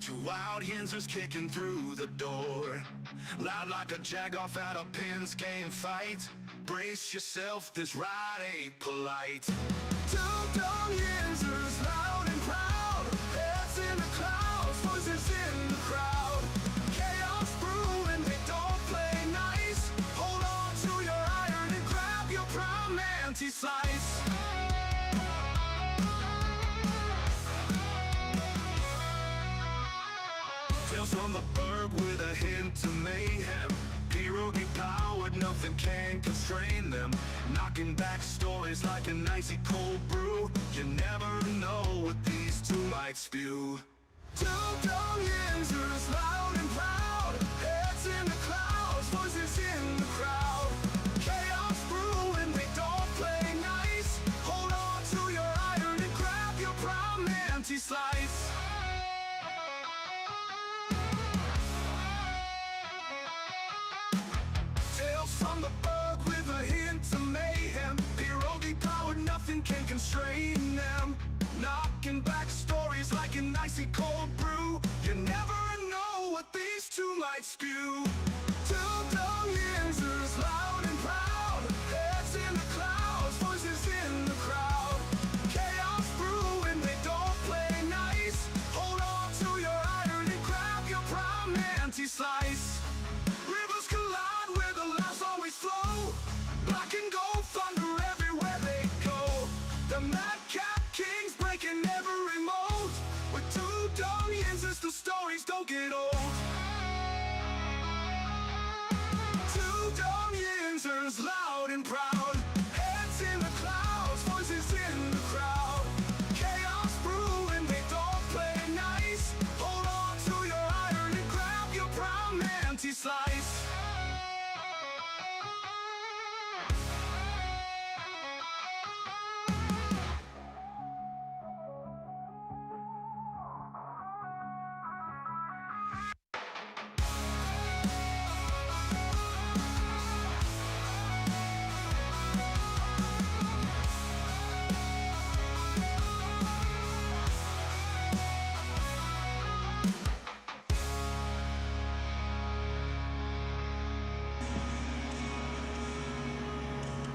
Two wild Yinzers kicking through the door, loud like a jag-off at a pins game fight. Brace yourself, this ride ain't polite. Two Dum Yinzers, loud and proud, heads in the clouds, voices in the crowd. Chaos brewing, they don't play nice. Hold on to your iron and grab your prime anti-slice. Tales from the burg with a hint of mayhem. Pierogi powered, nothing can constrain them. Knocking back stories like an icy cold brew. You never know what these two might spew. Two Dum Yinzers, loud and proud, heads in the clouds, voices in the crowd. Chaos brewing, they don't play nice. Hold on to your iron and grab your prime anti-slice. From the bug with a hint of mayhem. Pierogi powered, nothing can constrain them. Knocking back stories like an icy cold brew. You never know what these two might spew. Two Dum Yinzers, loud and proud, heads in the clouds, voices in the crowd. Chaos brewing, they don't play nice. Hold on to your iron and grab your prime anti-slice. Rivers collide where the laughs always flow. Black and gold thunder everywhere they go. The madcap kings breaking every mold. With two Dum Yinzers, the stories don't get old. Two Dum Yinzers, loud and proud, heads in the clouds, voices in the crowd. Chaos brewing, they don't play nice. Hold on to your iron and grab your prime anti-slice.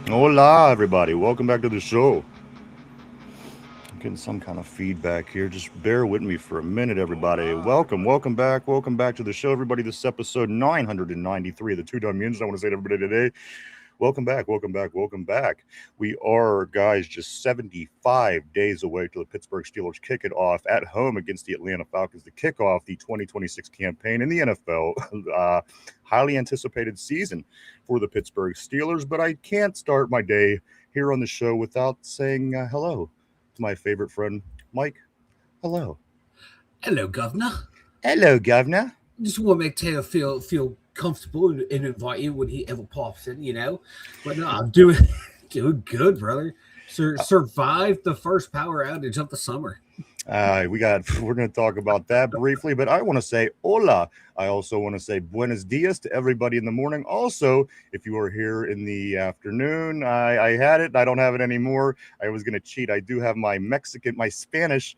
Hola, everybody. Welcome back to the show. I'm getting some kind of feedback here. Just bear with me for a minute, everybody. Welcome back to the show, everybody. This is episode 993 of the Two Dum Yinzers. I want to say to everybody today, welcome back. We are, guys, just 75 days away till the Pittsburgh Steelers kick it off at home against the Atlanta Falcons to kick off the 2026 campaign in the NFL. Highly anticipated season for the Pittsburgh Steelers, but I can't start my day here on the show without saying hello to my favorite friend, Mike. Hello. Hello, Governor. Hello, Governor. Just want to make Taylor feel comfortable and invite you when he ever pops in, you know. But no, I'm doing good, brother. Survived the first power outage of the summer. We're going to talk about that briefly, but I want to say hola. I also want to say buenos dias to everybody in the morning. Also, if you are here in the afternoon, I had it. I don't have it anymore. I was going to cheat. I do have my Spanish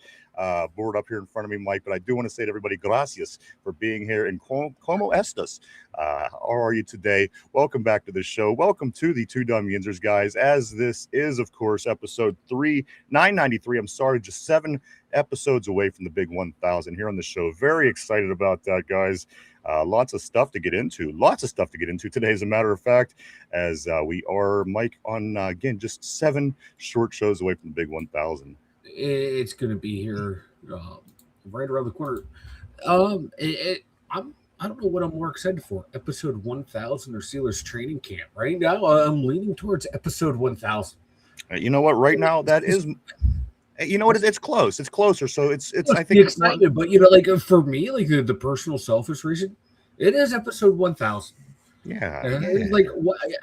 board up here in front of me, Mike, but I do want to say to everybody, gracias for being here. And como estas? How are you today? Welcome back to the show. Welcome to the Two Dum Yinzers, guys, as this is, of course, episode 993. I'm sorry, just 7 episodes away from the big 1,000 here on the show. Very excited about that, guys. Lots of stuff to get into today, as a matter of fact, as we are, Mike, on, again, just 7 short shows away from the big 1,000. It's going to be here right around the corner. I don't know what I'm more excited for, episode 1,000 or Steelers training camp. Right now, I'm leaning towards episode 1,000. You know what? Right now, that is... You know what? It's close. It's closer. So it's I think the excitement, but you know, like for me, like the personal selfish reason, it is episode 1,000. Yeah. Like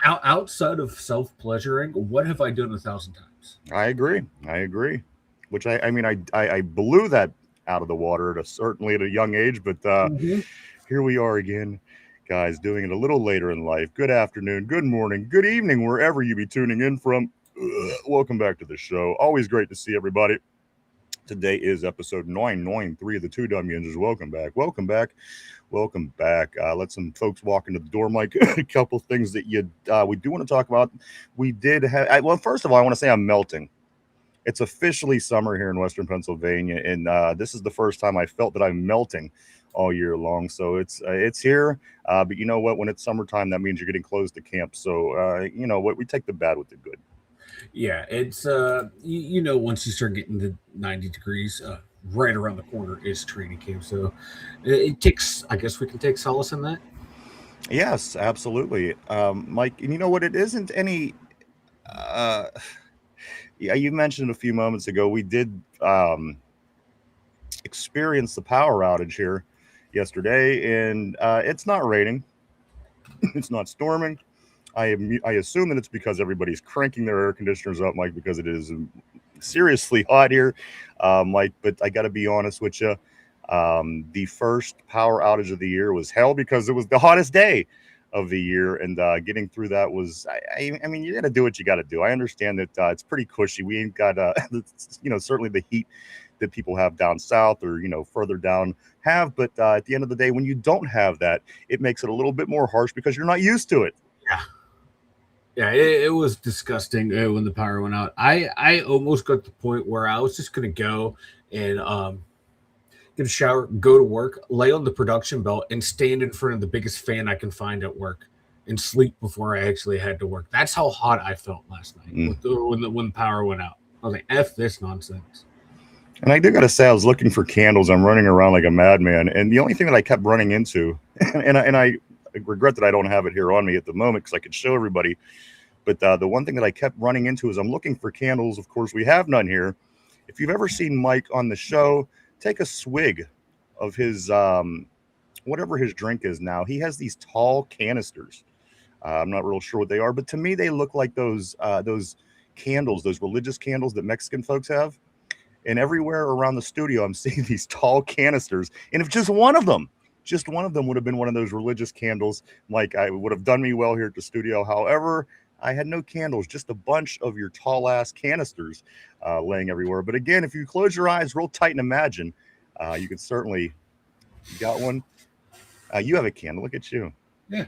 outside of self-pleasuring, what have I done 1,000 times? I agree. Which I mean, I blew that out of the water certainly at a young age, but here we are again, guys, doing it a little later in life. Good afternoon, good morning, good evening, wherever you be tuning in from. Welcome back to the show. Always great to see everybody. Today is episode 993 of the Two Dum Yinzers. Welcome back. Welcome back. Welcome back. Let some folks walk into the door, Mike. A couple things that we do want to talk about. We did have, well, first of all, I want to say I'm melting. It's officially summer here in Western Pennsylvania, and this is the first time I felt that I'm melting all year long. So it's here. But you know what? When it's summertime, that means you're getting close to camp. So you know what? We take the bad with the good. Yeah, it's once you start getting to 90 degrees, right around the corner is training camp. So it takes, I guess we can take solace in that. Yes, absolutely, Mike. And you know what? It isn't any. Yeah, you mentioned a few moments ago we did experience the power outage here yesterday, and it's not raining, it's not storming. I assume that it's because everybody's cranking their air conditioners up, Mike, because it is seriously hot here, Mike. But I got to be honest with you. The first power outage of the year was hell because it was the hottest day of the year, and getting through that was. I mean, you got to do what you got to do. I understand that it's pretty cushy. We ain't got, certainly the heat that people have down south or further down have, but at the end of the day, when you don't have that, it makes it a little bit more harsh because you're not used to it. Yeah. Yeah, it was disgusting when the power went out. I almost got to the point where I was just going to go and get a shower, go to work, lay on the production belt, and stand in front of the biggest fan I can find at work and sleep before I actually had to work. That's how hot I felt last night when the power went out. I was like, F this nonsense. And I do got to say, I was looking for candles. I'm running around like a madman. And the only thing that I kept running into, and I regret that I don't have it here on me at the moment because I could show everybody. But the one thing that I kept running into is I'm looking for candles. Of course, we have none here. If you've ever seen Mike on the show, take a swig of his whatever his drink is now. He has these tall canisters. I'm not real sure what they are, but to me, they look like those candles, those religious candles that Mexican folks have. And everywhere around the studio, I'm seeing these tall canisters. And if just one of them would have been one of those religious candles, Mike, I would have done me well here at the studio. However, I had no candles, just a bunch of your tall ass canisters laying everywhere. But again, if you close your eyes real tight and imagine, you can certainly, you got one. You have a candle. Look at you. Yeah.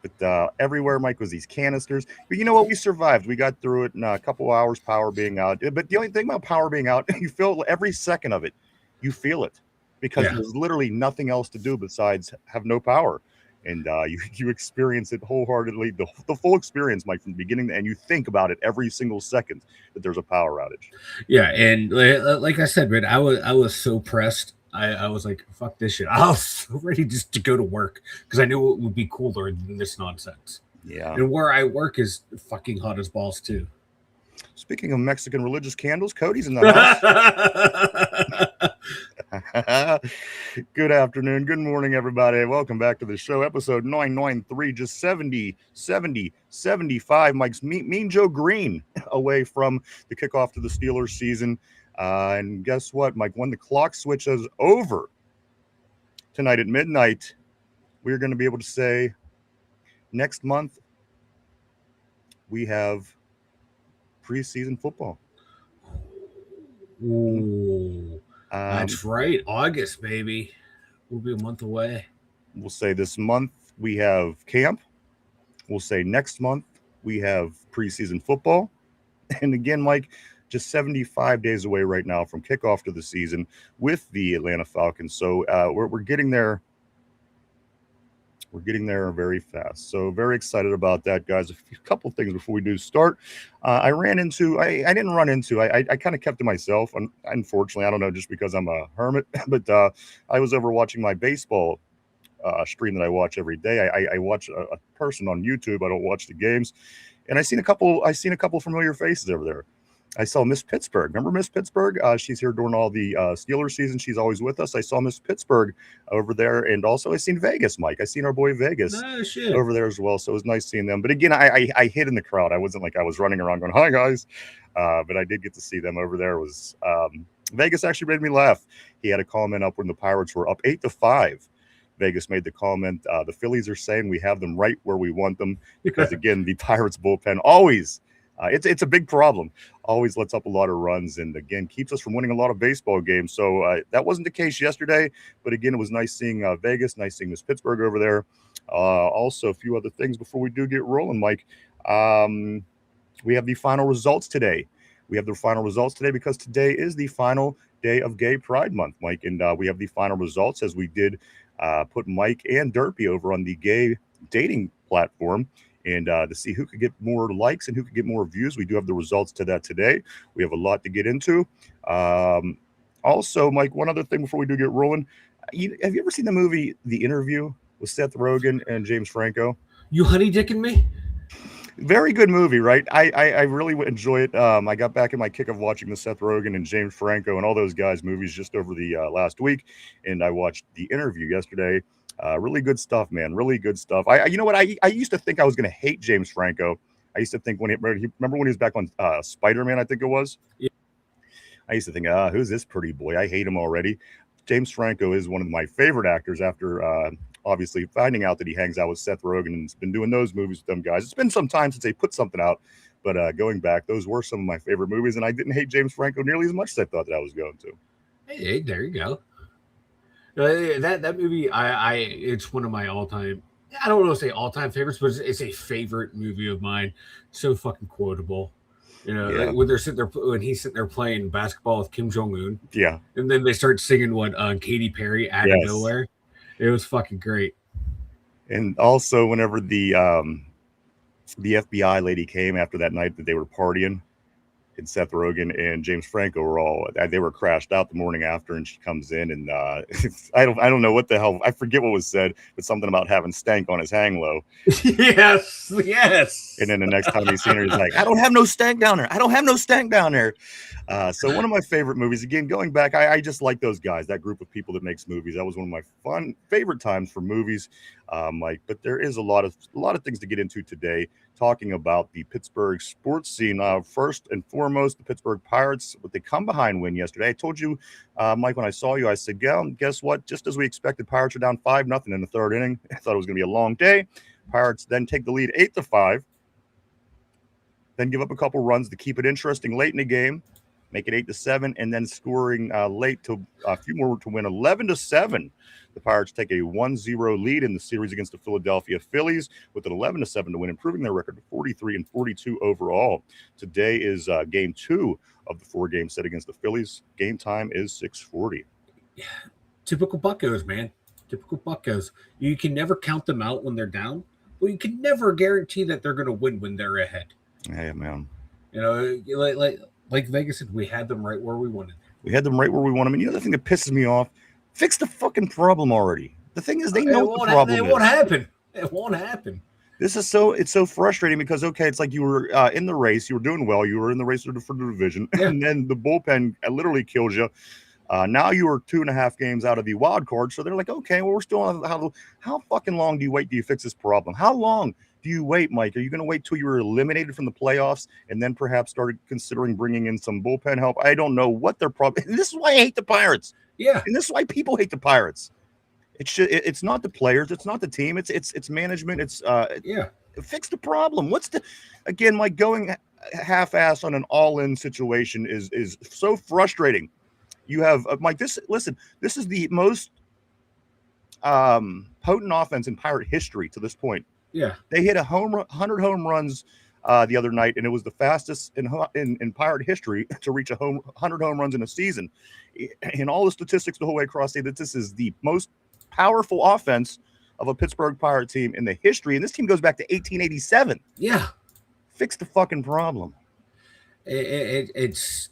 But everywhere, Mike, was these canisters. But you know what? We survived. We got through it in a couple hours, power being out. But the only thing about power being out, you feel every second of it. You feel it because there's literally nothing else to do besides have no power. And you experience it wholeheartedly, the full experience, Mike, from the beginning. And you think about it every single second that there's a power outage. Yeah, and like I said, man, I was so pressed. I was like, fuck this shit. I was so ready just to go to work because I knew it would be cooler than this nonsense. Yeah. And where I work is fucking hot as balls, too. Speaking of Mexican religious candles, Cody's in the house. Good afternoon. Good morning, everybody. Welcome back to the show. Episode 993, just 75. Mike's Mean Joe Green away from the kickoff to the Steelers season. And guess what, Mike? When the clock switches over tonight at midnight, we're going to be able to say next month we have preseason football. Ooh, that's right. August, baby. We'll be a month away. We'll say this month we have camp. We'll say next month we have preseason football. And again, Mike, just 75 days away right now from kickoff to the season with the Atlanta Falcons. So we're getting there. We're getting there very fast. So very excited about that, guys. A couple things before we do start. I didn't run into, I kind of kept to myself. Unfortunately, I don't know, just because I'm a hermit, but I was over watching my baseball stream that I watch every day. I watch a person on YouTube. I don't watch the games. And I seen a couple familiar faces over there. I saw Miss Pittsburgh. Remember Miss Pittsburgh? She's here during all the Steelers season. She's always with us. I saw Miss Pittsburgh over there. And also I seen Vegas, Mike. I seen our boy Vegas over there as well. So it was nice seeing them. But again, I hid in the crowd. I wasn't like I was running around going, hi, guys. But I did get to see them over there. It was Vegas actually made me laugh. He had a comment up when the Pirates were up 8-5. Vegas made the comment, the Phillies are saying we have them right where we want them. Because, again, the Pirates bullpen always It's a big problem. Always lets up a lot of runs, and again keeps us from winning a lot of baseball games. So that wasn't the case yesterday, but again, it was nice seeing Vegas, nice seeing Miss Pittsburgh over there. Also, a few other things before we do get rolling, Mike. We have the final results today. We have the final results today because today is the final day of Gay Pride Month, Mike, and we have the final results as we did put Mike and Derpy over on the gay dating platform. And to see who could get more likes and who could get more views. We do have the results to that today. We have a lot to get into. Also, Mike, one other thing before we do get rolling. Have you ever seen the movie The Interview with Seth Rogen and James Franco? You honey dicking me? Very good movie, right? I really enjoy it. I got back in my kick of watching the Seth Rogen and James Franco and all those guys' movies just over the last week, and I watched The Interview yesterday. Really good stuff, man. Really good stuff. You know what? I used to think I was going to hate James Franco. I used to think remember when he was back on Spider-Man, I think it was. Yeah. I used to think, who's this pretty boy? I hate him already. James Franco is one of my favorite actors after obviously finding out that he hangs out with Seth Rogen and has been doing those movies with them guys. It's been some time since they put something out, but going back, those were some of my favorite movies, and I didn't hate James Franco nearly as much as I thought that I was going to. Hey, there you go. That movie, it's one of my all-time. I don't want to say all-time favorites, but it's a favorite movie of mine. So fucking quotable. Like when he's sitting there playing basketball with Kim Jong-un. Yeah. And then they start singing Katy Perry out of nowhere. It was fucking great. And also whenever the FBI lady came after that night that they were partying, and Seth Rogen and James Franco were crashed out the morning after, and she comes in and I don't know what the hell, I forget what was said, but something about having stank on his hang low. Yes. And then the next time he's seen her, he's like, I don't have no stank down there. So one of my favorite movies, again, going back, I just like those guys, that group of people that makes movies. That was one of my favorite times for movies, Mike. But there is a lot of things to get into today, talking about the Pittsburgh sports scene. First and foremost, the Pittsburgh Pirates with the come-behind win yesterday. I told you, Mike, when I saw you, I said, guess what? Just as we expected, Pirates are down 5-0 in the third inning. I thought it was going to be a long day. Pirates then take the lead 8-5, then give up a couple runs to keep it interesting late in the game, make it 8-7, and then scoring late to a few more to win 11-7. The Pirates take a 1-0 lead in the series against the Philadelphia Phillies with an 11-7 to win, improving their record to 43-42 overall. Today is game 2 of the 4-game set against the Phillies. Game time is 6:40. Yeah. Typical Buccos, man. Typical Buccos. You can never count them out when they're down, but you can never guarantee that they're going to win when they're ahead. Yeah, man. Like Vegas said, we had them right where we wanted them. We had them right where we want them. And the thing that pisses me off, fix the fucking problem already. The thing is, they know what the problem is. It won't happen. It's so frustrating because, okay, it's like you were in the race. You were doing well. You were in the race for the division. Yeah. And then the bullpen literally kills you. Now you are 2.5 games out of the wild card. So they're like, okay, well, we're still on. How fucking long do you wait? Do you fix this problem? How long do you wait, Mike? Are you going to wait till you were eliminated from the playoffs and then perhaps started considering bringing in some bullpen help? I don't know what their problem. This is why I hate the Pirates. Yeah, and this is why people hate the Pirates. It's not the players. It's not the team. It's management. It's fix the problem. Again, Mike, going half-ass on an all-in situation is so frustrating. You have Mike. This is the most potent offense in Pirate history to this point. Yeah, they hit 100 home runs the other night, and it was the fastest in Pirate history to reach 100 home runs in a season. In all the statistics the whole way across, say that this is the most powerful offense of a Pittsburgh Pirate team in the history, and this team goes back to 1887. Yeah, fix the fucking problem. It's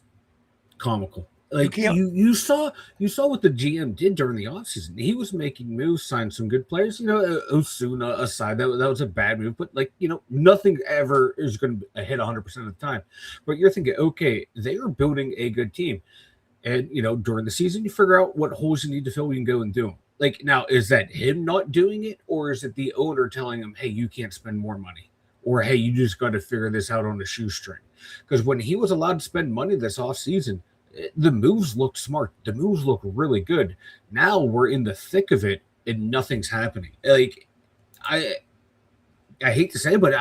comical. Like you saw what the GM did during the offseason. He was making moves, signed some good players. Osuna aside, that was a bad move, but nothing ever is going to hit 100% of the time. But you're thinking, okay, they are building a good team, and during the season you figure out what holes you need to fill. You can go and do them. Like now, is that him not doing it, or is it the owner telling him, hey, you can't spend more money, or hey, you just got to figure this out on a shoestring? Because when he was allowed to spend money this offseason, the moves looked smart. The moves look really good. Now we're in the thick of it and nothing's happening. Like I hate to say it, but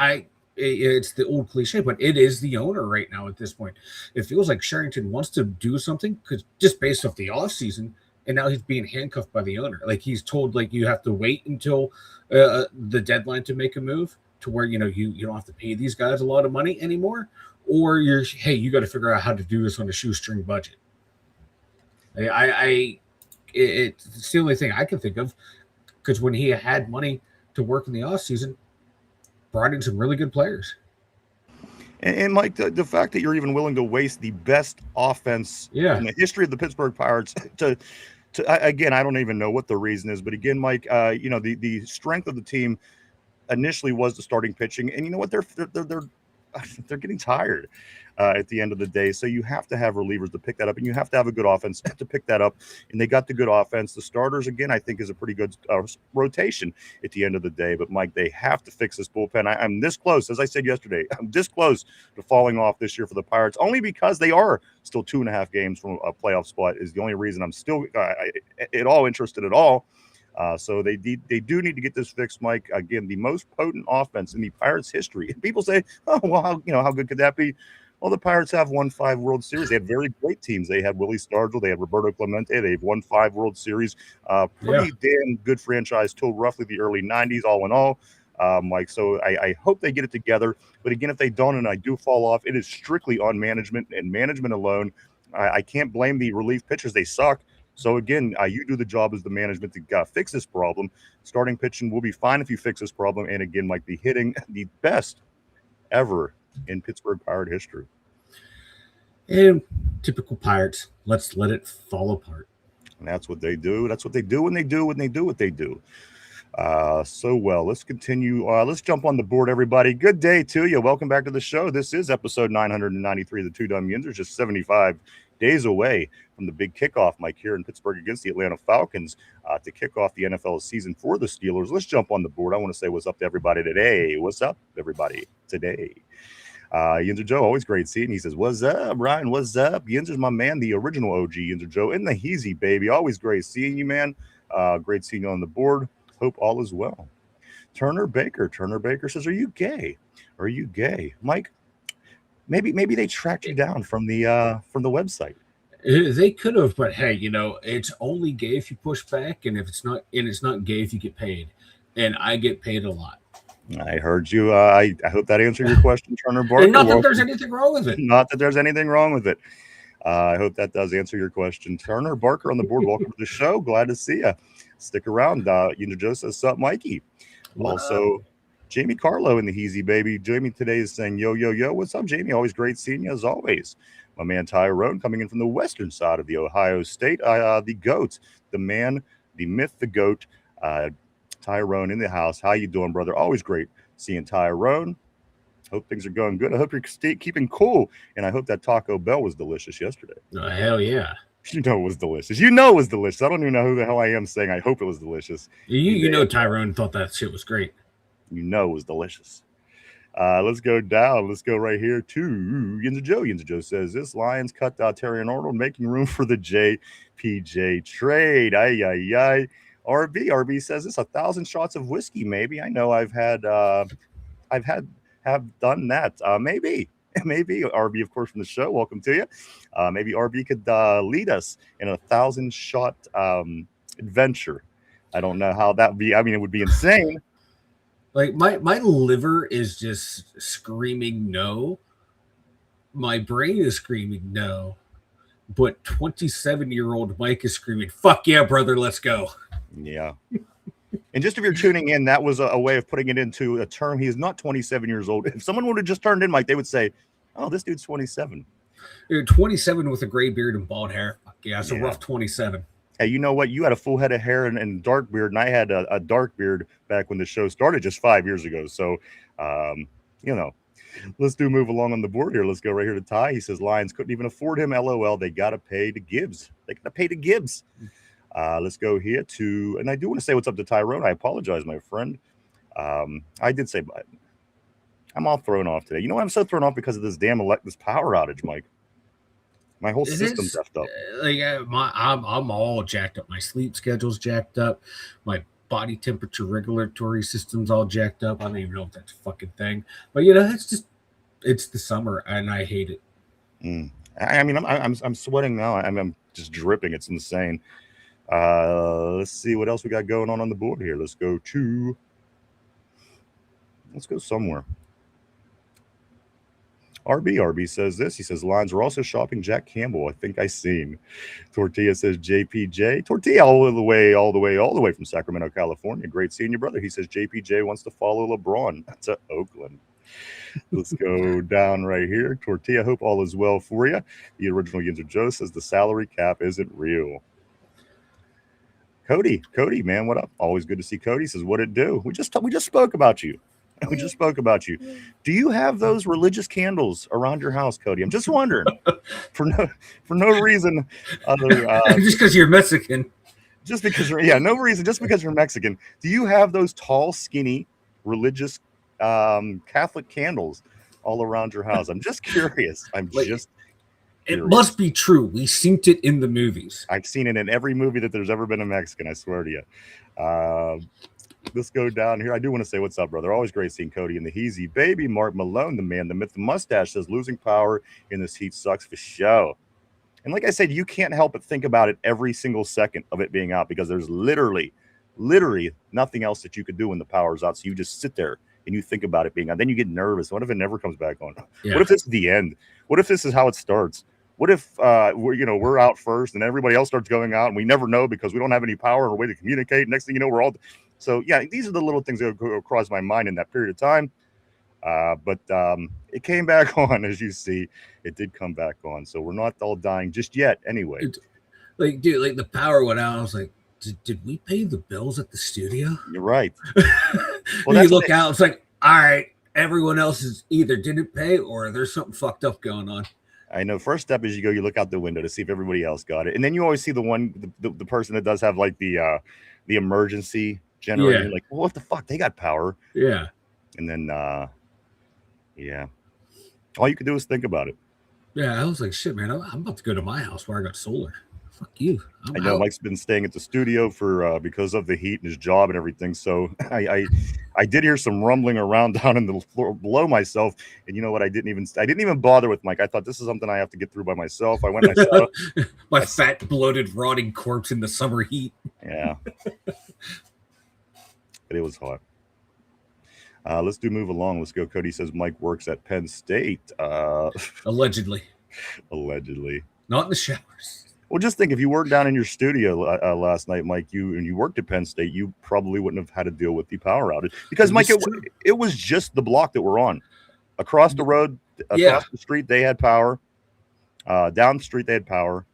it's the old cliche, but it is the owner right now at this point. It feels like Sherrington wants to do something because just based off the offseason, and now he's being handcuffed by the owner. Like he's told, like you have to wait until the deadline to make a move to where you don't have to pay these guys a lot of money anymore, or you got to figure out how to do this on a shoestring budget. It's the only thing I can think of because when he had money to work in the offseason, brought in some really good players. And Mike, the fact that you're even willing to waste the best offense in the history of the Pittsburgh Pirates to again, I don't even know what the reason is, but again, Mike, the strength of the team initially was the starting pitching, and you know what, they're getting tired at the end of the day. So you have to have relievers to pick that up, and you have to have a good offense to pick that up. And they got the good offense. The starters, again, I think is a pretty good rotation at the end of the day. But Mike, they have to fix this bullpen. I'm this close, as I said yesterday. I'm this close to falling off this year for the Pirates, only because they are still 2.5 games from a playoff spot. Is the only reason I'm still at all interested at all. So they do need to get this fixed, Mike. Again, the most potent offense in the Pirates' history. And people say, "Oh, well, how good could that be?" Well, the Pirates have won 5 World Series. They had very great teams. They had Willie Stargell. They had Roberto Clemente. They've won 5 World Series. Pretty damn good franchise till roughly the early 90s, all in all. Mike, so I hope they get it together. But again, if they don't and I do fall off, it is strictly on management and management alone. I can't blame the relief pitchers. They suck. So again, you do the job as the management to fix this problem. Starting pitching will be fine if you fix this problem. And again, Mike, the hitting, the best ever in Pittsburgh Pirate history. And typical Pirates, let's let it fall apart. And that's what they do. That's what they do when they do what they do. Let's continue. Let's jump on the board, everybody. Good day to you. Welcome back to the show. This is episode 993 of the Two Dum Yinzers, just 75 days away from the big kickoff, Mike, here in Pittsburgh against the Atlanta Falcons to kick off the NFL season for the Steelers. Let's jump on the board. I want to say what's up to everybody today. What's up, everybody, today? Yinzer Joe, always great seeing. He says, "What's up, Ryan? What's up?" Yinzer's my man, the original OG Yinzer Joe, in the Heezy, baby. Always great seeing you, man. Great seeing you on the board. Hope all is well. Turner Baker says, "Are you gay? Are you gay, Mike?" Maybe they tracked you down from the website. They could have, but hey, it's only gay if you push back, and it's not gay if you get paid, and I get paid a lot. I heard you. I hope that answered your question, Turner Barker. And not that there's anything wrong with it. Not that there's anything wrong with it. I hope that does answer your question. Turner Barker on the board. Welcome to the show. Glad to see you. Stick around. Joe says, "Sup, Mikey?" Wow. Also, Jamie Carlo in the Heezy, baby. Jamie today is saying, "Yo, yo, yo. What's up, Jamie? Always great seeing you as always." My man Tyrone coming in from the western side of the Ohio State. The GOAT, the man, the myth, the GOAT. Tyrone in the house. How you doing, brother? Always great seeing Tyrone. Hope things are going good. I hope you're keeping cool, and I hope that Taco Bell was delicious yesterday. Oh, hell yeah. You know it was delicious. You know it was delicious. I don't even know who the hell I am saying I hope it was delicious. You know Tyrone thought that shit was great. You know it was delicious. Let's go down. Let's go right here to Yinzer Joe. Yinzer Joe says, "This Lions cut Terry and Arnold, making room for the JPJ trade." Ay. RB says, "It's 1,000 shots of whiskey, maybe." I know I've done that. Maybe RB, of course, from the show. Welcome to you. Maybe RB could lead us in a 1,000-shot adventure. I don't know how that would be. I mean, it would be insane. Like my liver is just screaming no. My brain is screaming no. But 27-year-old Mike is screaming, "Fuck yeah, brother, let's go." Yeah. And just if you're tuning in, that was a way of putting it into a term. He is not 27 years old. If someone would have just turned in, Mike, they would say, "Oh, this dude's 27. You're 27 with a gray beard and bald hair. Fuck yeah, it's a rough 27. Hey, you know what? You had a full head of hair and dark beard, and I had a dark beard back when the show started just 5 years ago. So, let's move along on the board here. Let's go right here to Ty. He says, "Lions couldn't even afford him. LOL. They got to pay to Gibbs. Let's go here to, and I do want to say what's up to Tyrone. I apologize, my friend. I did say, but I'm all thrown off today. You know what? I'm so thrown off because of this damn this power outage, Mike. My whole system's effed up. I'm all jacked up. My sleep schedule's jacked up. My body temperature regulatory system's all jacked up. I don't even know if that's a fucking thing. But you know, it's the summer and I hate it. I mean, I'm sweating now. I'm just dripping. It's insane. Let's see what else we got going on the board here. Let's go somewhere. RB says this. He says, Lions are also shopping Jack Campbell. I think I seen. Tortilla says JPJ. Tortilla all the way from Sacramento, California. Great seeing you, brother. He says JPJ wants to follow LeBron to Oakland. Let's go down right here. Tortilla, hope all is well for you. The original Yinzer Joe says the salary cap isn't real. Cody, man, what up? Always good to see Cody. Says, what it do? We just spoke about you. We just spoke about you. Do you have those religious candles around your house, Cody? I'm just wondering. for no reason other just because you're Mexican. Just because no reason, just because you're Mexican. Do you have those tall, skinny, religious Catholic candles all around your house? I'm just curious. It must be true. We synced it in the movies. I've seen it in every movie that there's ever been a Mexican, I swear to you. Let's go down here. I do want to say what's up, brother. Always great seeing Cody in the Heezy. Baby, Mark Malone, the man, the myth, the mustache says losing power in this heat sucks for show. And like I said, you can't help but think about it every single second of it being out because there's literally nothing else that you could do when the power's out. So you just sit there and you think about it being on. Then you get nervous. What if it never comes back on? Yeah. What if this is the end? What if this is how it starts? What if we're out first and everybody else starts going out and we never know because we don't have any power or a way to communicate? Next thing you know, we're all so yeah. These are the little things that go across my mind in that period of time. But it came back on, as you see. It did come back on, so we're not all dying just yet. Anyway, dude, the power went out. I was like, did we pay the bills at the studio? You're right. Well, you look out, it's like, all right, everyone else is either didn't pay or there's something fucked up going on. I know. First step is you look out the window to see if everybody else got it, and then you always see the person that does have like the emergency generator. Like, well, what the fuck? They got power. Yeah. And then all you could do is think about it. Yeah, I was like, shit, man, I'm about to go to my house where I got solar. Fuck you. I know Mike's been staying at the studio for because of the heat and his job and everything. So I did hear some rumbling around down in the floor below myself. And you know what? I didn't even bother with Mike. I thought this is something I have to get through by myself. I went and I saw my fat, bloated, rotting corpse in the summer heat. Yeah. But it was hot. Let's move along. Let's go. Cody says Mike works at Penn State. Allegedly. Not in the showers. Well, just think if you worked down in your studio last night, Mike, you worked at Penn State, you probably wouldn't have had to deal with the power outage because, Mike, it was just the block that we're on. Across the road, across the street, they had power. Down the street, they had power.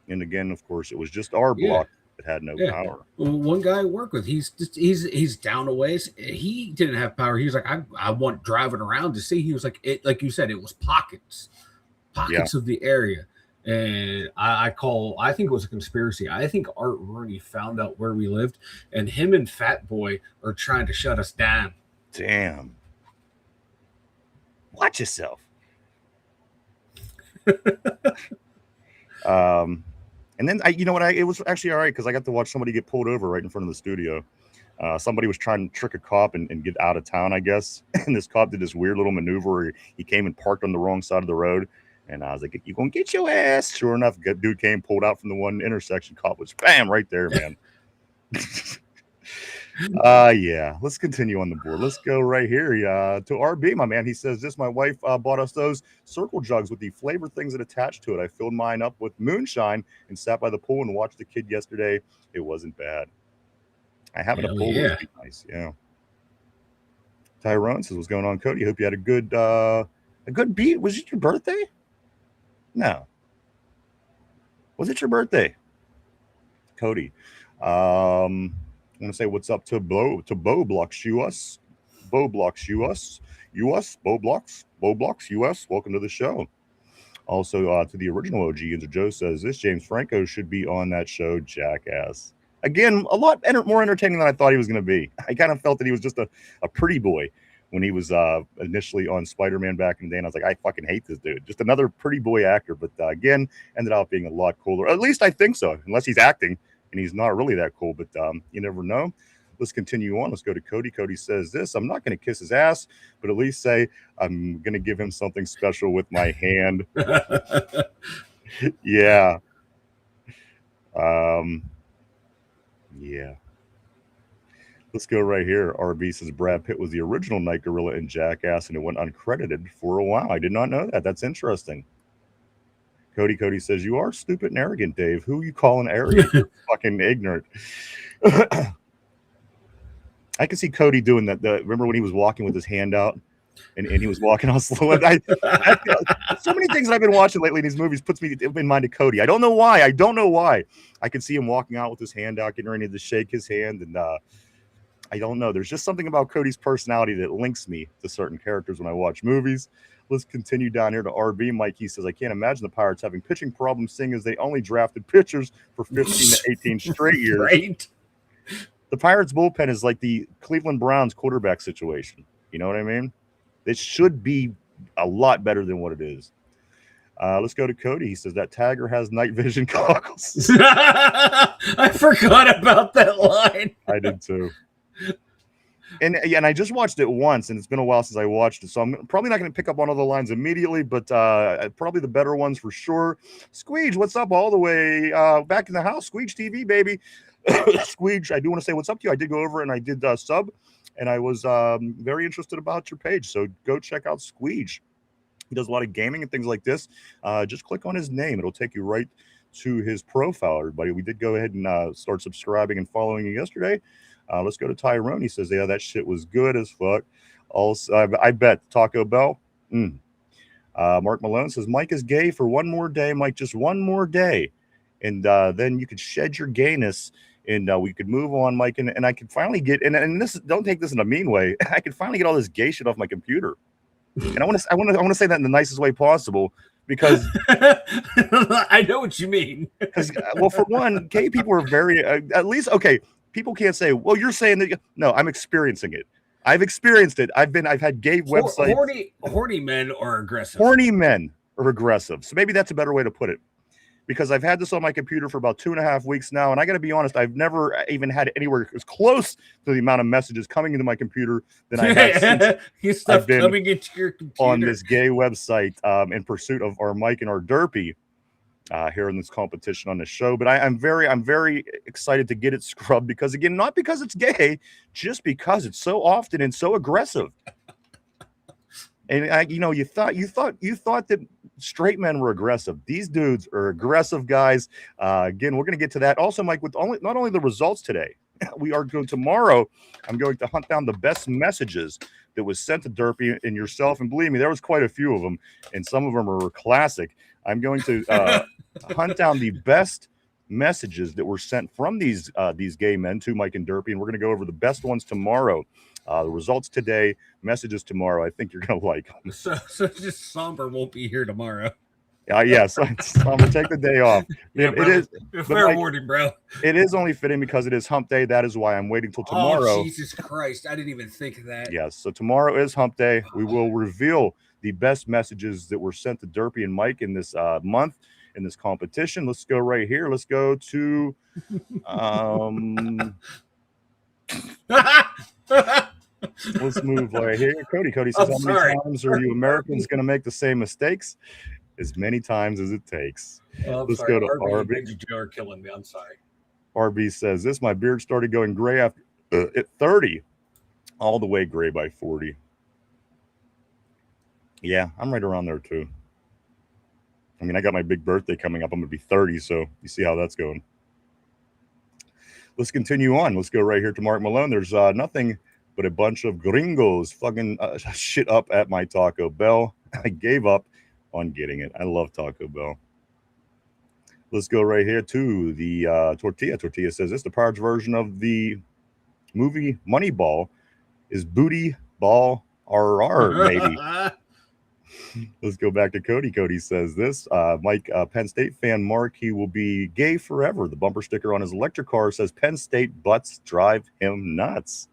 And again, of course, it was just our block that had no power. Well, one guy I work with, he's down a ways. He didn't have power. He was like, I want driving around to see. He was like, like you said, it was pockets of the area. And I think it was a conspiracy. I think Art Rooney found out where we lived, and him and Fat Boy are trying to shut us down. Damn. Watch yourself. And then it was actually all right because I got to watch somebody get pulled over right in front of the studio. Somebody was trying to trick a cop and get out of town, I guess. And this cop did this weird little maneuver where he came and parked on the wrong side of the road. And I was like, "You gonna get your ass?" Sure enough, dude came, pulled out from the one intersection. Cop was bam right there, man. Let's continue on the board. Let's go right here to RB, my man. He says this. My wife bought us those circle jugs with the flavor things that attached to it. I filled mine up with moonshine and sat by the pool and watched the kid yesterday. It wasn't bad. I having a pool would be nice. Yeah. Tyrone says, "What's going on, Cody? Hope you had a good beat. Was it your birthday?" No. Was it your birthday? Cody. I want to say what's up to Bo Blocks US. Bo Blocks US. Bo Blocks US. Welcome to the show. Also to the original OG, Yinzer Joe says this James Franco should be on that show, jackass. Again, a lot more entertaining than I thought he was going to be. I kind of felt that he was just a pretty boy when he was initially on Spider-Man back in the day, and I was like, I fucking hate this dude. Just another pretty boy actor, but again, ended up being a lot cooler. At least I think so, unless he's acting. and he's not really that cool, but you never know. Let's continue on. Let's go to Cody. Cody says this: I'm not going to kiss his ass, but at least say I'm going to give him something special with my hand. Yeah. Yeah. Let's go right here. RB says Brad Pitt was the original Night Gorilla in Jackass, and it went uncredited for a while. I did not know that. That's interesting. Cody says, you are stupid and arrogant, Dave. Who you calling arrogant? You're fucking ignorant. I can see Cody doing that. Remember when he was walking with his hand out and he was walking all slow? So many things that I've been watching lately in these movies puts me in mind of Cody. I don't know why. I can see him walking out with his hand out, getting ready to shake his hand. And I don't know. There's just something about Cody's personality that links me to certain characters when I watch movies. Let's continue down here to RB. Mike, he says, I can't imagine the Pirates having pitching problems, seeing as they only drafted pitchers for 15 to 18 straight years. Right. The Pirates bullpen is like the Cleveland Browns quarterback situation. You know what I mean? It should be a lot better than what it is. Let's go to Cody. He says that Tagger has night vision goggles. I forgot about that line. I did too. And I just watched it once, and it's been a while since I watched it, so I'm probably not going to pick up on all the lines immediately, but probably the better ones for sure. Squeege, what's up all the way back in the house? Squeege TV, baby. Squeege, I do want to say what's up to you. I did go over and I did sub, and I was very interested about your page, so go check out Squeege. He does a lot of gaming and things like this. Just click on his name. It'll take you right to his profile, everybody. We did go ahead and start subscribing and following you yesterday. Let's go to Tyrone. He says, yeah, that shit was good as fuck. Also, I bet Taco Bell. Mark Malone says, Mike is gay for one more day. Mike, just one more day. And then you could shed your gayness and we could move on, Mike. And I could finally get, and this, don't take this in a mean way. I could finally get all this gay shit off my computer. And I want to say that in the nicest way possible. Because I know what you mean. Because, well, for one, gay people are very, at least, okay, people can't say, well, you're saying that. No, I'm experiencing it. I've experienced it. I've had gay websites. Horny men are aggressive. Horny men are aggressive. So maybe that's a better way to put it. Because I've had this on my computer for about 2.5 weeks now. And I got to be honest, I've never even had it anywhere as close to the amount of messages coming into my computer than I have since I've been coming into your computer on this gay website in pursuit of our Mike and our Derpy here in this competition on the show. But I'm very excited to get it scrubbed because, again, not because it's gay, just because it's so often and so aggressive. And you thought that straight men were aggressive. These dudes are aggressive guys. Again, we're going to get to that. Also, Mike, with not only the results today, we are going tomorrow. I'm going to hunt down the best messages that was sent to Derpy and yourself. And believe me, there was quite a few of them, and some of them are classic. I'm going to hunt down the best messages that were sent from these gay men to Mike and Derpy, and we're going to go over the best ones tomorrow. The results today, messages tomorrow. I think you're going to like them. So just Somber won't be here tomorrow. Yes, I'm going to take the day off. Yeah, it is fair warning, bro. It is only fitting because it is hump day. That is why I'm waiting till tomorrow. Oh, Jesus Christ. I didn't even think of that. Yes, so tomorrow is hump day. We will reveal the best messages that were sent to Derpy and Mike in this month, in this competition. Let's go right here. Let's go to let's move right here. Cody says, how many times are you Americans going to make the same mistakes? As many times as it takes. Let's go to RB. You are killing me. I'm sorry. RB says this: my beard started going gray after at 30, all the way gray by 40. Yeah, I'm right around there too. I mean, I got my big birthday coming up. I'm gonna be 30, so you see how that's going. Let's continue on. Let's go right here to Mark Malone. There's nothing but a bunch of gringos fucking shit up at my Taco Bell. I gave up on getting it. I love Taco Bell. Let's go right here to the Tortilla. Tortilla says this: the Pirates version of the movie Moneyball is Booty Ball RR, maybe. Let's go back to Cody. Cody says this: Mike, Penn State fan Mark, he will be gay forever. The bumper sticker on his electric car says Penn State butts drive him nuts.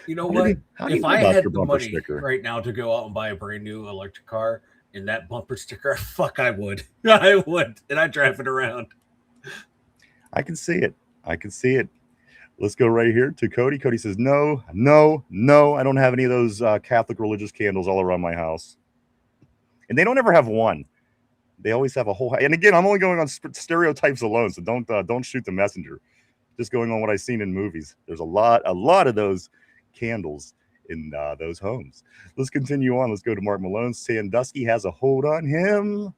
You know what? If I had the money sticker right now to go out and buy a brand new electric car and that bumper sticker, fuck, I would. I would. And I'd drive it around. I can see it. I can see it. Let's go right here to Cody. Cody says, no, no, no. I don't have any of those Catholic religious candles all around my house. And they don't ever have one. They always have a whole. And again, I'm only going on stereotypes alone, so don't shoot the messenger. Just going on what I've seen in movies. There's a lot of those candles in those homes. Let's continue on. Let's go to Mark Malone. Sandusky has a hold on him.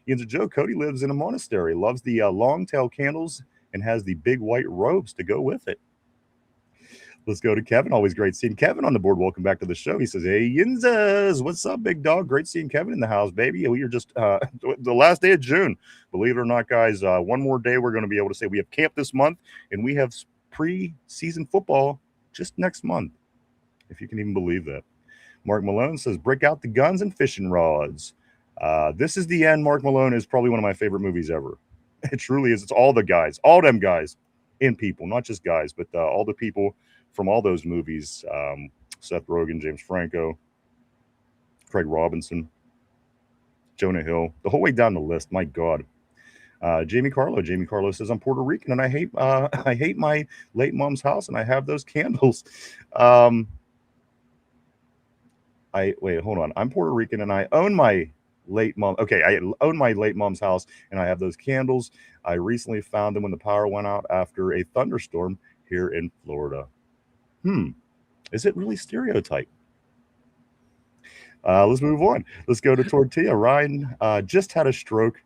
Yinzer Joe, Cody lives in a monastery, loves the long tail candles, and has the big white robes to go with it. Let's go to Kevin. Always great seeing Kevin on the board. Welcome back to the show. He says, hey, Yinzers, what's up, big dog? Great seeing Kevin in the house, baby. We are just the last day of June. Believe it or not, guys, one more day we're going to be able to say we have camp this month, and we have pre-season football just next month, if you can even believe that. Mark Malone says, break out the guns and fishing rods. This is the end. Mark Malone is probably one of my favorite movies ever. It truly is. It's all the guys, all them guys in people, not just guys, but all the people from all those movies. Seth Rogen, James Franco, Craig Robinson, Jonah Hill, the whole way down the list. My God. Jamie Carlo says, I'm Puerto Rican and I hate my late mom's house and I have those candles. Wait, hold on. I'm Puerto Rican and I own my late mom. Okay, I own my late mom's house and I have those candles. I recently found them when the power went out after a thunderstorm here in Florida. Is it really stereotype? Let's move on. Let's go to Tortilla. Ryan just had a stroke.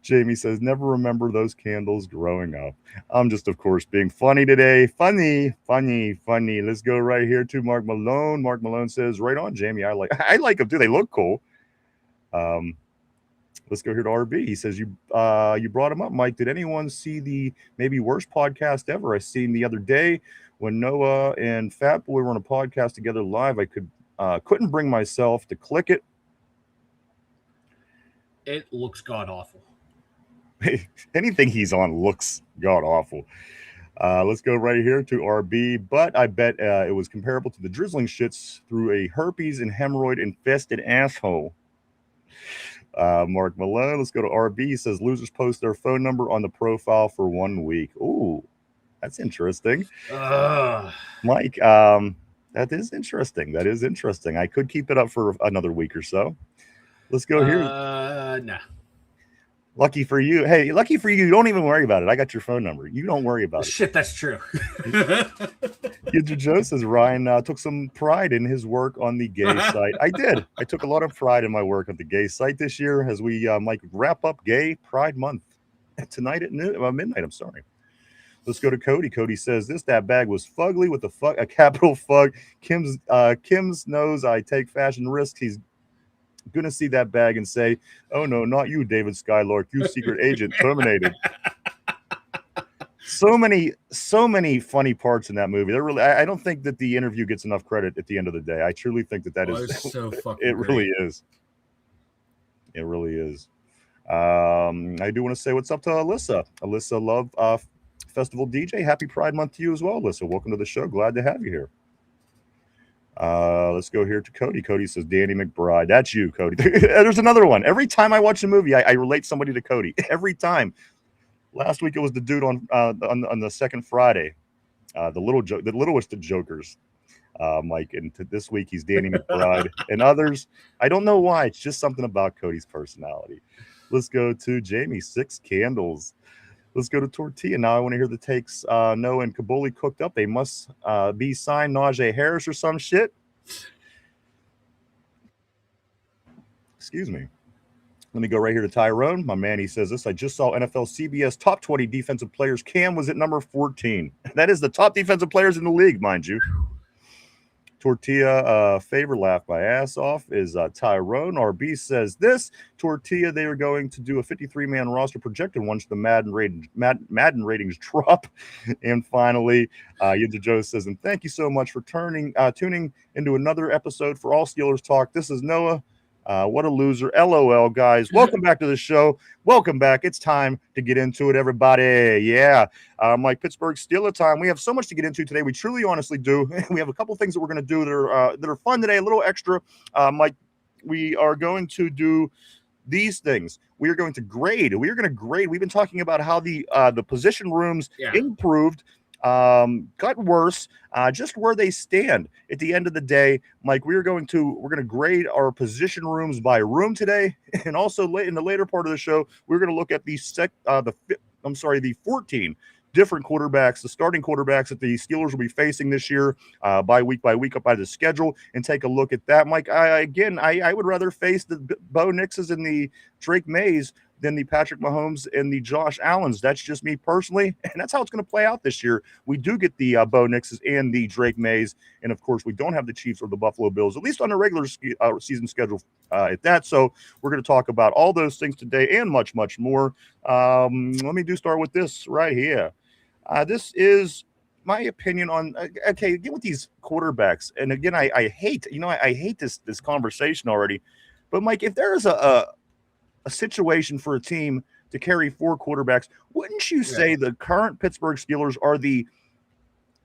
Jamie says, never remember those candles growing up. I'm just, of course, being funny today. Funny. Let's go right here to Mark Malone. Mark Malone says, right on, Jamie. I like them too. They look cool. Let's go here to RB. He says, you brought him up, Mike. Did anyone see the maybe worst podcast ever? I seen the other day when Noah and Fat Boy were on a podcast together live. I couldn't bring myself to click it. It looks god awful. Anything he's on looks god awful. Let's go right here to RB. But I bet it was comparable to the drizzling shits through a herpes and hemorrhoid infested asshole. Mark Malone. Let's go to RB. He says losers post their phone number on the profile for 1 week. Ooh, that's interesting. Mike, that is interesting. I could keep it up for another week or so. Let's go here. Nah. Lucky for you. Hey, lucky for you. Don't even worry about it. I got your phone number. You don't worry about it. Shit, that's true. Yinzer Joe says Ryan took some pride in his work on the gay site. I did. I took a lot of pride in my work on the gay site this year as we Mike wrap up Gay Pride Month tonight at midnight. I'm sorry. Let's go to Cody. Cody says that bag was fugly with a capital fug. Kim's knows I take fashion risks. He's gonna see that bag and say, oh no, not you, David Skylark, you secret agent, terminated. So many funny parts in that movie. They're really, I don't think that the interview gets enough credit at the end of the day. I truly think that is so fucking it great. really is. It really is. I do want to say what's up to Alyssa. Alyssa Love Festival DJ. Happy Pride Month to you as well, Alyssa. Welcome to the show. Glad to have you here. Let's go here to Cody. Cody says Danny McBride. That's you, Cody. There's another one. Every time I watch a movie, I relate somebody to Cody. Every time. Last week it was the dude on the second Friday, the littlest of jokers, Mike. And this week he's Danny McBride and others. I don't know why. It's just something about Cody's personality. Let's go to Jamie. 6 candles. Let's go to Tortilla. Now I want to hear the takes. Noah and Kaboli cooked up. They must be signed Najee Harris or some shit. Excuse me. Let me go right here to Tyrone. My man, he says this. I just saw NFL CBS top 20 defensive players. Cam was at number 14. That is the top defensive players in the league, mind you. Tortilla, favor laugh my ass off is Tyrone. RB says this. Tortilla, they are going to do a 53-man roster projected once the Madden ratings drop. And finally, Yinzer Joe says, and thank you so much for tuning into another episode for All Steelers Talk. This is Noah. What a loser. LOL, guys. Welcome back to the show. Welcome back. It's time to get into it, everybody. Yeah. Like Pittsburgh Steelers time. We have so much to get into today. We truly, honestly do. We have a couple things that we're going to do that are fun today, a little extra. Mike, we are going to do these things. We are going to grade. We are going to grade. We've been talking about how the position rooms improved, got worse, just where they stand. At the end of the day, Mike, we're going to grade our position rooms by room today, and also in the later part of the show, we're going to look at the 14 different quarterbacks, the starting quarterbacks that the Steelers will be facing this year, by week up by the schedule, and take a look at that. Mike, I would rather face the Bo Nixes and the Drake Mays than the Patrick Mahomes and the Josh Allens. That's just me personally, and that's how it's going to play out this year. We do get the Bo Nixes and the Drake Mays, and of course, we don't have the Chiefs or the Buffalo Bills, at least on the regular season schedule at that. So we're going to talk about all those things today and much, much more. Let me start with this right here. This is my opinion on, okay, again, with these quarterbacks. And again, I hate this conversation already. But Mike, if there is a situation for a team to carry 4 quarterbacks, wouldn't you say the current Pittsburgh Steelers are the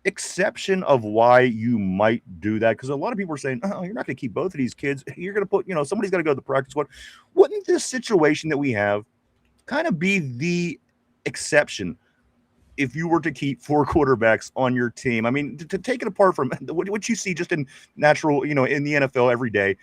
exception of why you might do that? Because a lot of people are saying, oh, you're not going to keep both of these kids. You're going to put, somebody's got to go to the practice squad. Wouldn't this situation that we have kind of be the exception if you were to keep 4 quarterbacks on your team? I mean, to take it apart from what you see just in natural, in the NFL every day,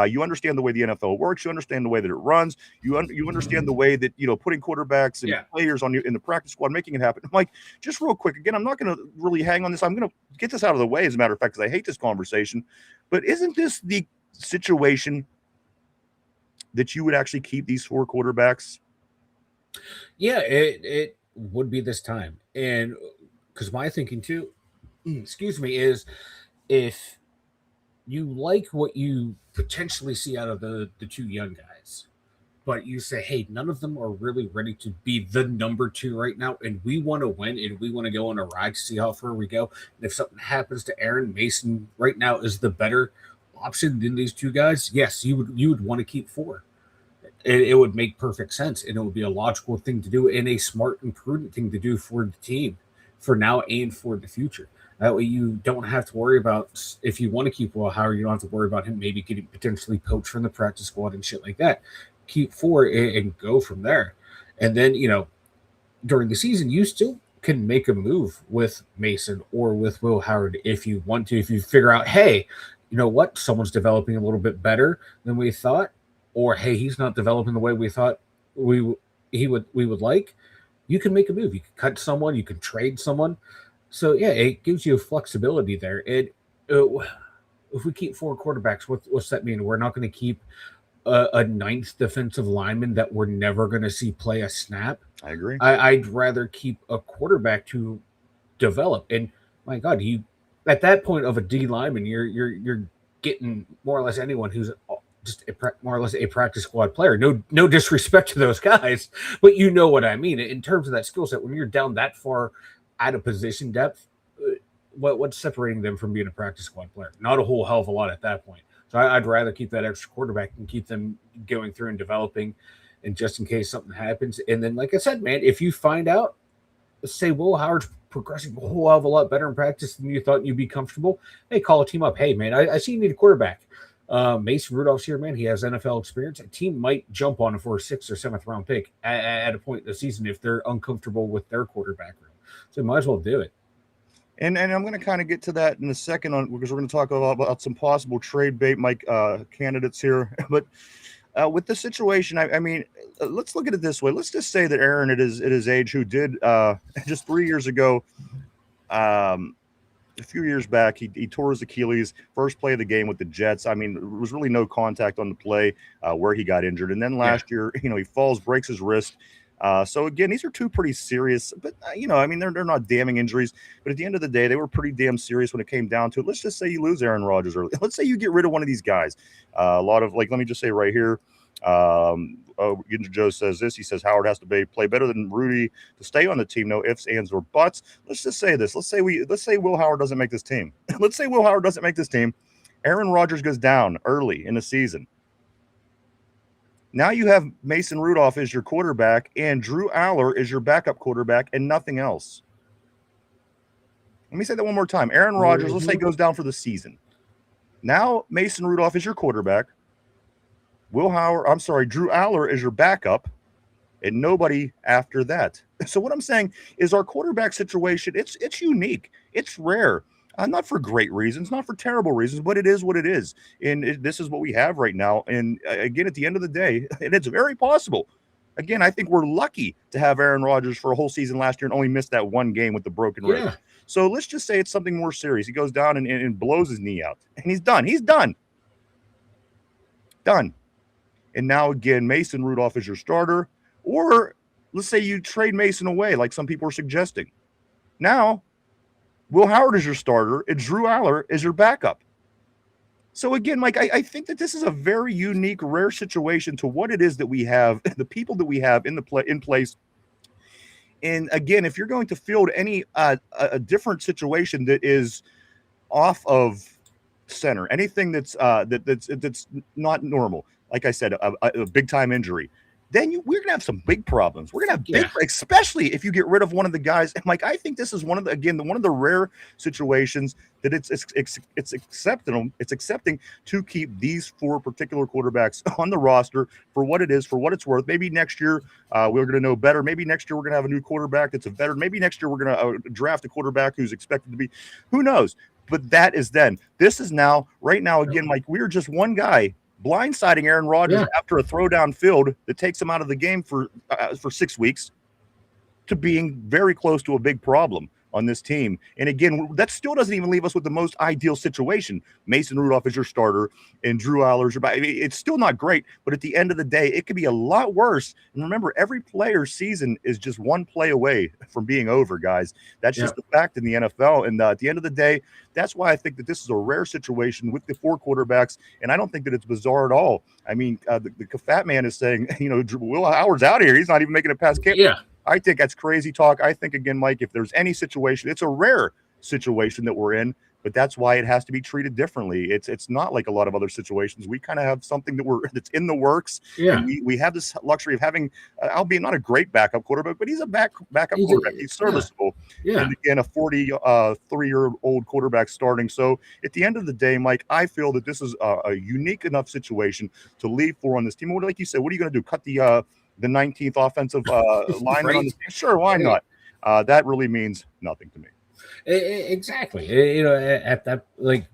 you understand the way the NFL works. You understand the way that it runs. You understand the way that, putting quarterbacks and players in the practice squad, making it happen. Mike, just real quick, again, I'm not going to really hang on this. I'm going to get this out of the way, as a matter of fact, because I hate this conversation. But isn't this the situation that you would actually keep these 4 quarterbacks? Yeah, it would be this time. And because my thinking too, is if you like what you potentially see out of the 2 young guys, but you say, hey, none of them are really ready to be the number 2 right now, and we want to win, and we want to go on a ride to see how far we go. And if something happens to Aaron, Mason right now is the better option than these 2 guys, yes, you would want to keep 4. It would make perfect sense, and it would be a logical thing to do and a smart and prudent thing to do for the team for now and for the future. That way you don't have to worry about, if you want to keep Will Howard, you don't have to worry about him maybe getting potentially poached from the practice squad and shit like that. Keep 4 and go from there. And then, during the season, you still can make a move with Mason or with Will Howard if you want to, if you figure out, hey, you know what, someone's developing a little bit better than we thought. Or, hey, he's not developing the way we thought we would like. You can make a move. You can cut someone. You can trade someone. So, yeah, it gives you flexibility there. If we keep 4 quarterbacks, what's that mean? We're not going to keep a 9th defensive lineman that we're never going to see play a snap. I agree. I'd rather keep a quarterback to develop. And, my God, you at that point of a D lineman, you're getting more or less anyone who's just more or less a practice squad player. No disrespect to those guys, but you know what I mean. In terms of that skill set, when you're down that far out of position depth, what's separating them from being a practice squad player? Not a whole hell of a lot at that point. So I'd rather keep that extra quarterback and keep them going through and developing, and just in case something happens. And then, like I said, man, if you find out, let's say Will Howard's progressing a whole hell of a lot better in practice than you thought you'd be comfortable, hey, call a team up. Hey, man, I see you need a quarterback. Mason Rudolph's here, man. He has NFL experience. A team might jump on him for a 6th or 7th round pick at a point in the season if they're uncomfortable with their quarterback room. So you might as well do it. And I'm going to kind of get to that in a second because we're going to talk about some possible trade bait, Mike, candidates here. But with the situation, I mean, let's look at it this way. Let's just say that Aaron, at his age, who did just 3 years ago, a few years back, he tore his Achilles, first play of the game with the Jets. I mean, there was really no contact on the play where he got injured. And then last year, he falls, breaks his wrist. So again, these are 2 pretty serious, but I mean, they're not damning injuries, but at the end of the day, they were pretty damn serious when it came down to it. Let's just say you lose Aaron Rodgers early. Let's say you get rid of one of these guys. A lot of, like, let me just say right here, Joe says this. He says Howard has to play better than Rudy to stay on the team. No ifs, ands, or buts. Let's just say this. Let's say Will Howard doesn't make this team. Let's say Will Howard doesn't make this team. Aaron Rodgers goes down early in the season. Now you have Mason Rudolph as your quarterback and Drew Aller is your backup quarterback and nothing else. Let me say that one more time. Aaron Rodgers, let's say, goes down for the season. Now Mason Rudolph is your quarterback. Drew Aller is your backup, and nobody after that. So what I'm saying is our quarterback situation, it's unique. It's rare. Not for great reasons, not for terrible reasons, but it is what it is. And this is what we have right now. And again, at the end of the day, and it's very possible. Again, I think we're lucky to have Aaron Rodgers for a whole season last year and only missed that one game with the broken rib. Yeah. So let's just say it's something more serious. He goes down and blows his knee out, and he's done. He's done. Done. And now again, Mason Rudolph is your starter. Or let's say you trade Mason away, like some people are suggesting. Now, Will Howard is your starter, and Drew Aller is your backup. So again, Mike, I think that this is a very unique, rare situation to what it is that we have, the people that we have in place. And again, if you're going to field any a different situation that is off of center, anything that's not normal, like I said, a big time injury, then we're gonna have some big problems. We're gonna have big, especially if you get rid of one of the guys. And Mike, I think this is one of the rare situations that it's accepting to keep these four particular quarterbacks on the roster for what it is, for what it's worth. Maybe next year we're gonna know better. Maybe next year we're gonna have a new quarterback that's a veteran. Maybe next year we're gonna draft a quarterback who's expected to be, who knows? But that is then. This is now, right now. Again, Mike, we're just one guy blindsiding Aaron Rodgers after a throw downfield that takes him out of the game for 6 weeks to being very close to a big problem on this team. And again, that still doesn't even leave us with the most ideal situation. Mason Rudolph is your starter and Drew Aller is your back. It's still not great, but at the end of the day, it could be a lot worse. And remember, every player's season is just one play away from being over, guys. That's just the fact in the NFL. And at the end of the day, that's why I think that this is a rare situation with the four quarterbacks, and I don't think that it's bizarre at all. I mean, the fat man is saying, Will Howard's out here. He's not even making it past camp. Yeah. I think that's crazy talk. I think, again, Mike, if there's any situation, it's a rare situation that we're in, but that's why it has to be treated differently. It's not like a lot of other situations. We kind of have something that's in the works. Yeah. And we have this luxury of having, albeit not a great backup quarterback, but he's a backup quarterback. He's serviceable. Yeah. And again, a 43-year-old quarterback starting. So at the end of the day, Mike, I feel that this is a unique enough situation to leave for on this team. Like you said, what are you going to do? Cut the 19th offensive lineman on the team? Sure, why not? That really means nothing to me. Exactly. At that, like,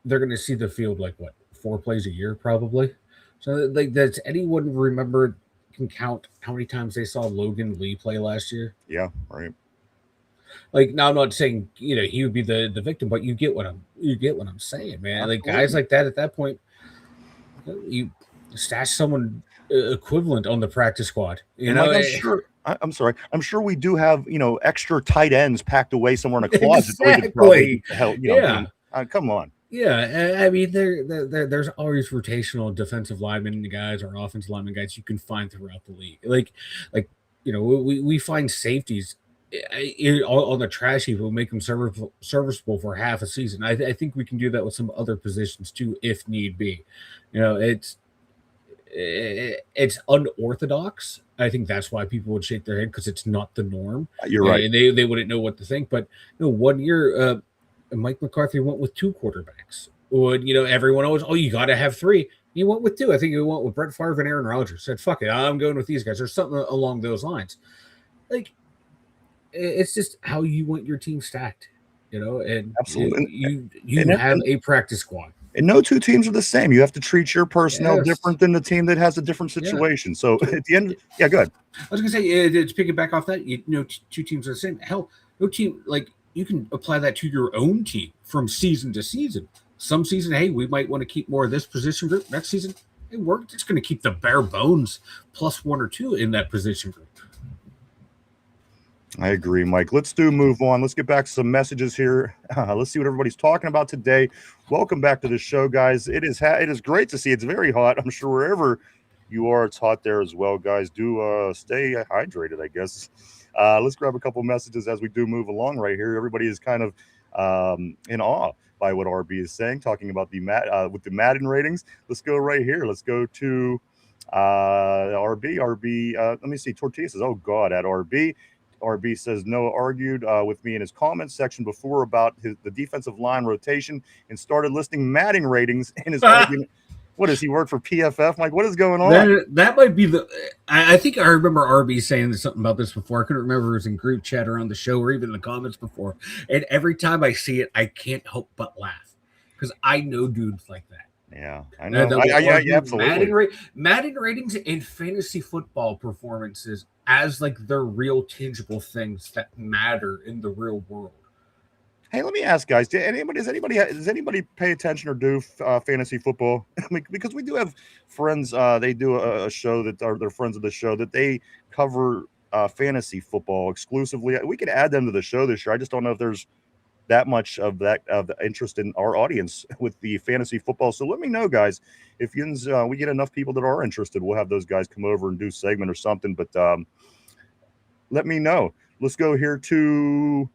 they're going to see the field like what, 4 plays a year probably. So like, does anyone remember, can count how many times they saw Logan Lee play last year? Yeah, right. Like, now I'm not saying he would be the victim, but you get what I'm saying, man. Absolutely. Like, guys like that at that point, you stash someone equivalent on the practice squad. I'm sorry. I'm sure we do have extra tight ends packed away somewhere in a closet. Exactly. Come on. Yeah, I mean, there's always rotational defensive linemen guys or offensive linemen guys you can find throughout the league. Like we find safeties on the trash heap will make them serviceable for half a season. I think we can do that with some other positions too, if need be. It's unorthodox. I think that's why people would shake their head, because it's not the norm. You're right. And they wouldn't know what to think. But 1 year, Mike McCarthy went with 2 quarterbacks. Everyone always, you got to have 3. He went with 2. I think he went with Brett Favre and Aaron Rodgers. Said, fuck it, I'm going with these guys, or something along those lines. Like, it's just how you want your team stacked, and absolutely. You have a practice squad. And no two teams are the same. You have to treat your personnel different than the team that has a different situation. So at the end, go ahead. I was going to say, to piggyback off that, two teams are the same. Hell, no team, like, you can apply that to your own team from season to season. Some season, hey, we might want to keep more of this position group. Next season, hey, we're just going to keep the bare bones plus 1 or 2 in that position group. I agree, Mike. Let's move on. Let's get back to some messages here. Let's see what everybody's talking about today. Welcome back to the show, guys. It is great to see. It's very hot. I'm sure wherever you are, it's hot there as well, guys. Do stay hydrated, I guess. Let's grab a couple messages as we do move along right here. Everybody is kind of in awe by what RB is saying, talking about with the Madden ratings. Let's go right here. Let's go to RB. Let me see. Tortilla says, "Oh God," at RB. RB says Noah argued with me in his comments section before about the defensive line rotation and started listing Madden ratings in his argument. What does he work for PFF? Like, what is going on? That might be the. I think I remember RB saying something about this before. I couldn't remember if it was in group chat or on the show or even in the comments before. And every time I see it, I can't help but laugh because I know dudes like that. Yeah, I know. Yeah, absolutely. Madden ratings and fantasy football performances as like their real tangible things that matter in the real world. Hey, let me ask, guys. Does anybody pay attention or do fantasy football? Because we do have friends. They do a show that are they're friends of the show that they cover fantasy football exclusively. We could add them to the show this year. I just don't know if there's that much of the interest in our audience with the fantasy football. So let me know, guys. If we get enough people that are interested, we'll have those guys come over and do a segment or something. But let me know. Let's go here to.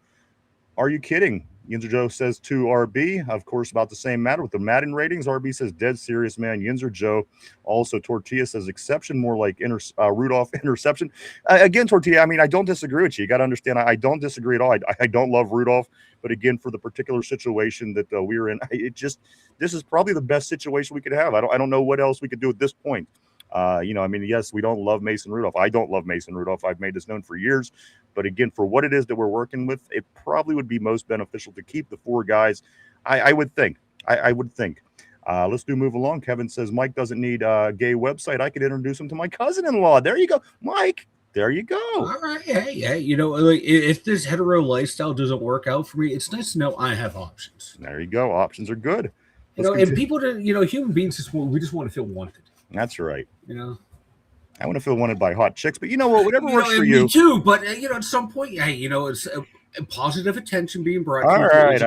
Are you kidding? Yinzer Joe says to RB, of course, about the same matter with the Madden ratings. RB says dead serious, man. Yinzer Joe also Tortilla says exception, more like Rudolph interception. Again, Tortilla, I mean, I don't disagree with you. You got to understand, I don't disagree at all. I don't love Rudolph, but again, for the particular situation that we're in, this is probably the best situation we could have. I don't know what else we could do at this point. I mean, yes, we don't love Mason Rudolph. I don't love Mason Rudolph. I've made this known for years. But again, for what it is that we're working with, it probably would be most beneficial to keep the four guys. I would think. I would think. Let's move along. Kevin says Mike doesn't need a gay website. I could introduce him to my cousin-in-law. There you go, Mike. There you go. All right. Hey, like if this hetero lifestyle doesn't work out for me, it's nice to know I have options. There you go. Options are good. And people, human beings, we just want to feel wanted. That's right. I want to feel wanted by hot chicks, but you know what? Whatever works for you. Me too. But at some point, it's a positive attention being brought. All right.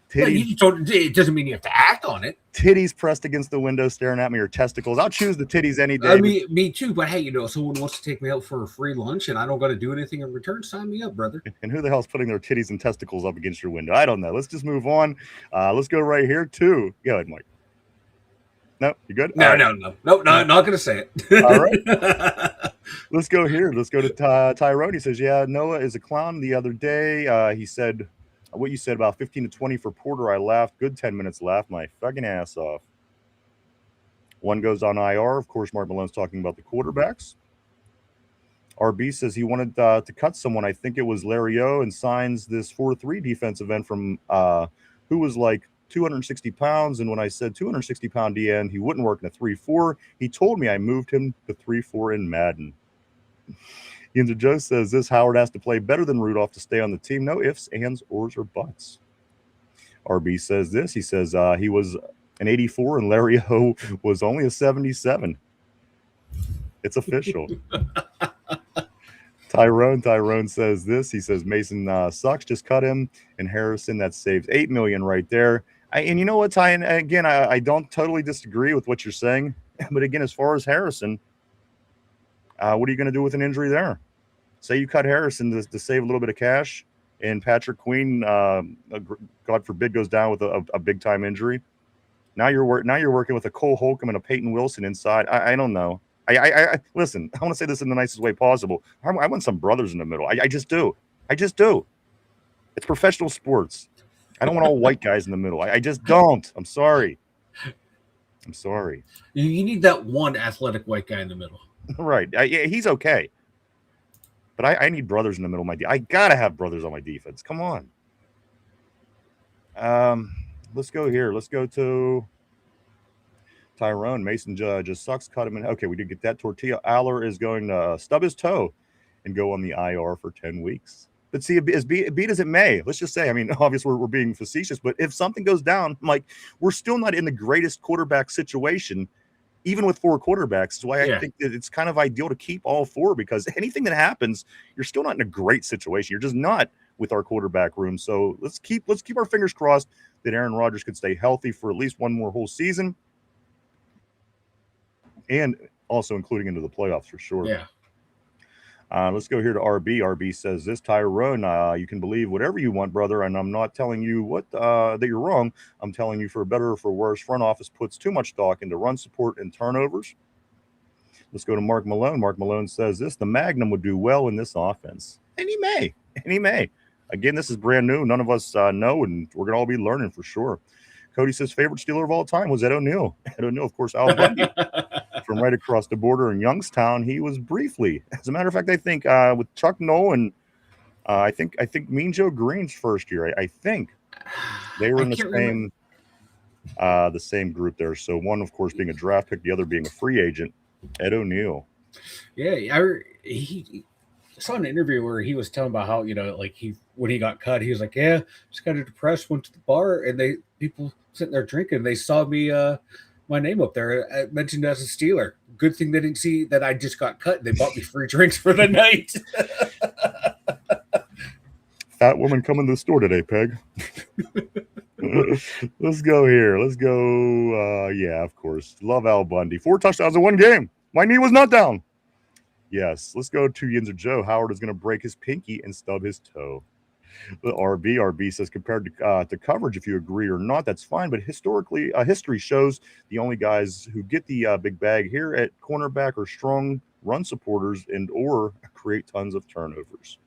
Thing. It doesn't mean you have to act on it. Titties pressed against the window, staring at me, or testicles. I'll choose the titties any day. I mean, me too. But hey, someone wants to take me out for a free lunch, and I don't got to do anything in return. Sign me up, brother. And who the hell's putting their titties and testicles up against your window? I don't know. Let's just move on. Let's go right here to. Go ahead, Mike. No, you good? No, I'm not going to say it. All right. Let's go here. Let's go to Tyrone. He says, yeah, Noah is a clown. The other day, he said, what you said about 15 to 20 for Porter, I laughed. Good 10 minutes, laughed my fucking ass off. One goes on IR. Of course, Mark Malone's talking about the quarterbacks. RB says he wanted to cut someone. I think it was Larry O, and signs this 4-3 defensive end from who was like 260 pounds. And when I said 260-pound DN, he wouldn't work in a 3-4. He told me I moved him to 3-4 in Madden. Yinzer Joe says this Howard has to play better than Rudolph to stay on the team. No ifs, ands, ors, or buts. RB says this. He says he was an 84 and Larry O was only a 77. It's official. Tyrone says this. He says Mason sucks. Just cut him. And Harrison, that saves $8 million right there. And you know what, Ty? And again, I don't totally disagree with what you're saying. But again, as far as Harrison, what are you going to do with an injury there? Say you cut Harrison to save a little bit of cash, and Patrick Queen, God forbid, goes down with a big time injury. Now you're working with a Cole Holcomb and a Peyton Wilson inside. I don't know. I listen. I want to say this in the nicest way possible. I want some brothers in the middle. I just do. It's professional sports. I don't want all white guys in the middle. I just don't. I'm sorry. You need that one athletic white guy in the middle. Right. He's okay. But I need brothers in the middle of I got to have brothers on my defense. Come on. Let's go here. Let's go to Tyrone. Mason just sucks. Cut him in. Okay, we did get that. Tortilla Aller is going to stub his toe and go on the IR for 10 weeks. But see, as be as it may, let's just say, I mean, obviously we're being facetious, but if something goes down, like we're still not in the greatest quarterback situation, even with four quarterbacks. That's why I think that it's kind of ideal to keep all four, because anything that happens, you're still not in a great situation. You're just not with our quarterback room. So let's keep our fingers crossed that Aaron Rodgers could stay healthy for at least one more whole season, and also including into the playoffs for sure. Yeah. Let's go here to RB. RB says this, Tyrone, you can believe whatever you want, brother, and I'm not telling you that you're wrong. I'm telling you, for better or for worse, front office puts too much stock into run support and turnovers. Let's go to Mark Malone. Mark Malone says this, the Magnum would do well in this offense. And he may. Again, this is brand new. None of us know, and we're going to all be learning for sure. Cody says favorite Steeler of all time was Ed O'Neill. Ed O'Neill, of course, Al Bundy from right across the border in Youngstown. He was briefly, as a matter of fact, I think with Chuck Nolan, I think Mean Joe Green's first year. I think they were in the same group there. So one, of course, being a draft pick, the other being a free agent. Ed O'Neill. Yeah, he saw an interview where he was telling about how, like when he got cut, he was like, yeah, just kind of depressed, went to the bar, and people sitting there drinking, they saw me my name up there. I mentioned as a Steeler. Good thing they didn't see that I just got cut. They bought me free drinks for the night. Fat woman coming to the store today, Peg. Let's go here. Let's go. Yeah, of course. Love Al Bundy. 4 touchdowns in one game. My knee was not down. Yes. Let's go to Yinzer Joe. Howard is going to break his pinky and stub his toe. The RB says compared to coverage, if you agree or not, that's fine. But historically, history shows the only guys who get the big bag here at cornerback are strong run supporters and or create tons of turnovers.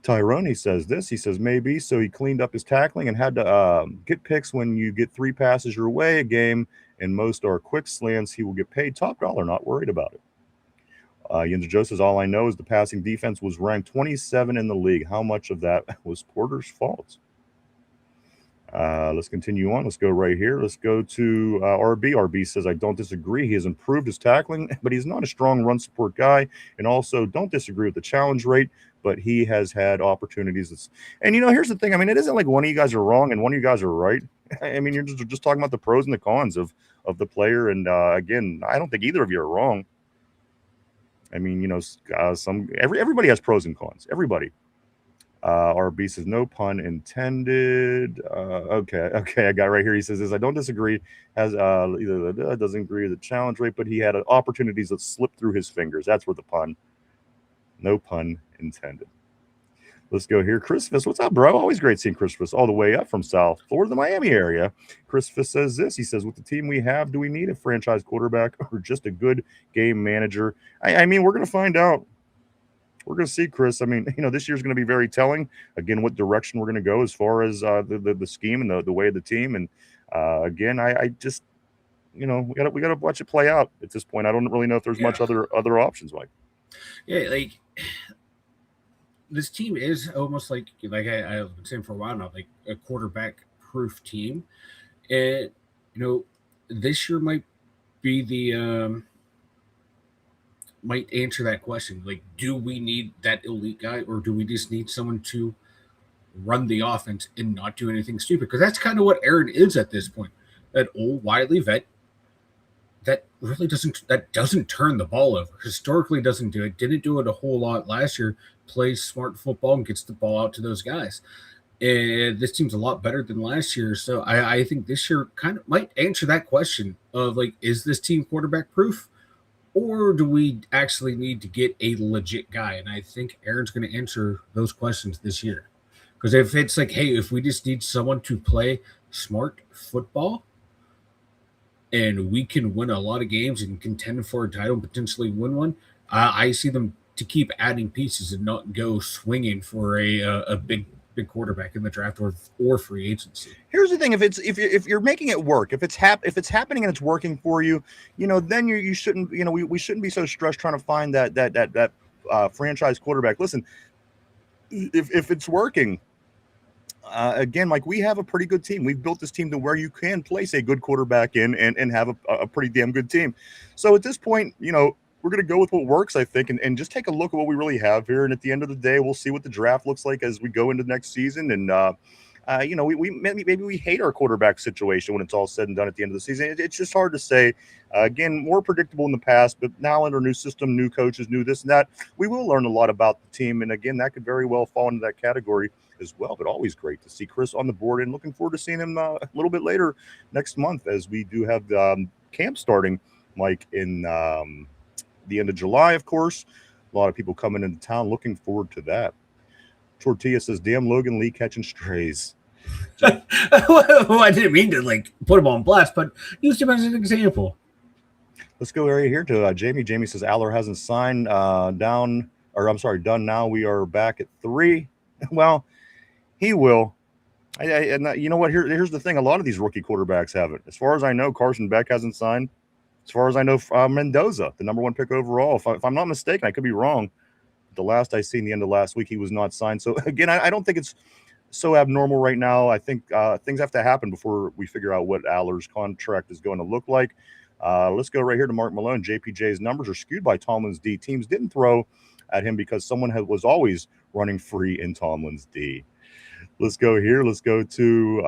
Tyrone says this. He says maybe. So he cleaned up his tackling and had to get picks when you get 3 passes your way a game, and most are quick slants. He will get paid top dollar. Not worried about it. Yinzer Joe says, all I know is the passing defense was ranked 27 in the league. How much of that was Porter's fault? Let's continue on. Let's go right here. Let's go to RB. RB says, I don't disagree. He has improved his tackling, but he's not a strong run support guy. And also don't disagree with the challenge rate, but he has had opportunities. And, here's the thing. I mean, it isn't like one of you guys are wrong and one of you guys are right. I mean, you're just talking about the pros and the cons of the player. And, again, I don't think either of you are wrong. I mean, everybody has pros and cons. Everybody. RB says, no pun intended. Okay, I got it right here. He says, I don't disagree. Has doesn't agree with the challenge rate, but he had opportunities that slipped through his fingers. That's where the pun. No pun intended. Let's go here. Chris Fiss, what's up, bro? Always great seeing Chris Fiss all the way up from South Florida, the Miami area. Chris Fiss says this. He says, with the team we have, do we need a franchise quarterback or just a good game manager? I mean, we're going to find out. We're going to see, Chris. I mean, this year's going to be very telling. Again, what direction we're going to go as far as the scheme and the way of the team. And again, I just, we got to watch it play out at this point. I don't really know if there's much other options, Mike. Yeah, like this team is almost like I've been saying for a while now, like a quarterback-proof team. And this year might be the might answer that question. Like, do we need that elite guy, or do we just need someone to run the offense and not do anything stupid? Because that's kind of what Aaron is at this point. That old wily vet that really doesn't turn the ball over. Historically doesn't do it. Didn't do it a whole lot last year. Plays smart football and gets the ball out to those guys. And this team's a lot better than last year. So I think this year kind of might answer that question of, like, is this team quarterback proof? Or do we actually need to get a legit guy? And I think Aaron's going to answer those questions this year. Because if it's like, hey, if we just need someone to play smart football and we can win a lot of games and contend for a title and potentially win one, I see them to keep adding pieces and not go swinging for a big quarterback in the draft or free agency. Here's the thing: if you're making it work, if it's happening and it's working for you, then you shouldn't, we shouldn't be so stressed trying to find that franchise quarterback. Listen, if it's working, again, like, we have a pretty good team. We've built this team to where you can place a good quarterback in and have a pretty damn good team. So at this point, we're going to go with what works, I think, and just take a look at what we really have here. And at the end of the day, we'll see what the draft looks like as we go into next season. And, maybe we hate our quarterback situation when it's all said and done at the end of the season. It's just hard to say. Again, more predictable in the past, but now under new system, new coaches, new this and that, we will learn a lot about the team. And again, that could very well fall into that category as well. But always great to see Chris on the board, and looking forward to seeing him a little bit later next month, as we do have camp starting, Mike, in the end of July, of course. A lot of people coming into town. Looking forward to that. Tortilla says, damn Logan Lee catching strays. Well, I didn't mean to put him on blast, but use him as an example. Let's go right here to Jamie. Jamie says Aller hasn't signed done now. We are back at 3. Well, he will. And you know what? Here's the thing. A lot of these rookie quarterbacks haven't. As far as I know, Carson Beck hasn't signed. As far as I know, Mendoza, the number 1 pick overall. If I'm not mistaken, I could be wrong. The last I seen, the end of last week, he was not signed. So again, I don't think it's so abnormal right now. I think things have to happen before we figure out what Aller's contract is going to look like. Let's go right here to Mark Malone. JPJ's numbers are skewed by Tomlin's D. Teams didn't throw at him because someone was always running free in Tomlin's D. Let's go here. Let's go to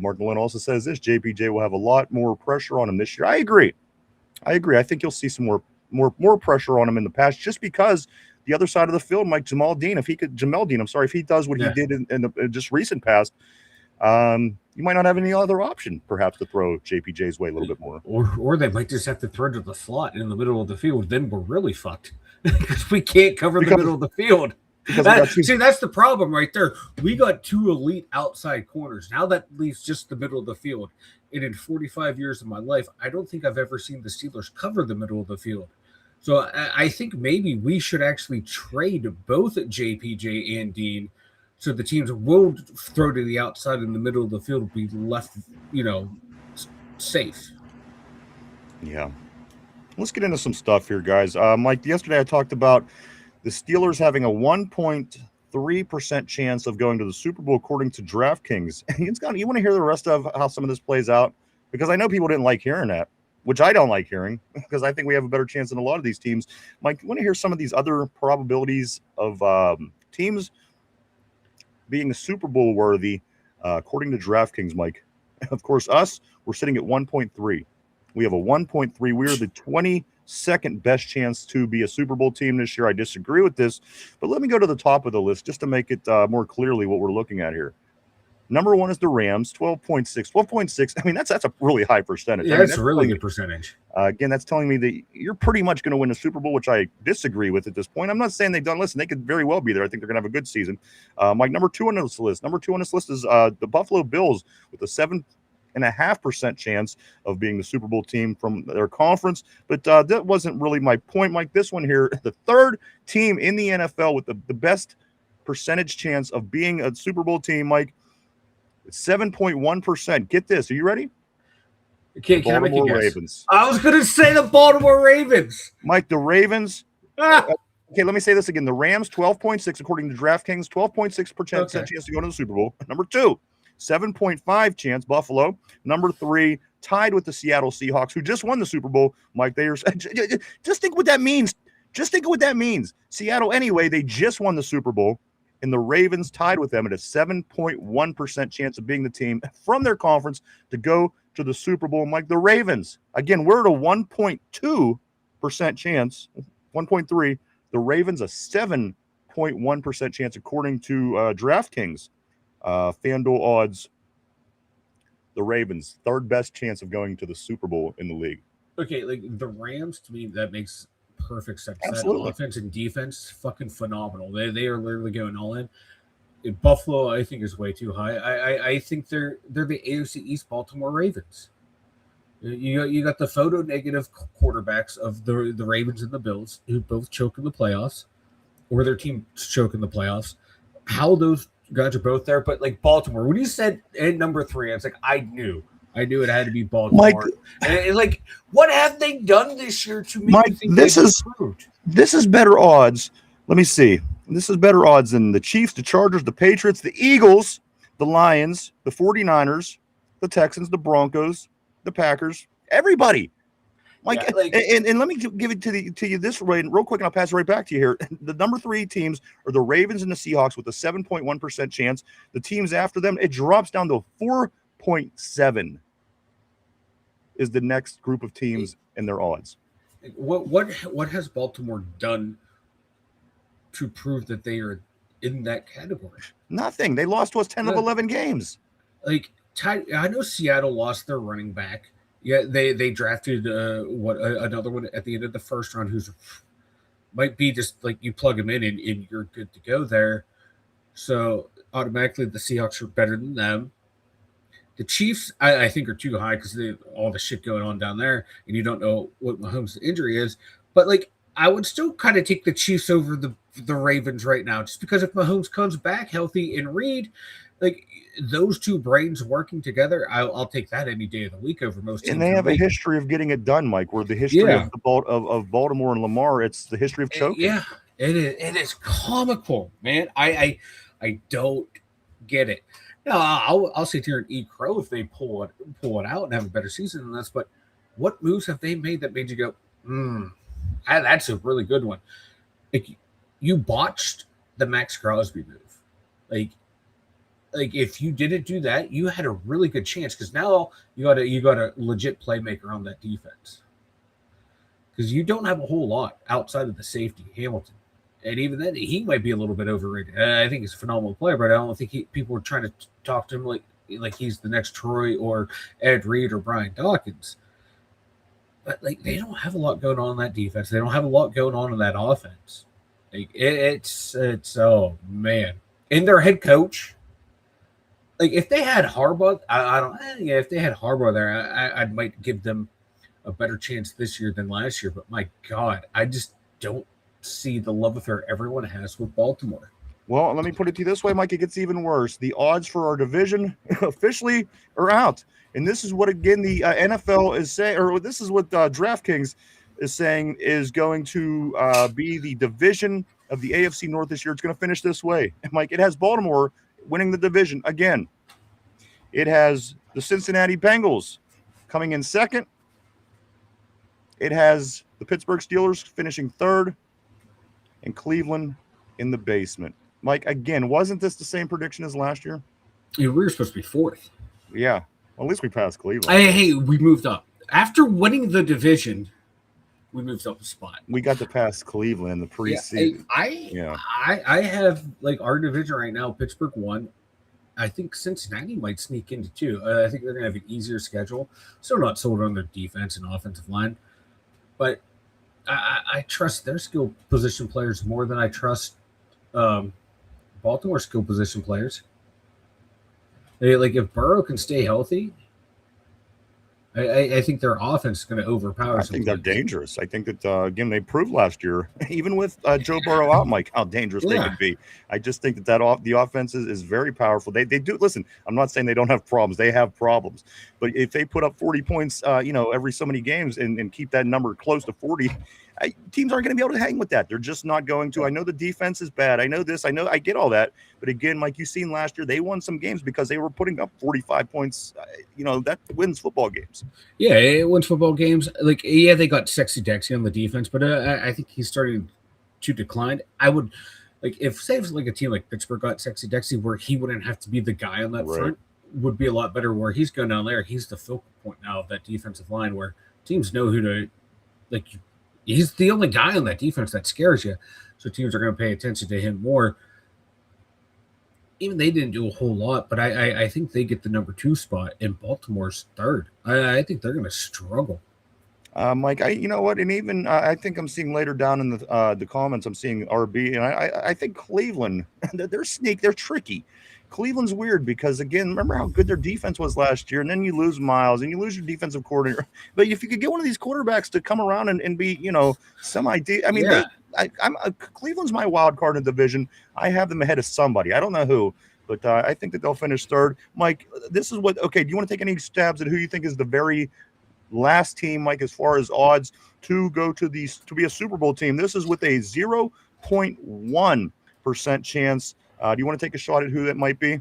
Mark Malone also says this. JPJ will have a lot more pressure on him this year. I agree. I think you'll see some more pressure on him in the past just because the other side of the field, Mike Jamel Dean, if he does what he did in the just recent past, you might not have any other option, perhaps, to throw JPJ's way a little bit more. Or they might just have to throw to the slot in the middle of the field. Then we're really fucked because we can't cover the middle of the field. See, that's the problem right there. We got 2 elite outside corners. Now that leaves just the middle of the field. And in 45 years of my life, I don't think I've ever seen the Steelers cover the middle of the field. So I think maybe we should actually trade both JPJ and Dean so the teams will throw to the outside in the middle of the field, be left, safe. Yeah. Let's get into some stuff here, guys. Mike, yesterday I talked about the Steelers having a 1.3% chance of going to the Super Bowl according to DraftKings. You want to hear the rest of how some of this plays out? Because I know people didn't like hearing that, which I don't like hearing because I think we have a better chance than a lot of these teams. Mike, you want to hear some of these other probabilities of teams being Super Bowl worthy according to DraftKings, Mike? Of course, we're sitting at 1.3. We have a 1.3. We are the 22nd best chance to be a Super Bowl team this year. I disagree with this, but let me go to the top of the list just to make it more clearly what we're looking at here. Number 1 is the Rams, 12.6. 12.6, I mean, that's a really high percentage. Yeah, that's a really good percentage. Again, that's telling me that you're pretty much going to win a Super Bowl, which I disagree with at this point. I'm not saying they've done. Listen, they could very well be there. I think they're going to have a good season. Mike, number 2 on this list. Number 2 on this list is the Buffalo Bills with a 7.5% chance of being the Super Bowl team from their conference. But that wasn't really my point, Mike. This one here, the 3rd team in the NFL with the best percentage chance of being a Super Bowl team, Mike. 7.1%. Get this. Are you ready? Can I make a guess? Ravens. I was going to say the Baltimore Ravens. Mike, the Ravens. Okay, let me say this again. The Rams, 12.6, according to DraftKings, 12.6% chance to go to the Super Bowl. Number 2, 7.5 chance, Buffalo. Number 3, tied with the Seattle Seahawks, who just won the Super Bowl. Mike, just think what that means. Just think of what that means. Seattle, anyway, they just won the Super Bowl. And the Ravens tied with them at a 7.1% chance of being the team from their conference to go to the Super Bowl. Mike, the Ravens, again, we're at a 1.2% chance, 1.3. The Ravens, a 7.1% chance, according to DraftKings. FanDuel odds, the Ravens, 3rd best chance of going to the Super Bowl in the league. Okay, like the Rams, to me, that makes perfect sense. Absolutely. That offense and defense, fucking phenomenal. They are literally going all in. Buffalo, I think, is way too high. I think they're the AFC East Baltimore Ravens. You got the photo negative quarterbacks of the Ravens and the Bills, who both choke in the playoffs, or their team choke in the playoffs. How those guys are both there, but like Baltimore, when you said at number 3, I was like, I knew it had to be Baltimore. Mike, and like, what have they done this year to me? Mike, this is better odds. Let me see. This is better odds than the Chiefs, the Chargers, the Patriots, the Eagles, the Lions, the 49ers, the Texans, the Broncos, the Packers, everybody. Mike, and let me give it to you this way, real quick, and I'll pass it right back to you here. The number 3 teams are the Ravens and the Seahawks with a 7.1% chance. The teams after them, it drops down to 4.7 is the next group of teams in their odds. What has Baltimore done to prove that they are in that category? Nothing. They lost to us 10 of 11 games. Like, I know Seattle lost their running back. Yeah, they drafted another one at the end of the first round who's might be just like you plug him in and you're good to go there. So automatically the Seahawks are better than them. The Chiefs, I think, are too high because all the shit going on down there, and you don't know what Mahomes' injury is. But like, I would still kind of take the Chiefs over the Ravens right now, just because if Mahomes comes back healthy and Reed, Like those two brains working together, I'll take that any day of the week over most teams. And they have a history of getting it done, Mike. Where the history Yeah. of Baltimore and Lamar, it's the history of choking. Yeah, it is. It is comical, man. I don't get it. Now I'll sit here and eat crow if they pull it out and have a better season than us. But what moves have they made that made you go, that's a really good one? Like you botched the Max Crosby move. Like if you didn't do that, you had a really good chance because now you got a legit playmaker on that defense. Because you don't have a whole lot outside of the safety, Hamilton. And even then, he might be a little bit overrated. I think he's a phenomenal player, but I don't think people are trying to talk to him like he's the next Troy or Ed Reed or Brian Dawkins. But they don't have a lot going on in that defense. They don't have a lot going on in that offense. It's oh man. And their head coach, if they had Harbaugh, if they had Harbaugh there, I might give them a better chance this year than last year. But my God, I just don't see the love affair everyone has with Baltimore. Well, let me put it to you this way, Mike. It gets even worse. The odds for our division officially are out. And this is what, again, the NFL is saying, or this is what DraftKings is saying is going to be the division of the AFC North this year. It's going to finish this way. Mike, it has Baltimore winning the division again. It has the Cincinnati Bengals coming in second. It has the Pittsburgh Steelers finishing third and Cleveland in the basement. Mike, again, wasn't this the same prediction as last year? We were supposed to be fourth. Yeah. Well, at least we passed Cleveland. Hey, we moved up. After winning the division, we moved up a spot. We got to pass Cleveland in the preseason. I have our division right now, Pittsburgh 1. I think Cincinnati might sneak into 2. I think they're going to have an easier schedule. Still not sold on their defense and offensive line. But I trust their skill position players more than I trust Baltimore skill position players. If Burrow can stay healthy, I think their offense is going to overpower. I think they're dangerous. I think that, again, they proved last year, even with Joe Burrow out, Mike, how dangerous they could be. I just think that the offense is very powerful. They do. Listen, I'm not saying they don't have problems. They have problems. But if they put up 40 points, every so many games and keep that number close to 40, teams aren't going to be able to hang with that. They're just not going to. I know the defense is bad. I know this. I know. I get all that. But again, Mike, you've seen last year, they won some games because they were putting up 45 points. That wins football games. Yeah, it wins football games. They got Sexy Dexy on the defense, but I think he's starting to decline. I would, if say if a team like Pittsburgh got Sexy Dexy where he wouldn't have to be the guy on that front, would be a lot better where he's going down there. He's the focal point now of that defensive line where teams know who to, he's the only guy on that defense that scares you. So teams are going to pay attention to him more. Even they didn't do a whole lot, but I think they get the number 2 spot and Baltimore's third. I think they're going to struggle. Mike, you know what? And even I think I'm seeing later down in the comments, I'm seeing RB, and I think Cleveland, they're tricky. Cleveland's weird because, again, remember how good their defense was last year, and then you lose Miles and you lose your defensive coordinator. But if you could get one of these quarterbacks to come around and be, semi-deep, I mean, Cleveland's my wild card in the division. I have them ahead of somebody. I don't know who, but I think that they'll finish third. Mike, this is do you want to take any stabs at who you think is the very last team, Mike, as far as odds to go to be a Super Bowl team? This is with a 0.1% chance. Do you want to take a shot at who that might be?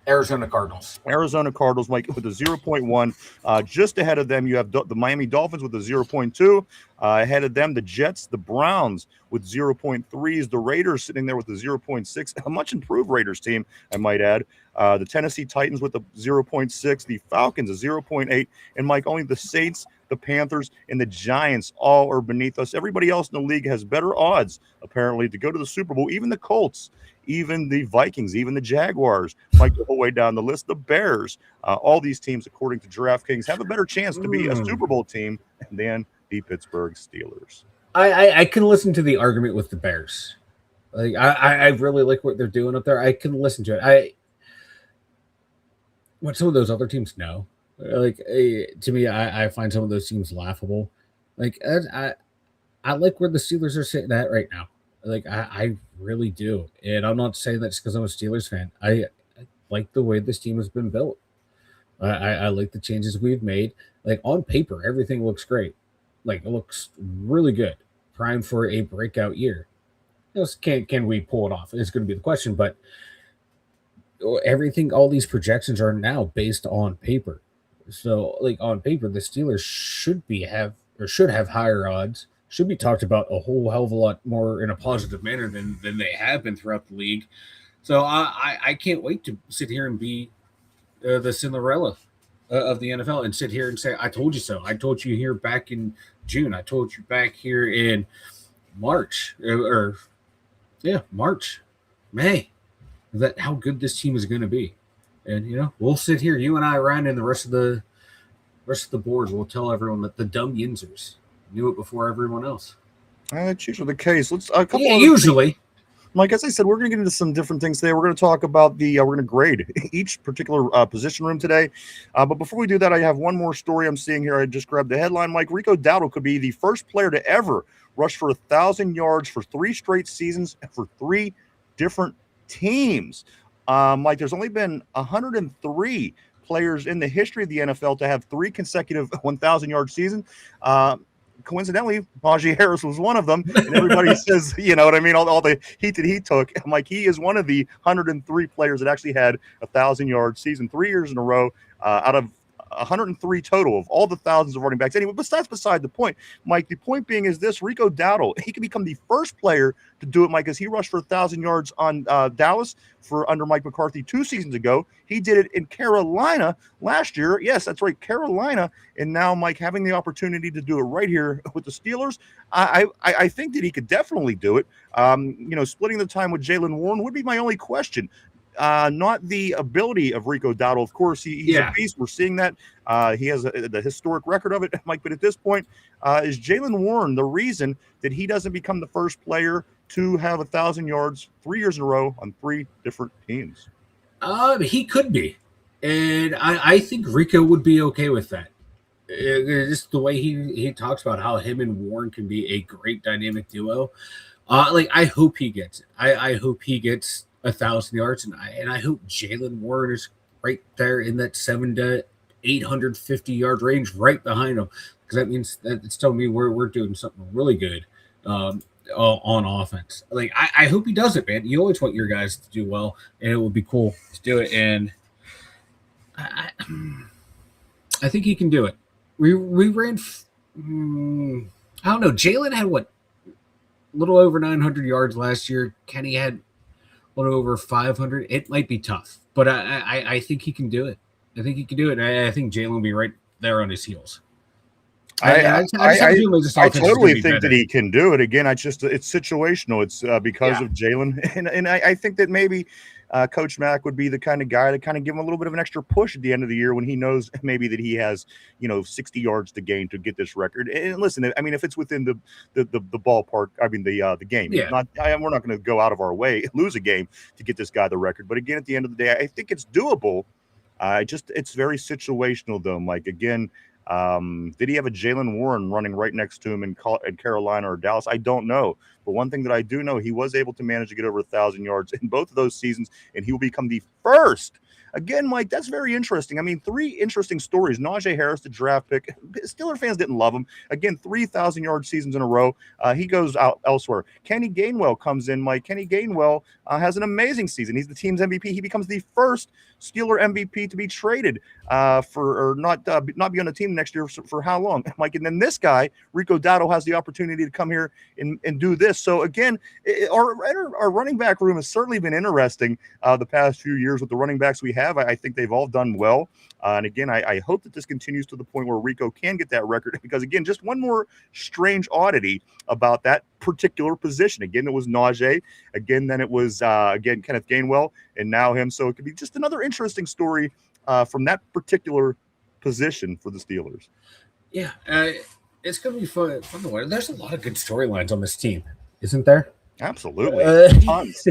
Arizona Cardinals, Mike, with a 0.1. Just ahead of them, you have the Miami Dolphins with a 0.2. Ahead of them, the Jets, the Browns with 0.3s. The Raiders sitting there with a 0.6. A much improved Raiders team, I might add. The Tennessee Titans with a 0.6. The Falcons, a 0.8. And, Mike, only the Saints, the Panthers, and the Giants all are beneath us. Everybody else in the league has better odds, apparently, to go to the Super Bowl. Even the Colts, even the Vikings, even the Jaguars, Mike, the whole way down the list, the Bears. All these teams, according to DraftKings, have a better chance to be a Super Bowl team than the Pittsburgh Steelers. I can listen to the argument with the Bears. I really like what they're doing up there. I can listen to it. What some of those other teams know. To me, I find some of those teams laughable. I like where the Steelers are sitting at right now. I really do, and I'm not saying that just because I'm a Steelers fan. like the way this team has been built. I like the changes we've made. Like on paper, everything looks great. Like it looks really good. Prime for a breakout year. Can we pull it off? It's going to be the question. But everything, all these projections are now based on paper. So, like on paper, the Steelers should have higher odds. Should be talked about a whole hell of a lot more in a positive manner than they have been throughout the league. So I can't wait to sit here and be the Cinderella of the NFL and sit here and say, I told you so. I told you here back in June. I told you back here in March March, May, that how good this team is going to be. And, we'll sit here, you and I, Ryan, and the rest of the board will tell everyone that the Dum Yinzers knew it before everyone else. That's usually the case. Usually. Mike, as I said, we're going to get into some different things today. We're going to talk about we're going to grade each particular position room today. But before we do that, I have one more story I'm seeing here. I just grabbed the headline. Mike, Rico Dowdle could be the first player to ever rush for 1,000 yards for 3 straight seasons for 3 different teams. Mike, there's only been 103 players in the history of the NFL to have 3 consecutive 1,000-yard seasons. Coincidentally, Najee Harris was one of them, and everybody says, you know what I mean, all the heat that he took. I'm like, he is one of the 103 players that actually had 1,000-yard season 3 years in a row out of 103 total of all the thousands of running backs. Anyway, but that's beside the point, Mike. The point being is this: Rico Dowdle, he could become the first player to do it, Mike, as he rushed for 1,000 yards on Dallas for under Mike McCarthy 2 seasons ago. He did it in Carolina last year. Yes, that's right, Carolina. And now, Mike, having the opportunity to do it right here with the Steelers, I think that he could definitely do it. Splitting the time with Jaylen Warren would be my only question. Not the ability of Rico Dowdle. Of course, he's a beast. We're seeing that. He has the historic record of it, Mike. But at this point, is Jaylen Warren the reason that he doesn't become the first player to have 1,000 yards 3 years in a row on 3 different teams? He could be. And I think Rico would be okay with that. Just the way he talks about how him and Warren can be a great dynamic duo. I hope he gets it. I hope he gets 1,000 yards, and I hope Jaylen Warren is right there in that 700 to 850 yard range, right behind him, because that means that it's telling me we're doing something really good on offense. I hope he does it, man. You always want your guys to do well, and it would be cool to do it. And I think he can do it. We ran. I don't know. Jalen had a little over 900 yards last year. Kenny had over 500. It might be tough, but I think he can do it. I think he can do it. I think Jalen will be right there on his heels. I totally think that he can do it. Again, it's situational. It's because of Jalen, and I think that maybe Coach Mack would be the kind of guy to kind of give him a little bit of an extra push at the end of the year when he knows maybe that he has 60 yards to gain to get this record. And listen, I mean, if it's within the ballpark, I mean the game. Yeah. We're not going to go out of our way, lose a game to get this guy the record. But again, at the end of the day, I think it's doable. It's very situational though, Mike. Again. Did he have a Jaylen Warren running right next to him in Carolina or Dallas? I don't know. But one thing that I do know, he was able to manage to get over 1,000 yards in both of those seasons, and he will become the first. Again, Mike, that's very interesting. I mean, 3 interesting stories. Najee Harris, the draft pick. Steeler fans didn't love him. Again, 3,000-yard seasons in a row. He goes out elsewhere. Kenny Gainwell comes in, Mike. Kenny Gainwell has an amazing season. He's the team's MVP. He becomes the first Steeler MVP to be traded or not be on the team next year for how long, Mike? And then this guy, Rico Dowdle, has the opportunity to come here and do this. So, again, our running back room has certainly been interesting the past few years with the running backs we have. I think they've all done well. And again, I hope that this continues to the point where Rico can get that record because, again, just one more strange oddity about that particular position. Again, it was Najee. Again, then it was, Kenneth Gainwell, and now him. So it could be just another interesting story from that particular position for the Steelers. Yeah, it's going to be fun to watch. There's a lot of good storylines on this team, isn't there? Absolutely. Tons.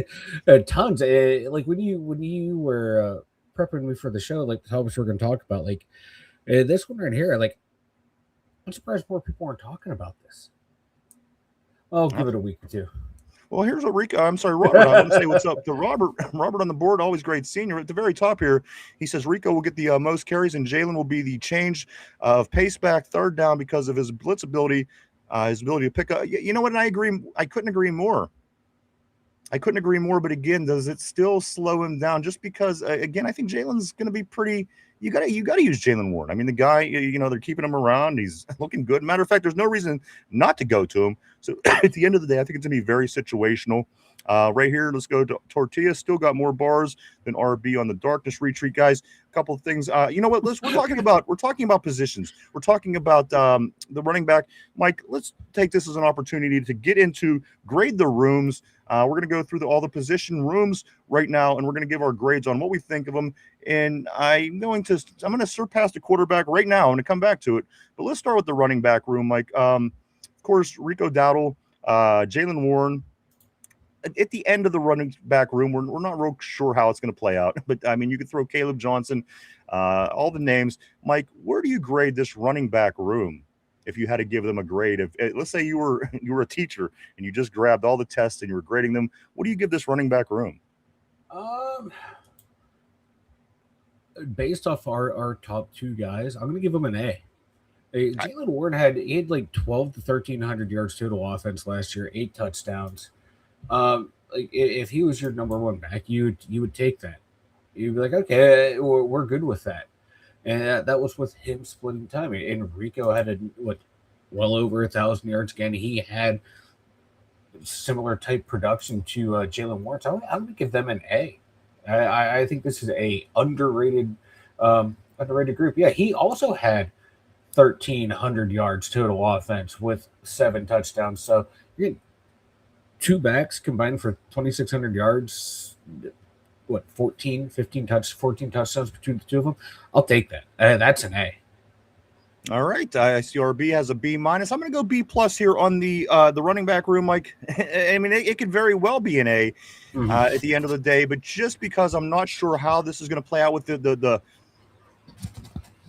Tons. When you were prepping me for the show, like the topics we're going to talk about, this one right here, I'm surprised more people aren't talking about this. I'll give it a week or two. Well, here's what Rico. I'm sorry, Robert. I want to say what's up to Robert. Robert on the board, always great senior. At the very top here, he says Rico will get the most carries, and Jalen will be the change of pace back third down because of his blitz ability, his ability to pick up. You know what? And I agree. I couldn't agree more. But again, does it still slow him down? Just because, again, I think Jalen's going to be pretty. You got to use Jalen Warren. I mean, the guy, they're keeping him around. He's looking good. Matter of fact, there's no reason not to go to him. So at the end of the day, I think it's going to be very situational. Right here, let's go to Tortilla. Still got more bars than RB on the darkness retreat, guys. A couple of things. You know what? We're talking about positions. We're talking about the running back. Mike, let's take this as an opportunity to get into grade the rooms. We're going to go through all the position rooms right now, and we're going to give our grades on what we think of them. And I'm going to surpass the quarterback right now. I'm going to come back to it, but let's start with the running back room, Mike. Of course, Rico Dowdle, Jalen Warren. At the end of the running back room, we're not real sure how it's going to play out, but I mean, you could throw Caleb Johnson, all the names. Mike, where do you grade this running back room? If you had to give them a grade, if let's say you were a teacher and you just grabbed all the tests and you were grading them, what do you give this running back room? Based off our top two guys, I'm going to give them an A. Jalen Warren had like 12 to 1,300 yards total offense last year, 8 touchdowns. If he was your number one back, you would take that. You'd be like, okay, we're good with that. And that was with him splitting time. And Rico had well over 1,000 yards again. He had similar type production to Jalen Warren. So I'm going to give them an A. I think this is a underrated group. Yeah, he also had 1,300 yards total offense with 7 touchdowns. So you're getting 2 backs combined for 2,600 yards. 14 touchdowns between the two of them. I'll take that. That's an A. All right. I see RB has a B-. I'm going to go B+ here on the running back room, Mike. I mean, it could very well be an A at the end of the day, but just because I'm not sure how this is going to play out with the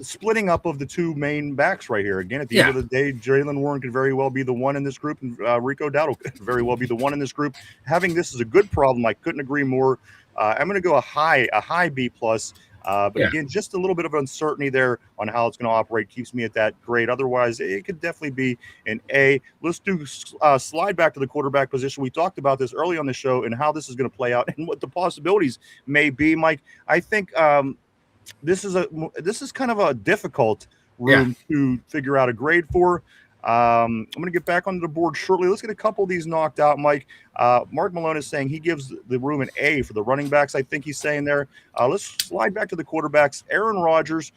splitting up of the two main backs right here. Again, at the end of the day, Jalen Warren could very well be the one in this group, and Rico Dowdle could very well be the one in this group. Having this is a good problem. I couldn't agree more. I'm going to go a high B+. Again, just a little bit of uncertainty there on how it's going to operate keeps me at that grade. Otherwise, it could definitely be an A. Let's do slide back to the quarterback position. We talked about this early on the show and how this is going to play out and what the possibilities may be, Mike. I think this is kind of a difficult room to figure out a grade for. I'm going to get back onto the board shortly. Let's get a couple of these knocked out, Mike. Mark Malone is saying he gives the room an A for the running backs. I think he's saying there. Let's slide back to the quarterbacks. Aaron Rodgers,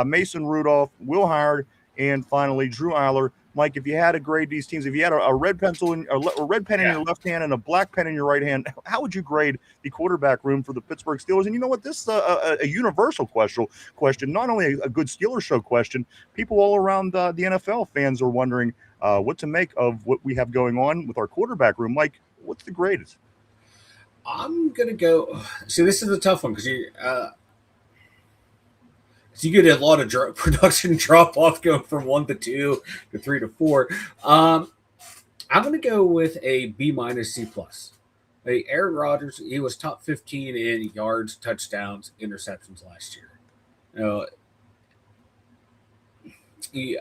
Mason Rudolph, Will Howard, and finally Drew Eiler. Mike, if you had to grade these teams, if you had a red pencil in a red pen in your left hand and a black pen in your right hand, how would you grade the quarterback room for the Pittsburgh Steelers? And you know what? This is a universal question, not only a good Steelers show question. People all around the NFL fans are wondering what to make of what we have going on with our quarterback room. Mike, what's the grade? I'm gonna go. See, this is a tough one because you get a lot of production drop off going from 1 to 2 to 3 to 4. I'm going to go with a B- C+. Aaron Rodgers, he was top 15 in yards, touchdowns, interceptions last year.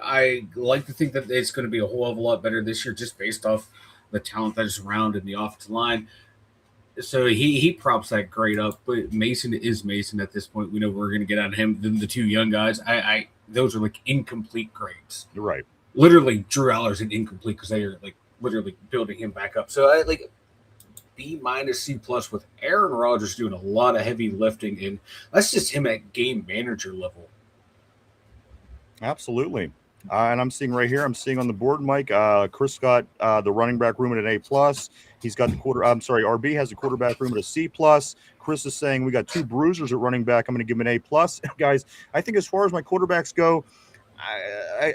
I like to think that it's going to be a whole hell of a lot better this year just based off the talent that is around in the offensive line. So he props that grade up, but Mason is Mason at this point. We know we're going to get on him. Then the 2 young guys, those are like incomplete grades. You're right. Literally, Drew Aller's an incomplete because they are like literally building him back up. So I like B- C+ with Aaron Rodgers doing a lot of heavy lifting, and that's just him at game manager level. Absolutely. And I'm seeing right here, on the board, Mike, Chris got the running back room at an A+. He's got RB has the quarterback room at a C+. Chris is saying we got 2 bruisers at running back. I'm going to give him an A+. Guys, I think as far as my quarterbacks go,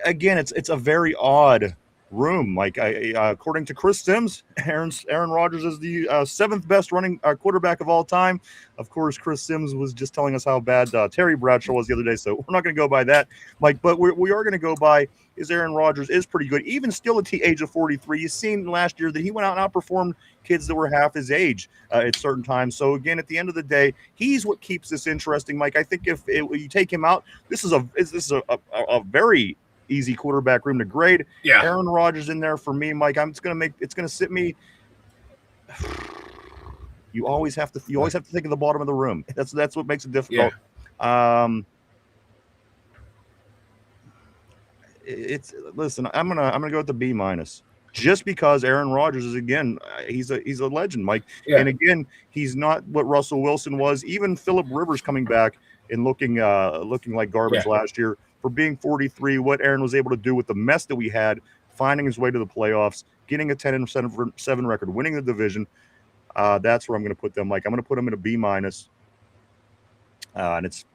again, it's a very odd room, Mike. According to Chris Sims, Aaron Rodgers is the seventh best running quarterback of all time. Of course, Chris Sims was just telling us how bad Terry Bradshaw was the other day, so we're not going to go by that, Mike. But we are going to go by is Aaron Rodgers is pretty good, even still at the age of 43. You've seen last year that he went out and outperformed kids that were half his age at certain times. So again, at the end of the day, he's what keeps this interesting, Mike. I think if you take him out, this is a very easy quarterback room to grade. Yeah. Aaron Rodgers in there for me, Mike. It's gonna sit me. You always have to think of the bottom of the room. That's what makes it difficult. Yeah. Listen, I'm gonna go with the B minus. Just because Aaron Rodgers is, again, he's a legend, Mike. Yeah. And again, he's not what Russell Wilson was. Even Phillip Rivers coming back and looking like garbage last year. For being 43, what Aaron was able to do with the mess that we had, finding his way to the playoffs, getting a 10-7 record, winning the division, that's where I'm going to put them, Mike. I'm going to put them in a B minus. And it's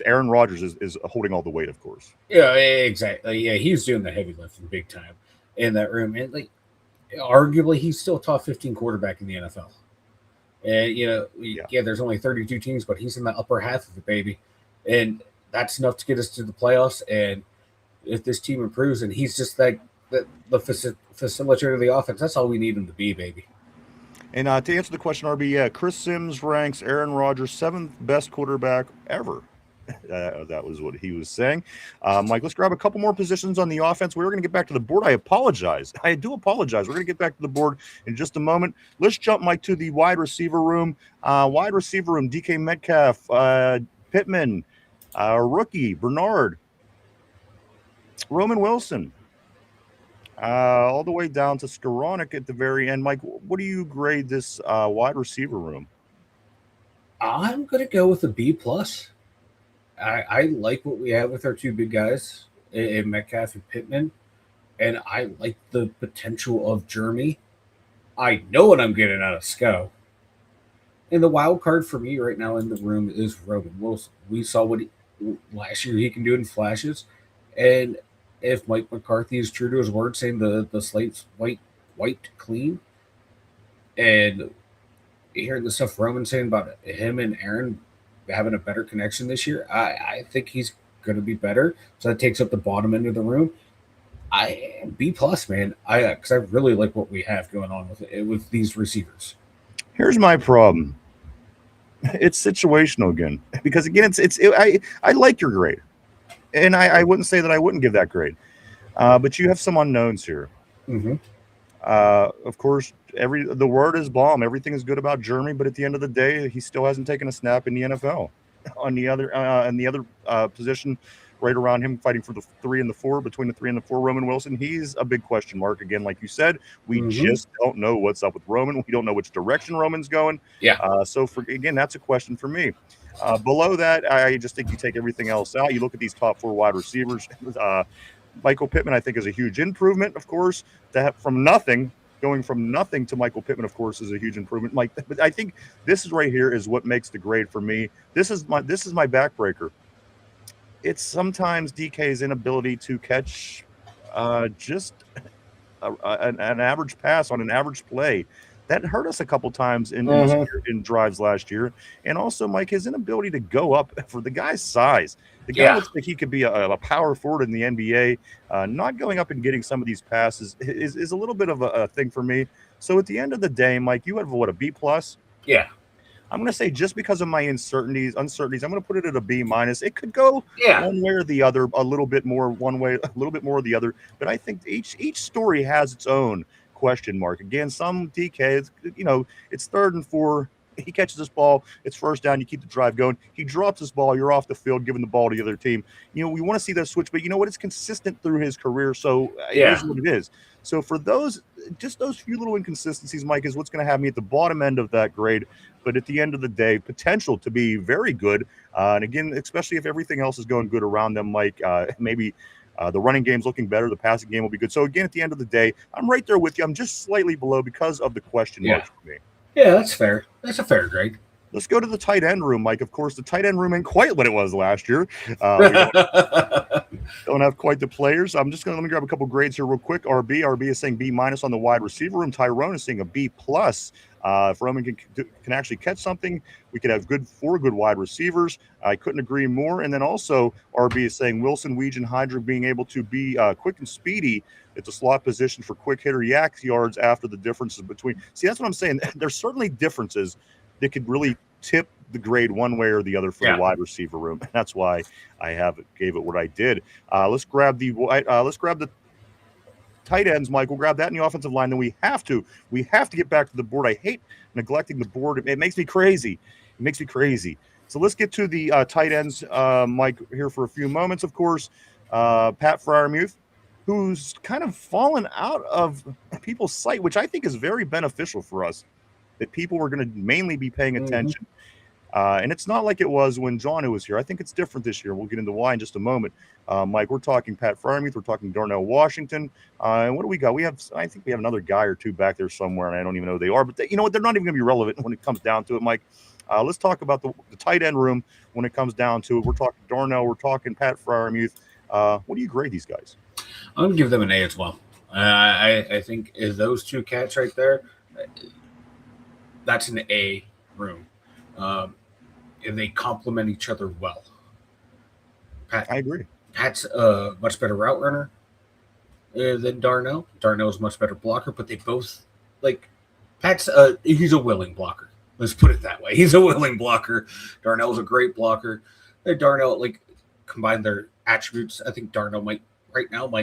Aaron Rodgers is holding all the weight, of course. Yeah, exactly. Yeah, he's doing the heavy lifting big time in that room. And like, arguably, he's still a top 15 quarterback in the NFL. And there's only 32 teams, but he's in the upper half of it, baby. And that's enough to get us to the playoffs. And if this team improves, and he's just like the facilitator of the offense, that's all we need him to be, baby. And to answer the question, RB, Chris Sims ranks Aaron Rodgers 7th best quarterback ever. That was what he was saying. Mike, let's grab a couple more positions on the offense. We're going to get back to the board. I apologize. I do apologize. We're going to get back to the board in just a moment. Let's jump, Mike, to the wide receiver room. DK Metcalf, Pittman, rookie, Bernard, Roman Wilson, all the way down to Skoranek at the very end. Mike, what do you grade this wide receiver room? I'm going to go with a B+. I like what we have with our two big guys in Metcalf and Pittman, and I like the potential of Jeremy. I know what I'm getting out of Sco. And the wild card for me right now in the room is Roman Wilson. We saw what last year he can do in flashes, and if Mike McCarthy is true to his word, saying the slate's wiped clean, and hearing the stuff Roman saying about him and Aaron having a better connection this year, I think he's going to be better. So that takes up the bottom end of the room. I am B+, man. Because I really like what we have going on with these receivers. Here's my problem. It's situational again, because again, I like your grade, and I wouldn't say that I wouldn't give that grade, but you have some unknowns here. Mm-hmm. Of course, the word is bomb. Everything is good about Jeremy, but at the end of the day, he still hasn't taken a snap in the NFL. On the other position, right around him, fighting for the 3 and the 4, between the 3 and the 4, Roman Wilson, he's a big question mark. Again, like you said, we just don't know what's up with Roman. We don't know which direction Roman's going. Yeah. So that's a question for me. Below that, I just think you take everything else out. You look at these top 4 wide receivers. Michael Pittman, I think, is a huge improvement, of course. Going from nothing to Michael Pittman, of course, is a huge improvement. But I think this is right here is what makes the grade for me. This is my backbreaker. It's sometimes DK's inability to catch just an average pass on an average play. That hurt us a couple times in drives last year. And also, Mike, his inability to go up for the guy's size. The guy looks like he could be a power forward in the NBA. Not going up and getting some of these passes is a little bit of a thing for me. So at the end of the day, Mike, you have a B+? Yeah. I'm going to say, just because of my uncertainties, I'm going to put it at a B-. It could go one way or the other, a little bit more one way, a little bit more the other. But I think each story has its own question mark. Again, some DK, it's 3rd and 4. He catches this ball, it's first down, you keep the drive going. He drops this ball, you're off the field, giving the ball to the other team. We want to see that switch, but you know what? It's consistent through his career, so it is what it is. So for those few little inconsistencies, Mike, is what's going to have me at the bottom end of that grade. But at the end of the day, potential to be very good. And again, especially if everything else is going good around them, Mike, maybe the running game's looking better, the passing game will be good. So again, at the end of the day, I'm right there with you. I'm just slightly below because of the question marks for me. Yeah, that's fair. That's a fair grade. Let's go to the tight end room, Mike. Of course, the tight end room ain't quite what it was last year. Don't have quite the players. I'm just going to let me grab a couple grades here real quick. RB is saying B- on the wide receiver room. Tyrone is saying a B+. If Roman can actually catch something, we could have four good wide receivers. I couldn't agree more. And then also RB is saying Wilson, Weege, and Hydra being able to be quick and speedy at the slot position for quick hitter yak yards after the differences between. See, that's what I'm saying. There's certainly differences that could really tip the grade one way or the other for the wide receiver room. That's why I gave it what I did. Let's grab the tight ends, Mike. We'll grab that in the offensive line. Then we have to get back to the board. I hate neglecting the board. It makes me crazy. So let's get to the tight ends, Mike, here for a few moments. Of course, Pat Freiermuth, who's kind of fallen out of people's sight, which I think is very beneficial for us. That people were going to mainly be paying attention. And it's not like it was when John was here. I think it's different this year. We'll get into why in just a moment. Mike, we're talking Pat Freiermuth. We're talking Darnell Washington. And what do we got? I think we have another guy or two back there somewhere, and I don't even know who they are. But you know what? They're not even going to be relevant when it comes down to it, Mike. Let's talk about the tight end room when it comes down to it. We're talking Darnell. We're talking Pat Freiermuth. What do you grade these guys? I'm going to give them an A as well. I think those two cats right there, that's an A room. And they complement each other well. I agree. Pat's a much better route runner than Darnell. Darnell's a much better blocker, but they both, Pat's he's a willing blocker. Let's put it that way. He's a willing blocker. Darnell's a great blocker. Darnell, combine their attributes. I think Darnell might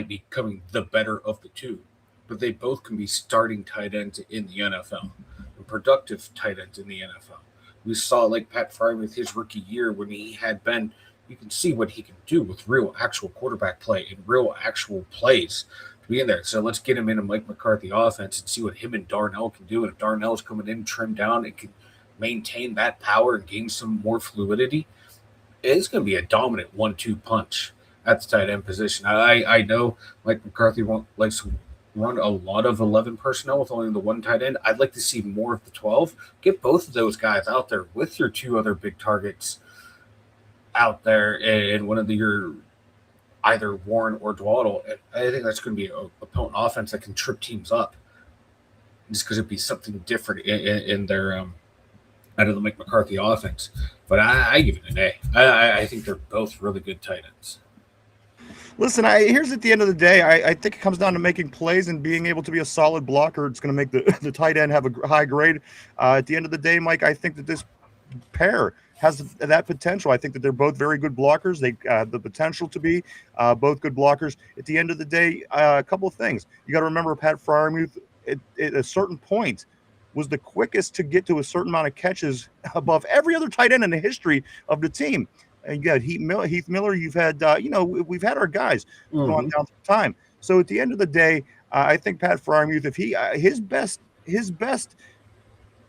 be becoming the better of the two, but they both can be starting tight ends in the NFL and productive tight ends in the NFL. We saw Pat Freiermuth his rookie year when he had been, you can see what he can do with real actual quarterback play and real actual plays to be in there. So let's get him into Mike McCarthy offense and see what him and Darnell can do. And if Darnell's coming in, trimmed down, and can maintain that power and gain some more fluidity, it's going to be a dominant 1-2 punch at the tight end position. I know Mike McCarthy likes to run a lot of 11 personnel with only the one tight end. I'd like to see more of the 12. Get both of those guys out there with your two other big targets out there and one of your either Warren or Dowdle. I think that's going to be a potent offense that can trip teams up just because it'd be something different in their out of the Mike McCarthy offense. But I give it an A. I think they're both really good tight ends. Listen, here's at the end of the day, I think it comes down to making plays and being able to be a solid blocker. It's going to make the tight end have a high grade. At the end of the day, Mike, I think that this pair has that potential. I think that they're both very good blockers. They have the potential to be both good blockers. At the end of the day, a couple of things. You got to remember Pat Freiermuth at a certain point was the quickest to get to a certain amount of catches above every other tight end in the history of the team. And you got Heath Miller. You've had, we've had our guys going down through time. So at the end of the day, I think Pat Freiermuth, if his best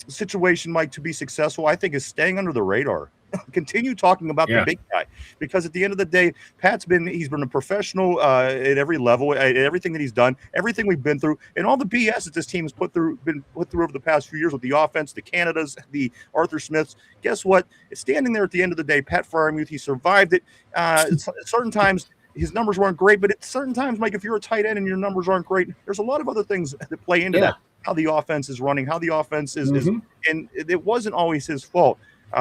situation, Mike, to be successful, I think is staying under the radar. Continue talking about the big guy, because at the end of the day, he's been a professional at every level, at everything that he's done, everything we've been through, and all the BS that this team has been put through over the past few years with the offense, the Canadas, the Arthur Smiths. Guess what? Standing there at the end of the day, Pat Freiermuth, he survived it. At certain times, his numbers weren't great, but at certain times, Mike, if you're a tight end and your numbers aren't great, there's a lot of other things that play into that. How the offense is running, how the offense is, and it wasn't always his fault.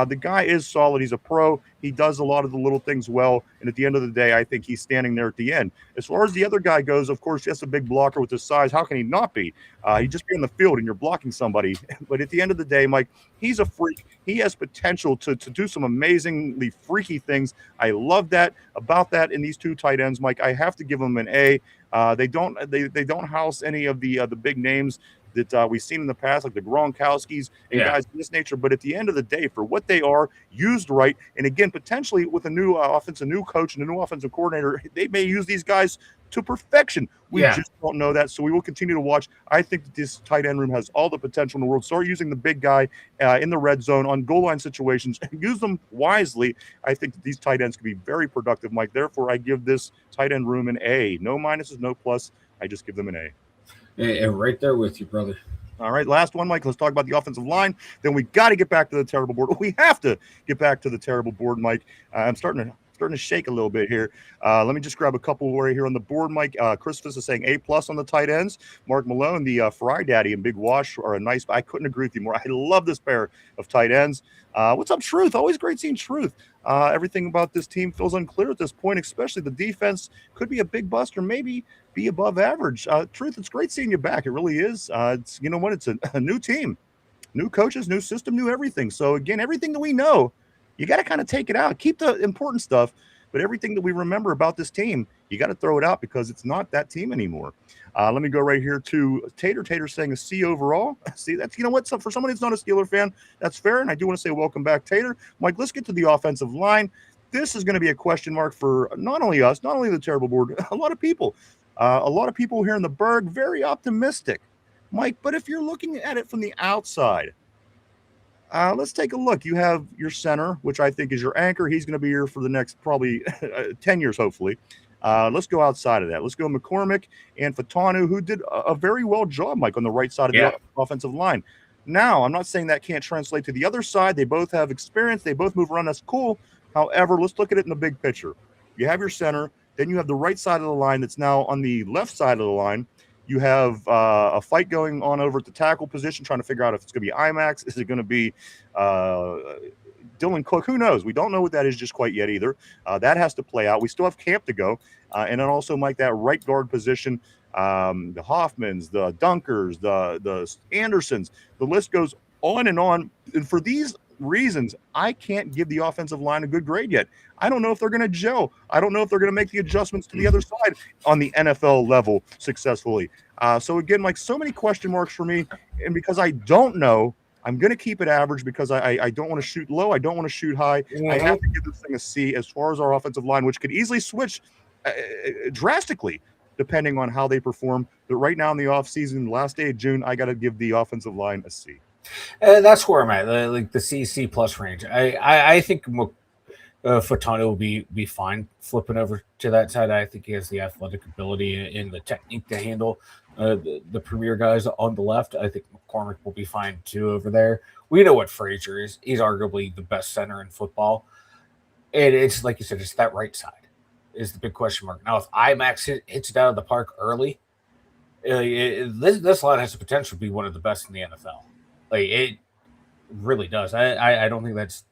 The guy is solid. He's a pro. He does a lot of the little things well. And at the end of the day, I think he's standing there at the end. As far as the other guy goes, of course, that's a big blocker with his size. How can he not be? He'd just be on the field and you're blocking somebody. But at the end of the day, Mike, he's a freak. He has potential to do some amazingly freaky things. I love that about that in these two tight ends, Mike. I have to give them an A. They don't house any of the big names that we've seen in the past, like the Gronkowskis and guys of this nature. But at the end of the day, for what they are, used right, and again, potentially with a new offense, a new coach, and a new offensive coordinator, they may use these guys to perfection. We just don't know that. So we will continue to watch. I think that this tight end room has all the potential in the world. Start using the big guy in the red zone on goal line situations and use them wisely. I think that these tight ends can be very productive, Mike. Therefore, I give this tight end room an A. No minuses, no plus. I just give them an A. Yeah, right there with you, brother. All right, last one, Mike. Let's talk about the offensive line. Then we got to get back to the terrible board. We have to get back to the terrible board, Mike. I'm starting to starting to shake a little bit here. Let me just grab a couple right here on the board, Mike. Christopher is saying A+ on the tight ends. Mark Malone, the Fry Daddy and Big Wash are a nice. I couldn't agree with you more. I love this pair of tight ends. What's up, Truth? Always great seeing Truth. Everything about this team feels unclear at this point, especially the defense could be a big bust or maybe be above average. Truth, it's great seeing you back. It really is. It's, you know what? It's a new team, new coaches, new system, new everything. So again, everything that we know, you got to kind of take it out, keep the important stuff, but everything that we remember about this team, you got to throw it out because it's not that team anymore. Let me go right here to Tater. Tater saying a C overall. See, that's, you know what? So for someone who's not a Steeler fan, that's fair. And I do want to say welcome back, Tater. Mike, let's get to the offensive line. This is going to be a question mark for not only us, not only the terrible board, a lot of people. A lot of people here in the Berg, very optimistic, Mike. But if you're looking at it from the outside, let's take a look. You have your center, which I think is your anchor. He's going to be here for the next probably 10 years, hopefully. Let's go outside of that. Let's go McCormick and Fatanu, who did a very well job, Mike, on the right side of the offensive line. Now, I'm not saying that can't translate to the other side. They both have experience. They both move around. That's cool. However, let's look at it in the big picture. You have your center. Then you have the right side of the line that's now on the left side of the line. You have a fight going on over at the tackle position, trying to figure out if it's going to be IMAX. Is it going to be Dylan Cook? Who knows? We don't know what that is just quite yet either. That has to play out. We still have camp to go. And then also, Mike, that right guard position, the Hoffmans, the Dunkers, the Andersons, the list goes on. And for these reasons, I can't give the offensive line a good grade yet. I don't know if they're going to gel. I don't know if they're going to make the adjustments to the other side on the NFL level successfully. So again, like so many question marks for me. And because I don't know, I'm going to keep it average because I don't want to shoot low. I don't want to shoot high. I have to give this thing a C as far as our offensive line, which could easily switch drastically depending on how they perform. But right now in the offseason, last day of June, I got to give the offensive line a C. That's where I'm at, like the C+ range. I think Fatano will be fine flipping over to that side. I think he has the athletic ability and the technique to handle the premier guys on the left. I think McCormick will be fine too over there. We know what Frazier is. He's arguably the best center in football. And it's like you said, it's that right side is the big question mark. Now, if IMAX hits it out of the park early, this line has the potential to be one of the best in the NFL. Like it really does. I don't think that's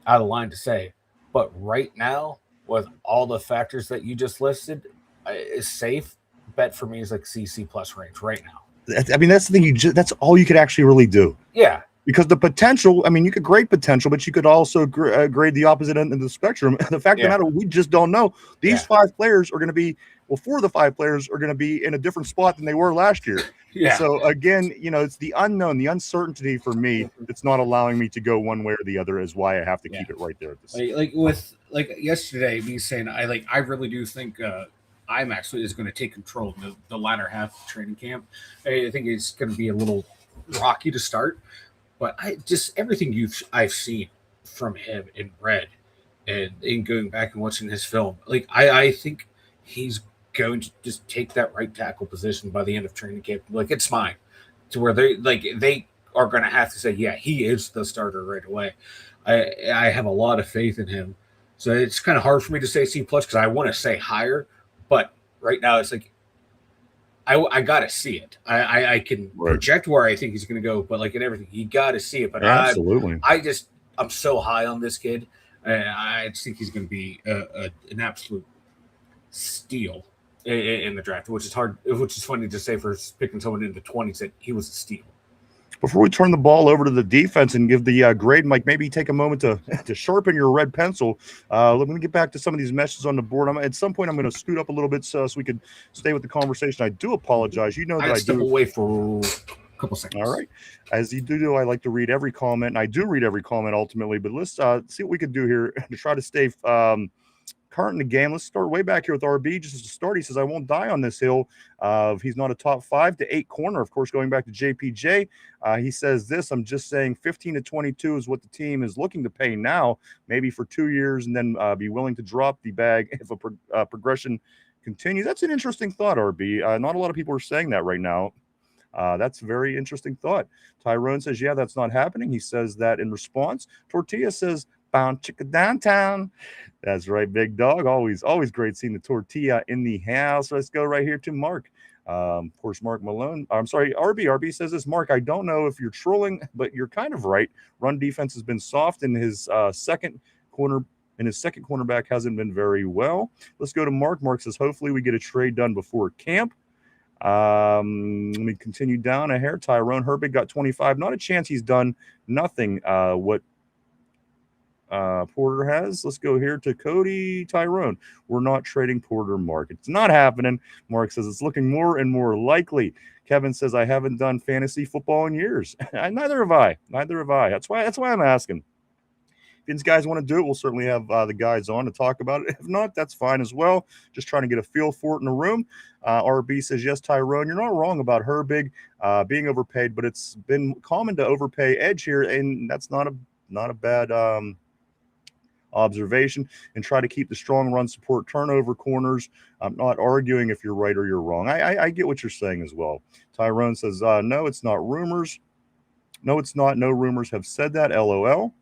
out of line to say, but right now, with all the factors that you just listed, is safe bet for me is like C+ range right now. I mean, that's the thing. That's all you could actually really do. Yeah, because the potential. I mean, you could grade potential, but you could also grade the opposite end of the spectrum. The fact of the matter, we just don't know. These 5 players are going to be. Well, 4 of the 5 players are going to be in a different spot than they were last year. So again, you know, it's the unknown, the uncertainty for me that's not allowing me to go one way or the other is why I have to keep it right there. Like yesterday, me saying I really do think IMAX is going to take control in the latter half of training camp. I think it's going to be a little rocky to start, but everything I've seen from him and read and in going back and watching his film, like I think he's going to just take that right tackle position by the end of training camp. Like it's mine, to where they are going to have to say, yeah, he is the starter right away. I have a lot of faith in him. So it's kind of hard for me to say C+ because I want to say higher, but right now it's like I got to see it. I can project where I think he's going to go, but like in everything, you got to see it. But absolutely, I'm so high on this kid. I just think he's going to be an absolute steal in the draft, which is funny to say for picking someone in the 20s that he was a steal. Before we turn the ball over to the defense and give the grade, Mike, maybe take a moment to sharpen your red pencil. Let me get back to some of these messages on the board. At some point, I'm going to scoot up a little bit so we can stay with the conversation. I do apologize. You know that I step away for a couple seconds. All right. As you do, I like to read every comment, and I do read every comment ultimately. But let's see what we can do here to try to stay current in the game. Let's start way back here with RB. Just to start, he says, I won't die on this hill. He's not a top 5 to 8 corner. Of course, going back to JPJ, he says this, I'm just saying 15 to 22 is what the team is looking to pay now, maybe for 2 years, and then be willing to drop the bag if a progression continues. That's an interesting thought, RB. Not a lot of people are saying that right now. That's a very interesting thought. Tyrone says, yeah, that's not happening. He says that in response. Tortilla says, Bound chicka downtown. That's right, big dog. Always great seeing the tortilla in the house. Let's go right here to Mark. Of course, Mark Malone. I'm sorry, RB. RB says this. Mark, I don't know if you're trolling, but you're kind of right. Run defense has been soft in his second corner. And his second cornerback hasn't been very well. Let's go to Mark. Mark says, hopefully we get a trade done before camp. Let me continue down a hair. Tyrone Herbig got 25. Not a chance he's done nothing. What Porter has. Let's go here to Cody Tyrone. We're not trading Porter, Mark. It's not happening. Mark says it's looking more and more likely. Kevin says I haven't done fantasy football in years. Neither have I. That's why I'm asking. If these guys want to do it, we'll certainly have the guys on to talk about it. If not, that's fine as well. Just trying to get a feel for it in the room. RB says, yes, Tyrone, you're not wrong about Herbig being overpaid, but it's been common to overpay Edge here, and that's not a bad observation, and try to keep the strong run support turnover corners. I'm not arguing if you're right or you're wrong. I get what you're saying as well. Tyrone says, no, it's not rumors. No, it's not. No rumors have said that. LOL.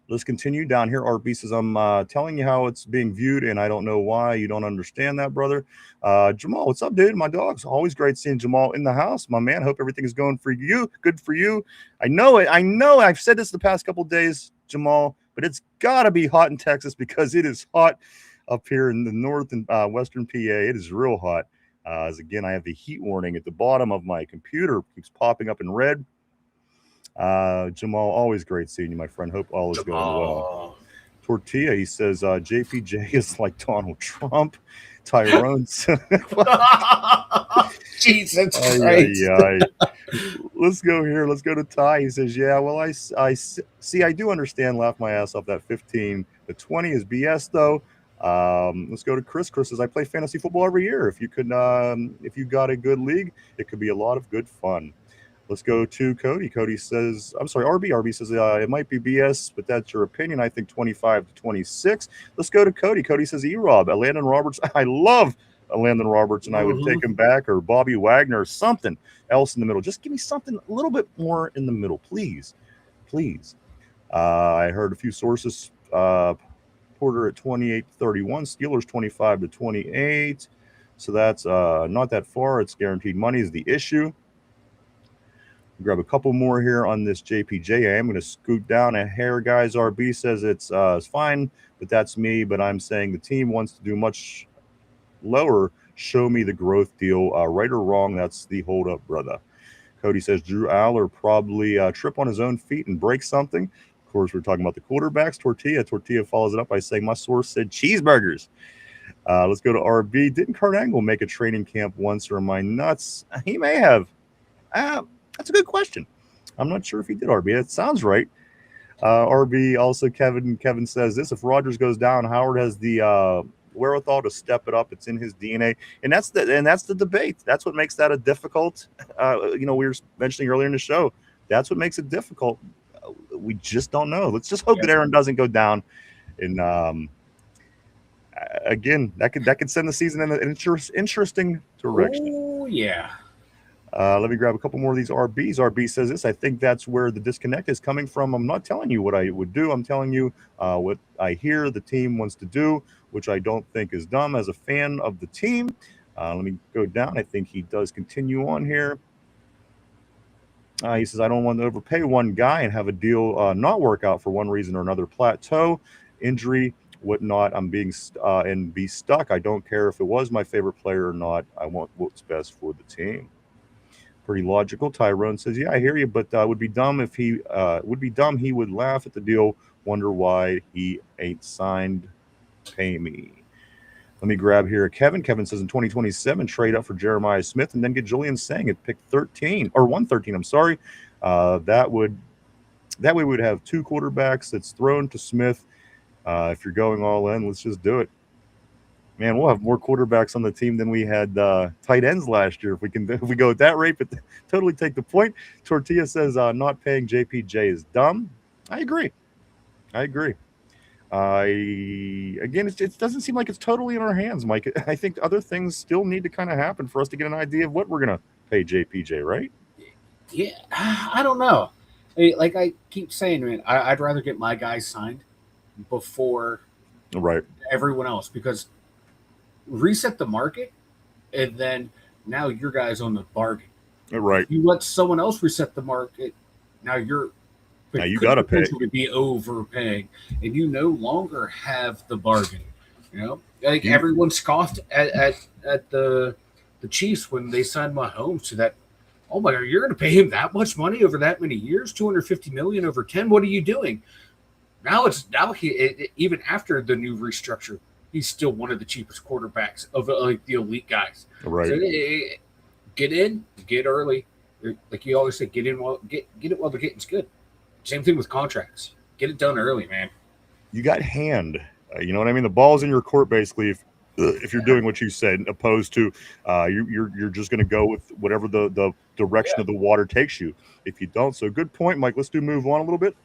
Let's continue down here. RB says, I'm telling you how it's being viewed, and I don't know why you don't understand that, brother. Jamal, what's up, dude? My dog's always great seeing Jamal in the house. My man, hope everything is going for you. Good for you. I know it. I know I've said this the past couple days, Jamal, but it's got to be hot in Texas because it is hot up here in the north and western PA. It is real hot. As again, I have the heat warning at the bottom of my computer. It keeps popping up in red. Jamal, always great seeing you, my friend. Hope all is going well. Tortilla, he says, JPJ is like Donald Trump. Tyrone's. Jesus Christ. Let's go here. Let's go to Ty. He says, yeah, well, I see. I do understand. Laugh my ass off that 15 to 20 is BS, though. Let's go to Chris. Chris says, I play fantasy football every year. If you got a good league, it could be a lot of good fun. Let's go to Cody. Cody says, I'm sorry, RB. RB says, it might be BS, but that's your opinion. I think 25 to 26. Let's go to Cody. Cody says, E-Rob, Landon Roberts. I love Landon Roberts, and I would take him back, or Bobby Wagner, or something else in the middle. Just give me something a little bit more in the middle, please. Please. I heard a few sources. Porter at 28 to 31. Steelers 25 to 28. So that's not that far. It's guaranteed money is the issue. Grab a couple more here on this JPJ. I am going to scoot down a hair, guys. RB says it's fine, but that's me. But I'm saying the team wants to do much lower. Show me the growth deal. Right or wrong, that's the holdup, brother. Cody says Drew Aller probably trip on his own feet and break something. Of course, we're talking about the quarterbacks. Tortilla follows it up by saying, my source said cheeseburgers. Let's go to RB. Didn't Kurt Angle make a training camp once, or am I nuts? He may have. That's a good question. I'm not sure if he did, RB. It sounds right. RB, also Kevin says this. If Rodgers goes down, Howard has the wherewithal to step it up. It's in his DNA. And that's the debate. That's what makes that a difficult, we were mentioning earlier in the show. That's what makes it difficult. We just don't know. Let's just hope that Aaron doesn't go down. And again, that could send the season in an interesting direction. Oh, yeah. Let me grab a couple more of these RBs. RB says this. I think that's where the disconnect is coming from. I'm not telling you what I would do. I'm telling you what I hear the team wants to do, which I don't think is dumb as a fan of the team. Let me go down. I think he does continue on here. He says, I don't want to overpay one guy and have a deal not work out for one reason or another. Plateau, injury, whatnot. I'm being and be stuck. I don't care if it was my favorite player or not. I want what's best for the team. Pretty logical. Tyrone says, yeah, I hear you, but would be dumb if he would laugh at the deal, wonder why he ain't signed, pay me. Let me grab here Kevin. Kevin says in 2027, trade up for Jeremiah Smith and then get Julian Sang at pick 13 or 113. I'm sorry. That way we would have two quarterbacks that's thrown to Smith. If you're going all in, let's just do it. Man, we'll have more quarterbacks on the team than we had tight ends last year if we go at that rate. But totally take the point. Tortilla says not paying JPJ is dumb. I agree. Again, it doesn't seem like it's totally in our hands, Mike. I think other things still need to kind of happen for us to get an idea of what we're gonna pay JPJ, right? Yeah, I don't know. Like I keep saying, man, I'd rather get my guys signed before Right. everyone else, because reset the market, and then now your guys on the bargain. Right. If you let someone else reset the market, now you're Now you could got to pay. potentially be overpaying, and you no longer have the bargain. You know, like everyone scoffed at the Chiefs when they signed Mahomes to that. Oh my God, you're going to pay him that much money over that many years, 250 million over 10. What are you doing? Now even after the new restructure, he's still one of the cheapest quarterbacks of like the elite guys. Right. So, get in, get early. Like you always say, get in while get it while the getting's good. Same thing with contracts. Get it done early, man. You got hand. You know what I mean? The ball's in your court, basically. If you're doing what you said, opposed to you're just going to go with whatever the direction of the water takes you. If you don't, so good point, Mike. Let's move on a little bit.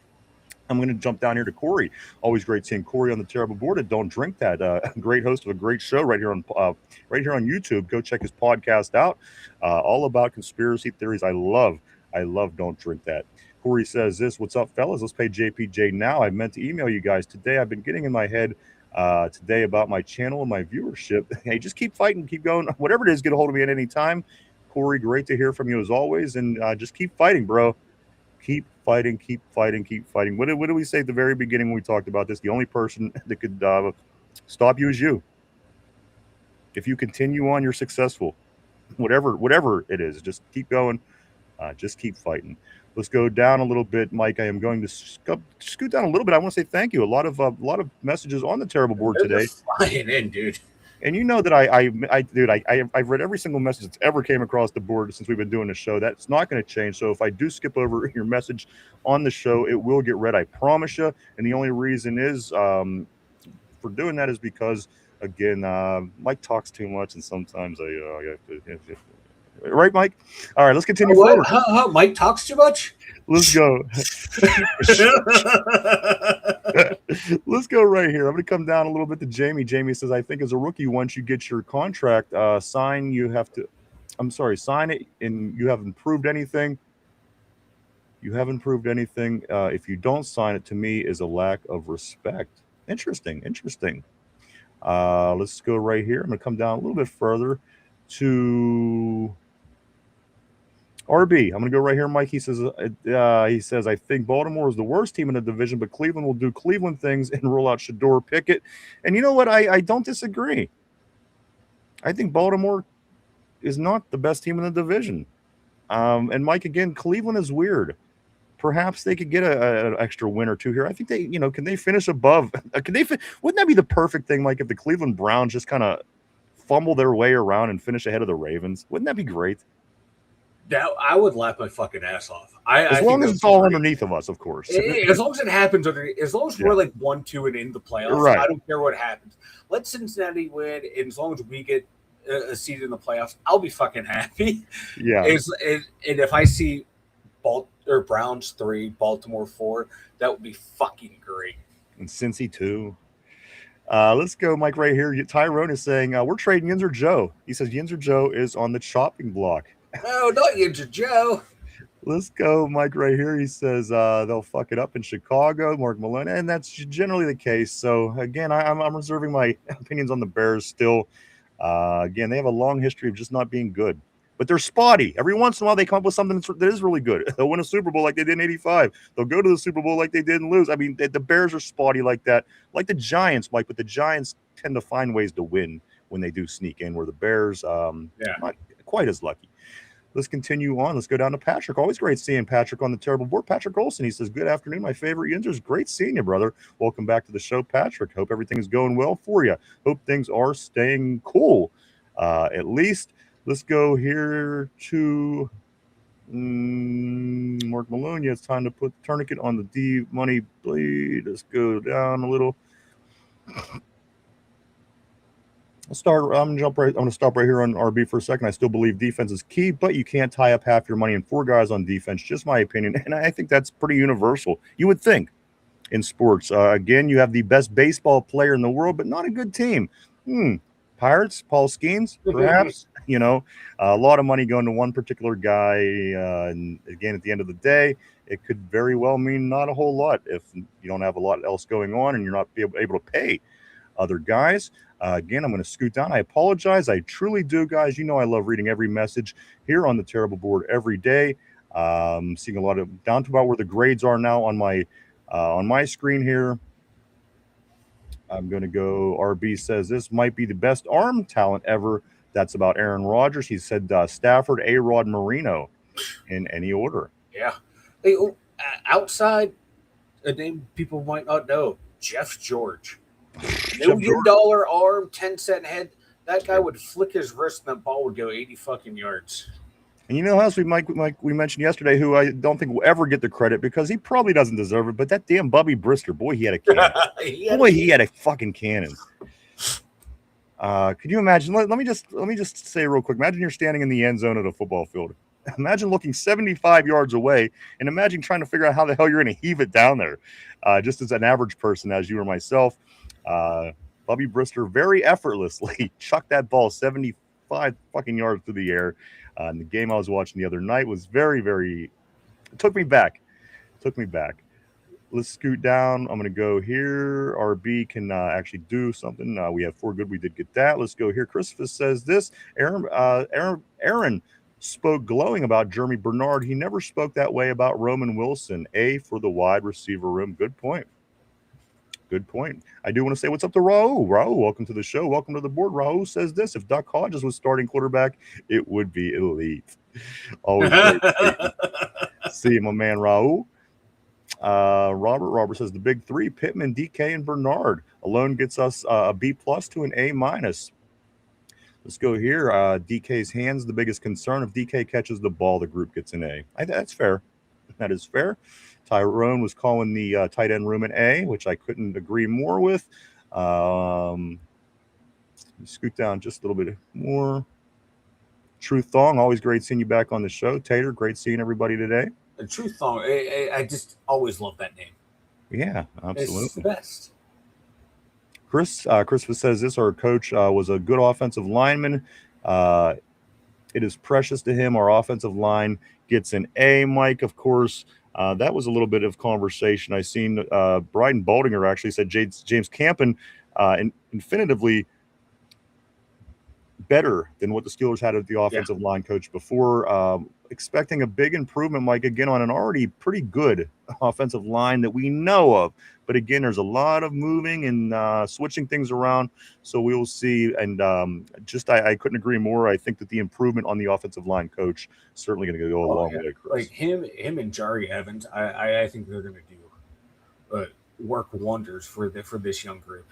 I'm going to jump down here to Corey. Always great seeing Corey on the terrible board. And Don't Drink That. Great host of a great show right here on YouTube. Go check his podcast out. All about conspiracy theories. I love Don't Drink That. Corey says this. What's up, fellas? Let's pay JPJ now. I meant to email you guys today. I've been getting in my head today about my channel and my viewership. Hey, just keep fighting, keep going. Whatever it is, get a hold of me at any time. Corey, great to hear from you as always. And just keep fighting, bro. Keep fighting, keep fighting, keep fighting. What did we say at the very beginning when we talked about this? The only person that could stop you is you. If you continue on, you're successful. Whatever it is, just keep going. Just keep fighting. Let's go down a little bit, Mike. I am going to scoot down a little bit. I want to say thank you. A lot of messages on the terrible board today. Flying in, dude. And you know that I've read every single message that's ever came across the board since we've been doing the show. That's not going to change. So if I do skip over your message on the show, it will get read. I promise you. And the only reason is for doing that is because, again, Mike talks too much, and sometimes I have to. Right, Mike? All right, let's continue forward. Mike talks too much? Let's go. Let's go right here. I'm going to come down a little bit to Jamie. Jamie says, I think as a rookie, once you get your contract sign it, and you haven't proved anything. You haven't proved anything. If you don't sign it, to me, is a lack of respect. Interesting. Let's go right here. I'm going to come down a little bit further to RB. I'm going to go right here, Mike. He says, I think Baltimore is the worst team in the division, but Cleveland will do Cleveland things and roll out Shador Pickett. And you know what? I don't disagree. I think Baltimore is not the best team in the division. And Mike, again, Cleveland is weird. Perhaps they could get an extra win or two here. I think they, can they finish above? Wouldn't that be the perfect thing, Mike, if the Cleveland Browns just kind of fumble their way around and finish ahead of the Ravens? Wouldn't that be great? That I would laugh my fucking ass off. As long as it's all underneath of us, of course. As long as it happens underneath, as long as we're like 1-2 and in the playoffs, right. I don't care what happens. Let Cincinnati win, and as long as we get a seed in the playoffs, I'll be fucking happy. Yeah. And if I see Browns 3, Baltimore 4, that would be fucking great. And Cincy 2. Let's go, Mike, right here. Tyrone is saying, we're trading Yinzer Joe. He says Yinzer Joe is on the chopping block. No, not Yinzer Joe. Let's go, Mike, right here. He says they'll fuck it up in Chicago, Mark Malone, and that's generally the case. So, again, I'm reserving my opinions on the Bears still. Again, they have a long history of just not being good. But they're spotty. Every once in a while, they come up with something that is really good. They'll win a Super Bowl like they did in '85. They'll go to the Super Bowl like they did and lose. I mean, the Bears are spotty like that, like the Giants, Mike. But the Giants tend to find ways to win when they do sneak in, where the Bears not quite as lucky. Let's continue on. Let's go down to Patrick. Always great seeing Patrick on the terrible board. Patrick Olson, he says, good afternoon, my favorite Yinzers. Great seeing you, brother. Welcome back to the show, Patrick. Hope everything is going well for you. Hope things are staying cool, at least. Let's go here to Mark Malone. Yeah, it's time to put the tourniquet on the D money blade. Let's go down a little. I'm going to stop right here on RB for a second. I still believe defense is key, but you can't tie up half your money in 4 guys on defense. Just my opinion, and I think that's pretty universal. You would think in sports. Again, you have the best baseball player in the world, but not a good team. Pirates, Paul Skeens, perhaps. A lot of money going to one particular guy. And again, at the end of the day, it could very well mean not a whole lot if you don't have a lot else going on and you're not able to pay other guys. Again, I'm going to scoot down. I apologize. I truly do, guys. You know I love reading every message here on the Terrible Board every day. Seeing a lot of down to about where the grades are now on my screen here. I'm going to go. RB says this might be the best arm talent ever. That's about Aaron Rodgers. He said Stafford, A-Rod, Marino in any order. Yeah. Hey, outside, a name people might not know, Jeff George. $1 million arm, 10-cent head. That guy would flick his wrist and that ball would go 80 fucking yards. And you know how else we mentioned yesterday, who I don't think will ever get the credit because he probably doesn't deserve it, but that damn Bubby Brister, boy, he had a cannon. He had a fucking cannon. Could you imagine? Let me just say real quick. Imagine you're standing in the end zone of a football field. Imagine looking 75 yards away, and imagine trying to figure out how the hell you're going to heave it down there. Just as an average person, as you or myself, Bubby Brister very effortlessly chucked that ball 75 fucking yards through the air. And the game I was watching the other night was very, very. It took me back. Let's scoot down. I'm going to go here. RB can actually do something. We have 4 good. We did get that. Let's go here. Christopher says this. Aaron spoke glowing about Jeremy Bernard. He never spoke that way about Roman Wilson. A for the wide receiver room. Good point. I do want to say what's up to Raul. Raul, welcome to the show. Welcome to the board. Raul says this. If Duck Hodges was starting quarterback, it would be elite. Always great. See my man Raul. Robert says the big 3, Pittman, DK, and Bernard alone gets us a B+ to an A-. Let's go here. DK's hands, the biggest concern. If DK catches the ball, the group gets an A. That's fair. That is fair. Tyrone was calling the tight end room an A, which I couldn't agree more with. Scoot down just a little bit more. Truth Thong, always great seeing you back on the show. Tater, great seeing everybody today. Truth Thong, I just always love that name. Yeah, absolutely. It's the best. Christopher says this, our coach was a good offensive lineman. It is precious to him. Our offensive line gets an A. Mike, of course. That was a little bit of conversation. I seen Bryden Baldinger actually said James Campen infinitively better than what the Steelers had at the offensive line coach before. Expecting a big improvement, Mike, again, on an already pretty good offensive line that we know of. But again, there's a lot of moving and switching things around. So we will see. And I couldn't agree more. I think that the improvement on the offensive line coach is certainly going to go a long way, Chris. Like him and Jari Evans, I think they're going to do work wonders for this young group.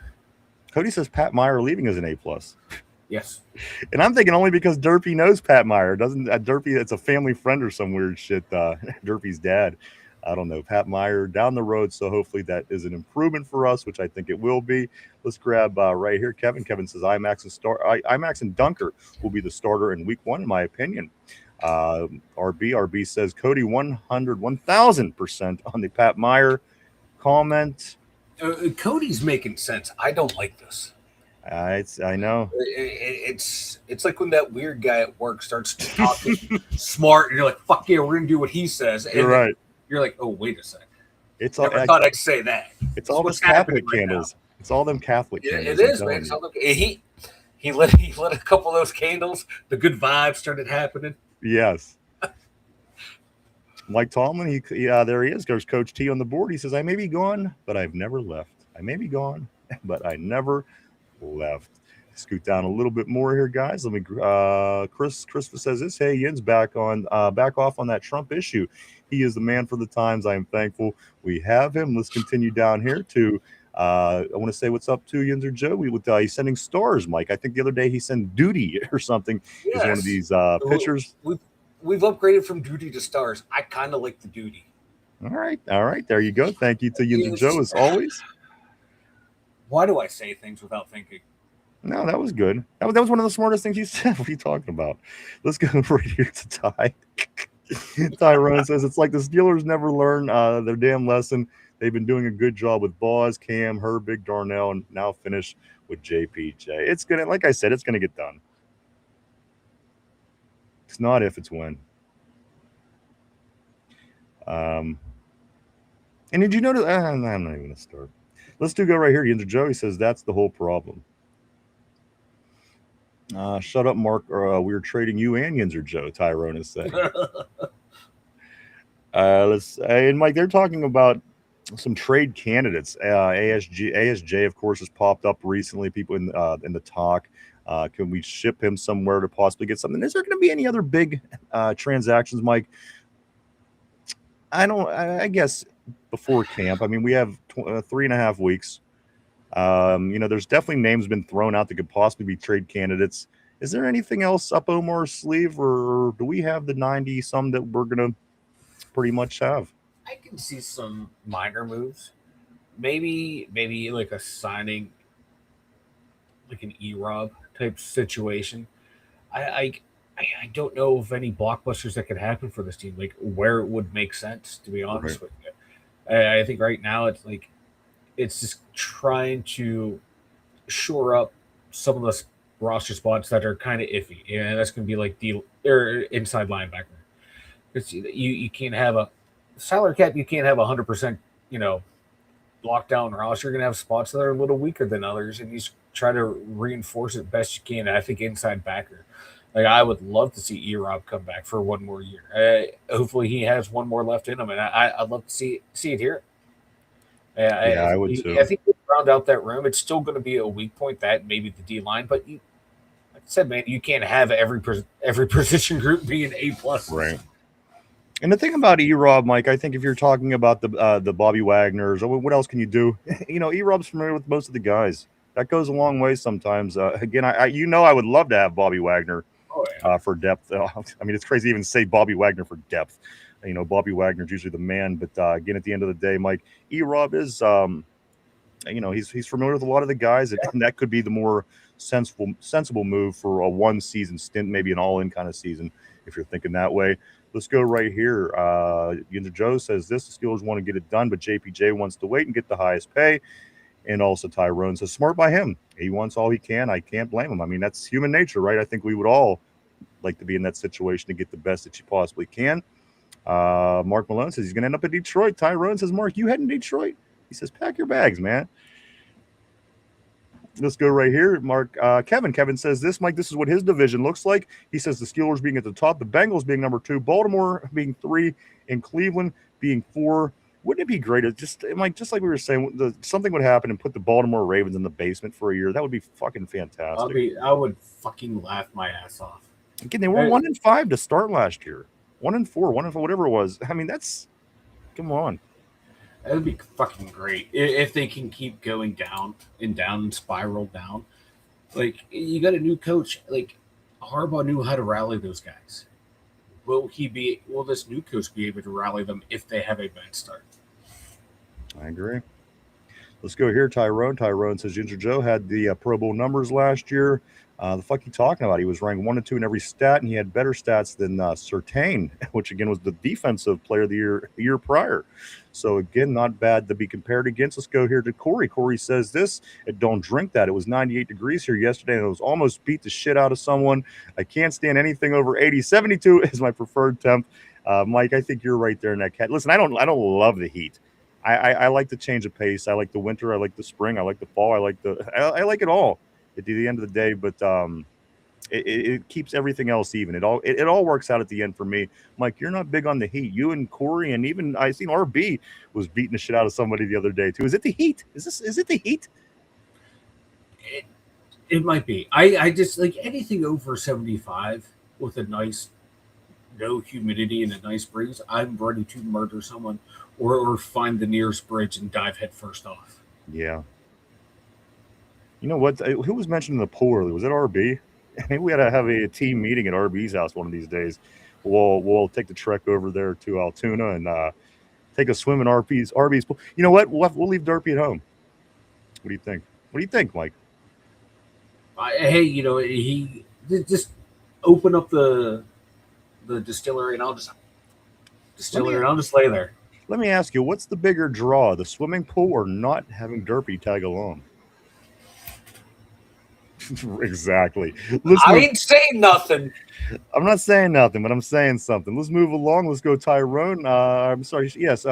Cody says Pat Meyer leaving as an A+. Yes. And I'm thinking only because Derpy knows Pat Meyer. Doesn't Derpy, it's a family friend or some weird shit. Derpy's dad. I don't know. Pat Meyer down the road. So hopefully that is an improvement for us, which I think it will be. Let's grab right here. Kevin says IMAX and Dunker will be the starter in week 1, in my opinion. RB says Cody 1,000% on the Pat Meyer comment. Cody's making sense. I don't like this. I know. It's like when that weird guy at work starts talking smart, and you're like, "Fuck yeah, we're gonna do what he says." And you're right. You're like, "Oh, wait a second." It's Never thought I'd say that. It's all those Catholic candles. Right, it's all them Catholic candles. It is, man. He lit a couple of those candles. The good vibes started happening. Yes. Mike Tomlin, there he is. There's Coach T on the board. He says, "I may be gone, but I've never left. I may be gone, but I never left." Scoot down a little bit more here, guys. Let me Chris says this. Hey, Yinz, back off on that Trump issue. He is the man for the times. I am thankful we have him. Let's continue down here to I want to say what's up to Yinzer Joe. He's sending stars, Mike. I think the other day he sent duty or something. Yes. He's one of these pitchers. We've upgraded from duty to stars. I kind of like the duty. All right. There you go. Thank you to Yinzer Joe as always. Why do I say things without thinking? No, that was good. That was one of the smartest things you said. What are you talking about? Let's go right here to Ty. Tyrone says it's like the Steelers never learn their damn lesson. They've been doing a good job with Boz, Cam, Big Darnell, and now finish with JPJ. It's gonna, like I said, it's gonna get done. It's not if, it's when. And did you notice? I'm not even going to start. Let's go right here. Yinzer Joe, he says that's the whole problem. Shut up, Mark. Or we were trading you and Yinzer Joe, Tyrone is saying. And Mike, they're talking about some trade candidates. ASJ, of course, has popped up recently. People in the talk. Can we ship him somewhere to possibly get something? Is there going to be any other big transactions, Mike? I guess before camp. I mean, we have 3.5 weeks. There's definitely names been thrown out that could possibly be trade candidates. Is there anything else up Omar's sleeve, or do we have the 90 some that we're gonna pretty much have? I can see some minor moves. Maybe like a signing, like an E-Rob type situation. I don't know of any blockbusters that could happen for this team. Like where it would make sense, to be honest with you. I think right now it's just trying to shore up some of the roster spots that are kind of iffy. And that's going to be like inside linebacker. Because you can't have a salary cap. You can't have 100%, lockdown roster. You're going to have spots that are a little weaker than others, and you just try to reinforce it best you can. And I think inside backer. Like I would love to see E-Rob come back for one more year. Hopefully he has one more left in him, and I'd love to see it here. I would too. I think we round out that room. It's still going to be a weak point, that maybe the D line, but like I said, man, you can't have every position group being A+. Right. And the thing about E-Rob, Mike, I think if you're talking about the Bobby Wagners, or what else can you do? E-Rob's familiar with most of the guys. That goes a long way sometimes. Again, I would love to have Bobby Wagner for depth. I mean, it's crazy to even say Bobby Wagner for depth. Bobby Wagner's usually the man, but again, at the end of the day, Mike, E-Rob is, he's familiar with a lot of the guys, and that could be the more sensible move for a one-season stint, maybe an all-in kind of season, if you're thinking that way. Let's go right here. Yinzer Joe says this: the Steelers want to get it done, but JPJ wants to wait and get the highest pay. And also Tyrone says, smart by him. He wants all he can. I can't blame him. I mean, that's human nature, right? I think we would all like to be in that situation to get the best that you possibly can. Mark Malone says he's going to end up in Detroit. Tyrone says, Mark, you heading to Detroit? He says, pack your bags, man. Let's go right here. Mark, Kevin says this, Mike, this is what his division looks like. He says the Steelers being at the top, the Bengals being number 2, Baltimore being 3, and Cleveland being 4. Wouldn't it be great? Just like we were saying, something would happen and put the Baltimore Ravens in the basement for a year. That would be fucking fantastic. I would fucking laugh my ass off. Again, they were 1-5 to start last year. 1-4, whatever it was. I mean, come on. That would be fucking great if they can keep going down and spiral down. Like, you got a new coach. Like, Harbaugh knew how to rally those guys. Will this new coach be able to rally them if they have a bad start? I agree. Let's go here, Tyrone. Tyrone says Yinzer Joe had the Pro Bowl numbers last year. The fuck you talking about? He was ranked 1 and 2 in every stat, and he had better stats than Surtain, which again was the defensive player of the year prior. So again, not bad to be compared against. Let's go here to Corey. Corey says this: don't drink that. It was 98 degrees here yesterday, and it was almost beat the shit out of someone. I can't stand anything over 80. 72 is my preferred temp. Mike, I think you're right there in that cat. Listen, I don't love the heat. I like the change of pace. I like the winter. I like the spring. I like the fall. I like it all at the end of the day. But it keeps everything else even. It all works out at the end for me. Mike, you're not big on the heat. You and Corey, and even I seen RB was beating the shit out of somebody the other day too. Is it the heat? Is it the heat? It might be. I just like anything over 75 with a nice no humidity and a nice breeze. I'm ready to murder someone or find the nearest bridge and dive headfirst off. Yeah. You know what? Who was mentioned in the pool earlier? Was it RB? Maybe we had to have a team meeting at RB's house one of these days. We'll take the trek over there to Altoona and take a swim in RB's pool. You know what? We'll leave Derpy at home. What do you think? What do you think, Mike? Hey, he just open up the distillery and I'll just lay there. Let me ask you, what's the bigger draw, the swimming pool or not having Derpy tag along? Exactly. I ain't saying nothing. I'm not saying nothing, but I'm saying something. Let's move along. Let's go Tyrone. I'm sorry. Yes.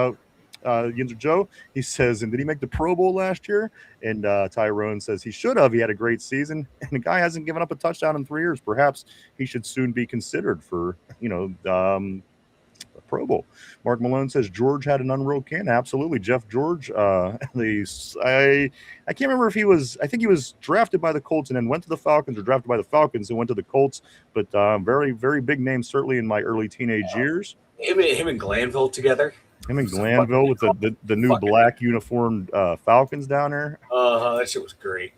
Yinzer Joe, he says, and did he make the Pro Bowl last year? And Tyrone says he should have. He had a great season, and the guy hasn't given up a touchdown in 3 years. Perhaps he should soon be considered for, a Pro Bowl. Mark Malone says George had an unreal can. Absolutely, Jeff George. I can't remember if he was. I think he was drafted by the Colts and then went to the Falcons, or drafted by the Falcons and went to the Colts. But very, very big name, certainly in my early teenage years. Him and Glanville together. Him in Glanville with the new black uniformed Falcons down there. That shit was great.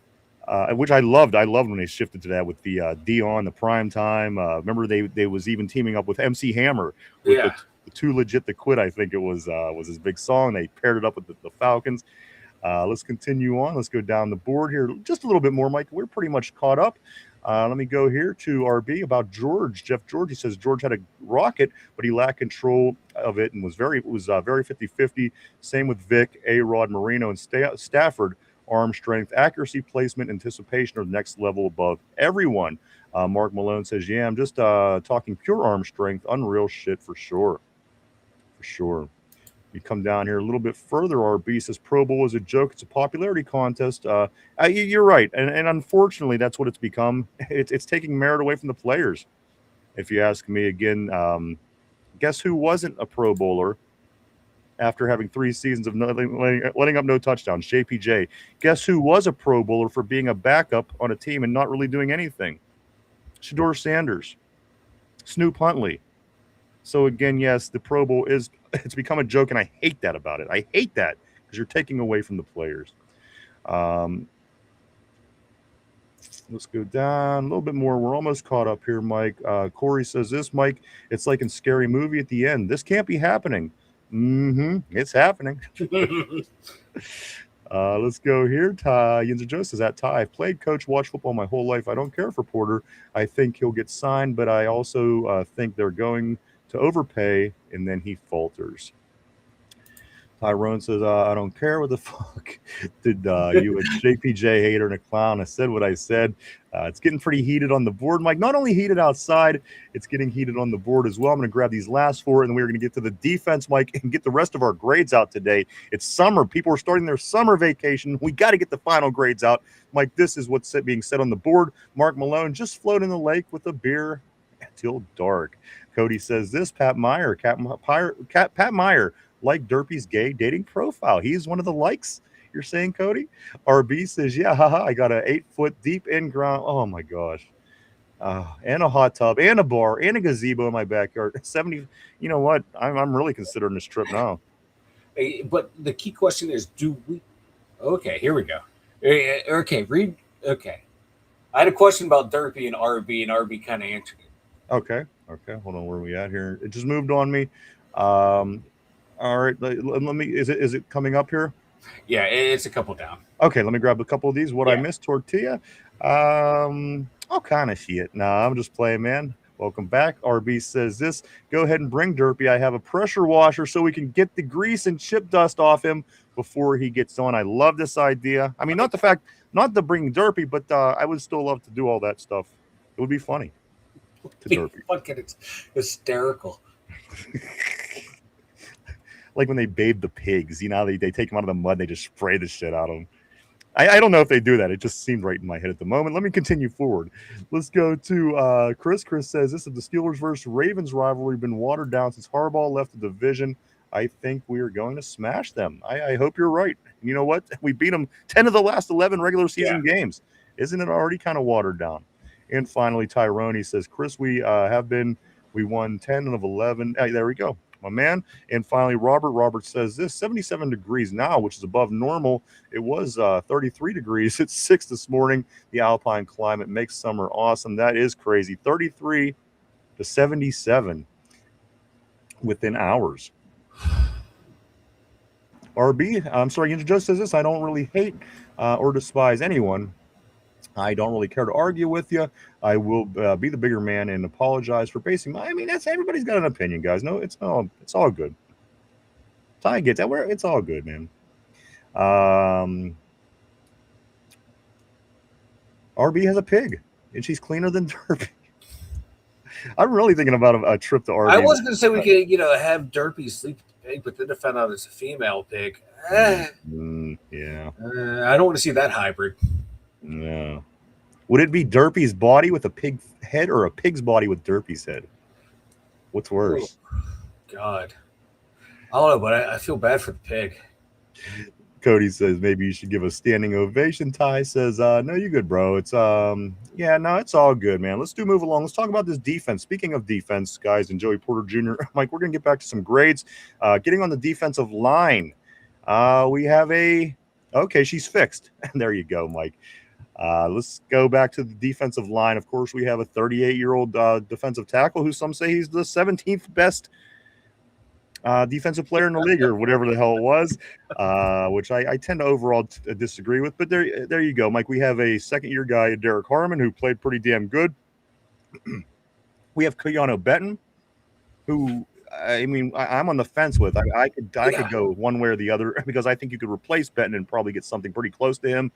Which I loved. I loved when they shifted to that with the Dion, the prime time. Remember they was even teaming up with MC Hammer with the Too Legit to Quit. I think it was his big song. They paired it up with the Falcons. Let's continue on. Let's go down the board here just a little bit more, Mike. We're pretty much caught up. Let me go here to RB about George. Jeff George, he says George had a rocket, but he lacked control of it and was very 50-50. Same with Vic, A-Rod, Marino, and Stafford. Arm strength, accuracy, placement, anticipation are the next level above everyone. Mark Malone says, yeah, I'm just talking pure arm strength. Unreal shit for sure. For sure. You come down here a little bit further. RB says Pro Bowl is a joke. It's a popularity contest. You're right. And unfortunately, that's what it's become. It's taking merit away from the players. If you ask me again, guess who wasn't a Pro Bowler after having 3 seasons of letting up no touchdowns? JPJ. Guess who was a Pro Bowler for being a backup on a team and not really doing anything? Shedeur Sanders. Snoop Huntley. So again, yes, the Pro Bowl it's become a joke, and I hate that about it. I hate that because you're taking away from the players. Let's go down a little bit more. We're almost caught up here, Mike. Corey says this, Mike, it's like in Scary Movie at the end. This can't be happening. It's happening. Let's go here. Yinzer Joe says that Ty, I've played coach, watched football my whole life. I don't care for Porter. I think he'll get signed, but I also think they're going to overpay, and then he falters. Tyrone says, I don't care what the fuck did you, a JPJ hater and a clown. I said what I said. It's getting pretty heated on the board, Mike. Not only heated outside, it's getting heated on the board as well. I'm going to grab these last 4, and then we're going to get to the defense, Mike, and get the rest of our grades out today. It's summer. People are starting their summer vacation. We got to get the final grades out. Mike, this is what's being said on the board. Mark Malone just float in the lake with a beer until dark. Cody says this, Pat Meyer, like Derpy's gay dating profile. He's one of the likes, you're saying, Cody? RB says, yeah, haha, I got a 8-foot deep in-ground. Oh, my gosh. And a hot tub and a bar and a gazebo in my backyard. 70. You know what? I'm really considering this trip now. But the key question is, do we? Okay, here we go. Okay, read. Okay. I had a question about Derpy and RB kind of answered it. Okay. Hold on, where are we at here? It just moved on me. All right, let me. Is it coming up here? Yeah, it's a couple down. Okay, let me grab a couple of these. I missed tortilla. All kind of shit. Nah, I'm just playing, man. Welcome back. RB says this. Go ahead and bring Derpy. I have a pressure washer so we can get the grease and chip dust off him before he gets on. I love this idea. I mean, not to bring Derpy, but I would still love to do all that stuff. It would be funny. To Derpy. Fucking hysterical. Like when they bathe the pigs, they take them out of the mud, they just spray the shit out of them. I don't know if they do that. It just seemed right in my head at the moment. Let me continue forward. Let's go to Chris. Chris says, this is the Steelers versus Ravens rivalry been watered down since Harbaugh left the division. I think we are going to smash them. I hope you're right. You know what? We beat them 10 of the last 11 regular season games. Isn't it already kind of watered down? And finally, Tyrone, he says, Chris, we won 10 of 11. Hey, there we go. My man. And finally, Robert says this, 77 degrees now, which is above normal. It was 33 degrees. It's 6 this morning. The alpine climate makes summer awesome. That is crazy. 33 to 77 within hours. RB, I'm sorry, Yinzer Joe says this, I don't really hate or despise anyone. I don't really care to argue with you. I will be the bigger man and apologize for basing my. I mean, that's everybody's got an opinion, guys. No, it's all good. Ty gets that. It's all good, man. RB has a pig, and she's cleaner than Derpy. I'm really thinking about a trip to RB. I was going to say we could, have Derpy sleep with the pig, but then to find out it's a female pig. Yeah. I don't want to see that hybrid. Yeah. Would it be Derpy's body with a pig head or a pig's body with Derpy's head? What's worse? Oh, God. I don't know, but I feel bad for the pig. Cody says maybe you should give a standing ovation. Ty says, no, you good, bro. It's it's all good, man. Let's move along. Let's talk about this defense. Speaking of defense, guys, and Joey Porter Jr., Mike, we're gonna get back to some grades. Getting on the defensive line. We have she's fixed. There you go, Mike. Let's go back to the defensive line. Of course, we have a 38-year-old defensive tackle who some say he's the 17th best defensive player in the league, or whatever the hell it was, which I tend to overall disagree with. But there you go, Mike. We have a second-year guy, Derek Harmon, who played pretty damn good. We have Keanu Benton, who I'm on the fence with. I could go one way or the other, because I think you could replace Benton and probably get something pretty close to him.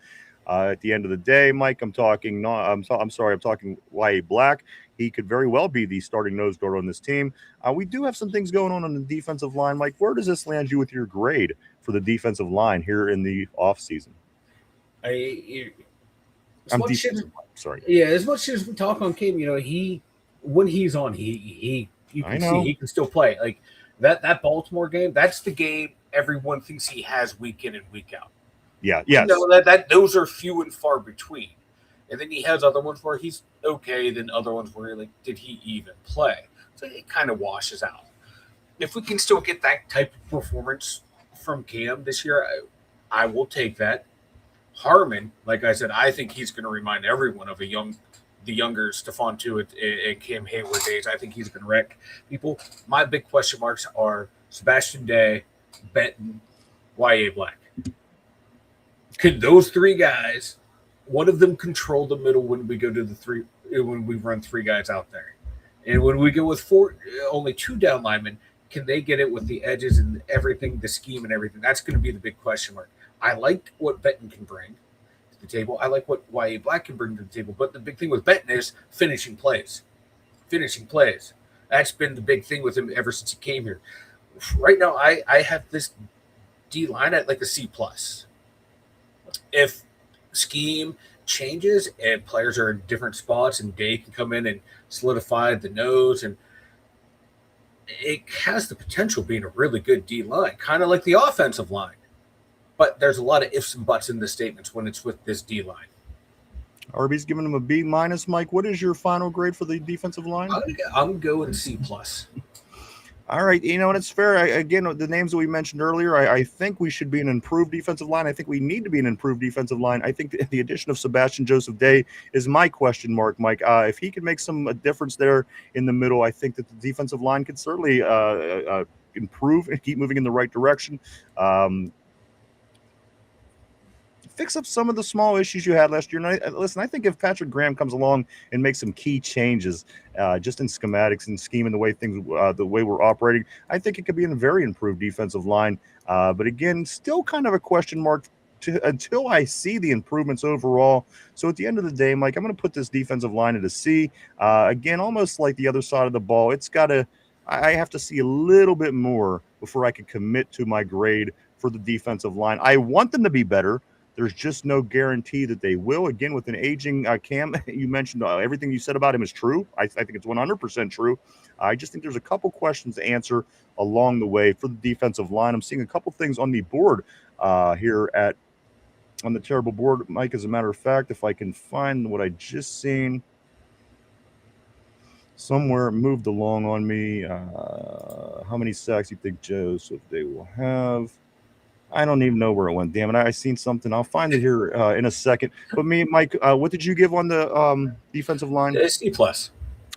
At the end of the day, Mike, I'm talking Y.A. Black. He could very well be the starting nose guard on this team. We do have some things going on the defensive line. Mike, where does this land you with your grade for the defensive line here in the offseason? As much as we talk on Cam, when he's on, you can see he can still play. Like that Baltimore game, that's the game everyone thinks he has week in and week out. Yeah, yes. That those are few and far between. And then he has other ones where he's okay, then other ones where you're like, did he even play? So it kind of washes out. If we can still get that type of performance from Cam this year, I will take that. Harmon, like I said, I think he's going to remind everyone of the younger Stephon Tuitt and Cam Hayward days. I think he's going to wreck people. My big question marks are Sebastian Day, Benton, Y.A. Black. Could those three guys, one of them control the middle when we go to when we run three guys out there? And when we go with only two down linemen, can they get it with the edges and everything, the scheme and everything? That's going to be the big question mark. I like what Benton can bring to the table. I like what Y.A. Black can bring to the table. But the big thing with Benton is finishing plays. That's been the big thing with him ever since he came here. Right now, I have this D-line at like a C+. If scheme changes and players are in different spots and Day can come in and solidify the nose, and it has the potential of being a really good D-line, kind of like the offensive line. But there's a lot of ifs and buts in the statements when it's with this D-line. RB's giving him a B-. Mike, what is your final grade for the defensive line? I'm going C+. All right, and it's fair. Again, the names that we mentioned earlier, I think we should be an improved defensive line. I think we need to be an improved defensive line. I think the addition of Sebastian Joseph Day is my question mark, Mike. If he can make some difference there in the middle, I think that the defensive line could certainly improve and keep moving in the right direction. Fix up some of the small issues you had last year. And I think if Patrick Graham comes along and makes some key changes just in schematics and scheme and the way we're operating, I think it could be a very improved defensive line. But again, still kind of a question mark until I see the improvements overall. So at the end of the day, Mike, I'm going to put this defensive line at a C. Again, almost like the other side of the ball, I have to see a little bit more before I can commit to my grade for the defensive line. I want them to be better. There's just no guarantee that they will. Again, with an aging Cam, you mentioned everything you said about him is true. I think it's 100% true. I just think there's a couple questions to answer along the way for the defensive line. I'm seeing a couple things on the board here on the terrible board, Mike. As a matter of fact, if I can find what I just seen somewhere, moved along on me. How many sacks you think Joseph they will have? I don't even know where it went. Damn it. I seen something. I'll find it here in a second. But Mike, what did you give on the defensive line? C+.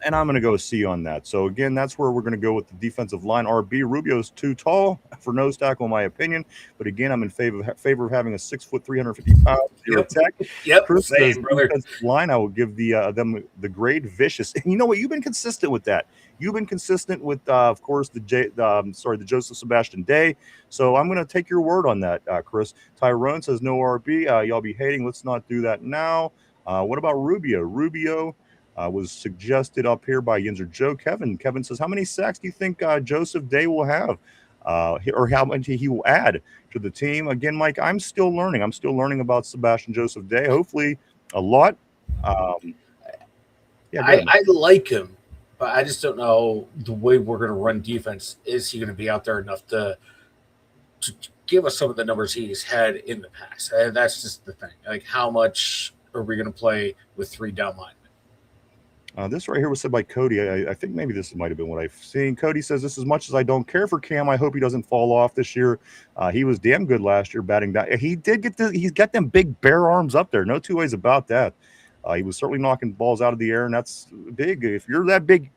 And I'm going to go C on that. So, again, that's where we're going to go with the defensive line. RB, Rubio's too tall for nose tackle, in my opinion. But, again, I'm in favor of having a 6 foot, 350 pound zero tech. Yep. Chris, same, brother. Defensive line, I will give them the grade vicious. And you know what? You've been consistent with that. You've been consistent with, of course, the Joseph Sebastian Day. So I'm going to take your word on that, Chris. Tyrone says no RB. Y'all be hating. Let's not do that now. What about Rubio? Rubio was suggested up here by Yinzer Joe. Kevin says, how many sacks do you think Joseph Day will have? Or how much he will add to the team? Again, Mike, I'm still learning. I'm still learning about Sebastian Joseph Day. Hopefully a lot. I like him, but I just don't know the way we're going to run defense. Is he going to be out there enough to give us some of the numbers he's had in the past? And that's just the thing. Like, how much are we going to play with 3 down linemen? This right here was said by Cody. I think maybe this might have been what I've seen. Cody says, this as much as I don't care for Cam, I hope he doesn't fall off this year. He was damn good last year batting down. He did he's got them big bare arms up there. No two ways about that. He was certainly knocking balls out of the air, and that's big. If you're that big,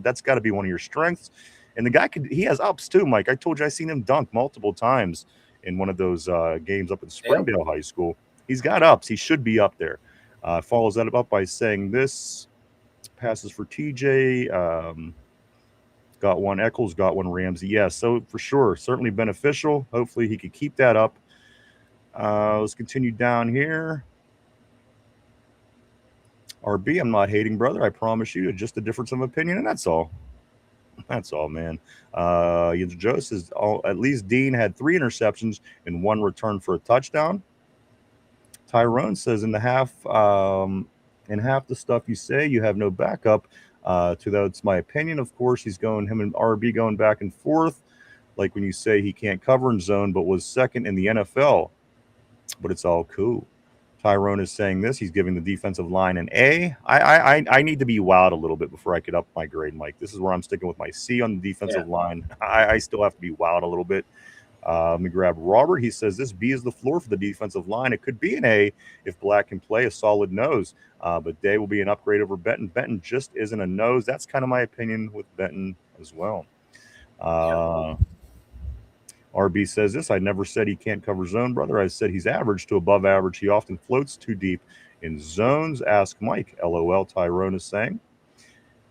that's got to be one of your strengths. And the guy he has ups too, Mike. I told you I seen him dunk multiple times in one of those games up in Springdale High School. He's got ups. He should be up there. Follows that up by saying this. Passes for TJ, got one Eccles, got one Ramsey. Yeah, so for sure, certainly beneficial. Hopefully he could keep that up. Let's continue down here. RB, I'm not hating, brother. I promise you. Just a difference of opinion, and that's all. That's all, man. Joe says at least Dean had 3 interceptions and 1 return for a touchdown. Tyrone says in half the stuff you say, you have no backup. That's my opinion. Of course, him and RB going back and forth. Like when you say he can't cover in zone, but was second in the NFL. But it's all cool. Tyrone is saying this. He's giving the defensive line an A. I need to be wowed a little bit before I could up my grade, Mike. This is where I'm sticking with my C on the defensive line. I still have to be wowed a little bit. Let me grab Robert. He says this B is the floor for the defensive line. It could be an A if Black can play a solid nose, but Day will be an upgrade over Benton. Benton just isn't a nose. That's kind of my opinion with Benton as well. RB says this. I never said he can't cover zone, brother. I said he's average to above average. He often floats too deep in zones. Ask Mike. LOL, Tyrone is saying.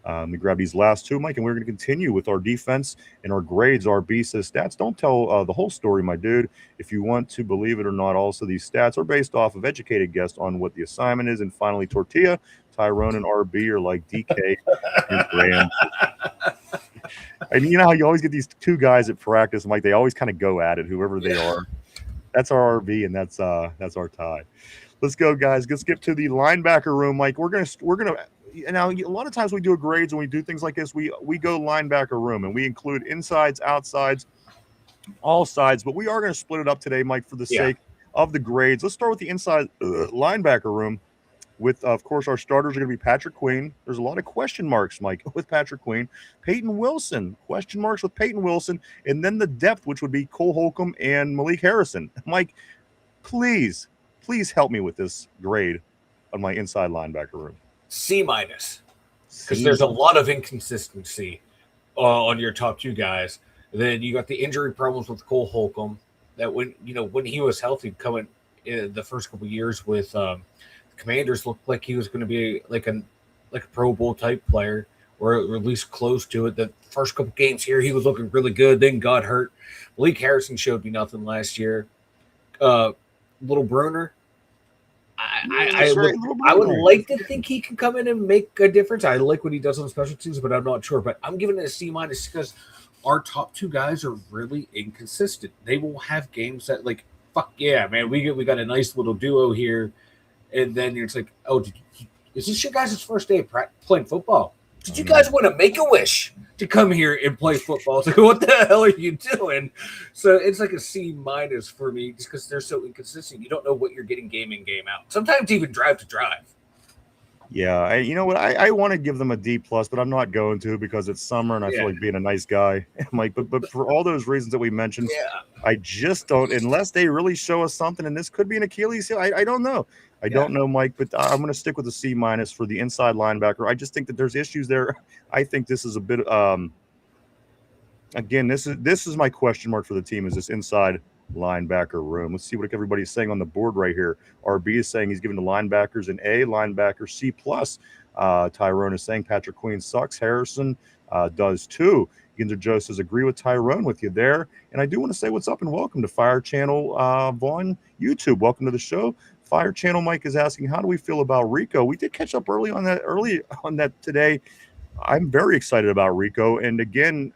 Let me grab these last 2, Mike, and we're going to continue with our defense and our grades. RB says stats don't tell the whole story, my dude. If you want to believe it or not, also these stats are based off of educated guess on what the assignment is. And finally, Tortilla, Tyrone, and RB are like DK and Graham. And you know how you always get these 2 guys at practice, Mike. They always kind of go at it, whoever they are. That's our RB, and that's our tie. Let's go, guys. Let's get to the linebacker room, Mike. We're gonna. Now, a lot of times we do grades when we do things like this. We go linebacker room, and we include insides, outsides, all sides. But we are going to split it up today, Mike, for the sake of the grades. Let's start with the inside linebacker room. With, of course, our starters are going to be Patrick Queen. There's a lot of question marks, Mike, with Patrick Queen. Peyton Wilson, question marks with Peyton Wilson. And then the depth, which would be Cole Holcomb and Malik Harrison. Mike, please help me with this grade on my inside linebacker room. C-, because there's a lot of inconsistency on your top 2 guys. Then you got the injury problems with Cole Holcomb. That when he was healthy, coming in the first couple of years with Commanders, looked like he was going to be like a Pro Bowl type player, or at least close to it. The first couple games here, he was looking really good. Then got hurt. Malik Harrison showed me nothing last year. Little Bruner. I would like to think he can come in and make a difference. I like what he does on special teams, but I'm not sure. But I'm giving it a C- because our top 2 guys are really inconsistent. They will have games that, like, fuck yeah, man, we got a nice little duo here, and then it's like, oh, is this your guys' first day of playing football? Did you guys want to make a wish to come here and play football? It's like, what the hell are you doing? So it's like a C- for me, just because they're so inconsistent. You don't know what you're getting game in, game out. Sometimes even drive to drive. Yeah, you know what? I want to give them a D+, but I'm not going to because it's summer and I feel like being a nice guy. Mike, but for all those reasons that we mentioned, I just don't, unless they really show us something, and this could be an Achilles heel. I don't know. I don't know, Mike, but I'm going to stick with a C- for the inside linebacker. I just think that there's issues there. I think this is a bit. Again, this is my question mark for the team. Is this inside linebacker room? Let's see what everybody's saying on the board right here. RB is saying he's giving the linebackers an A, linebacker C+. Tyrone is saying Patrick Queen sucks. Harrison does too. Yinzer Joe says, agree with Tyrone with you there. And I do want to say what's up and welcome to Fire Channel on YouTube. Welcome to the show. Fire Channel Mike is asking, how do we feel about Rico? We did catch up early on that today. I'm very excited about Rico. And again,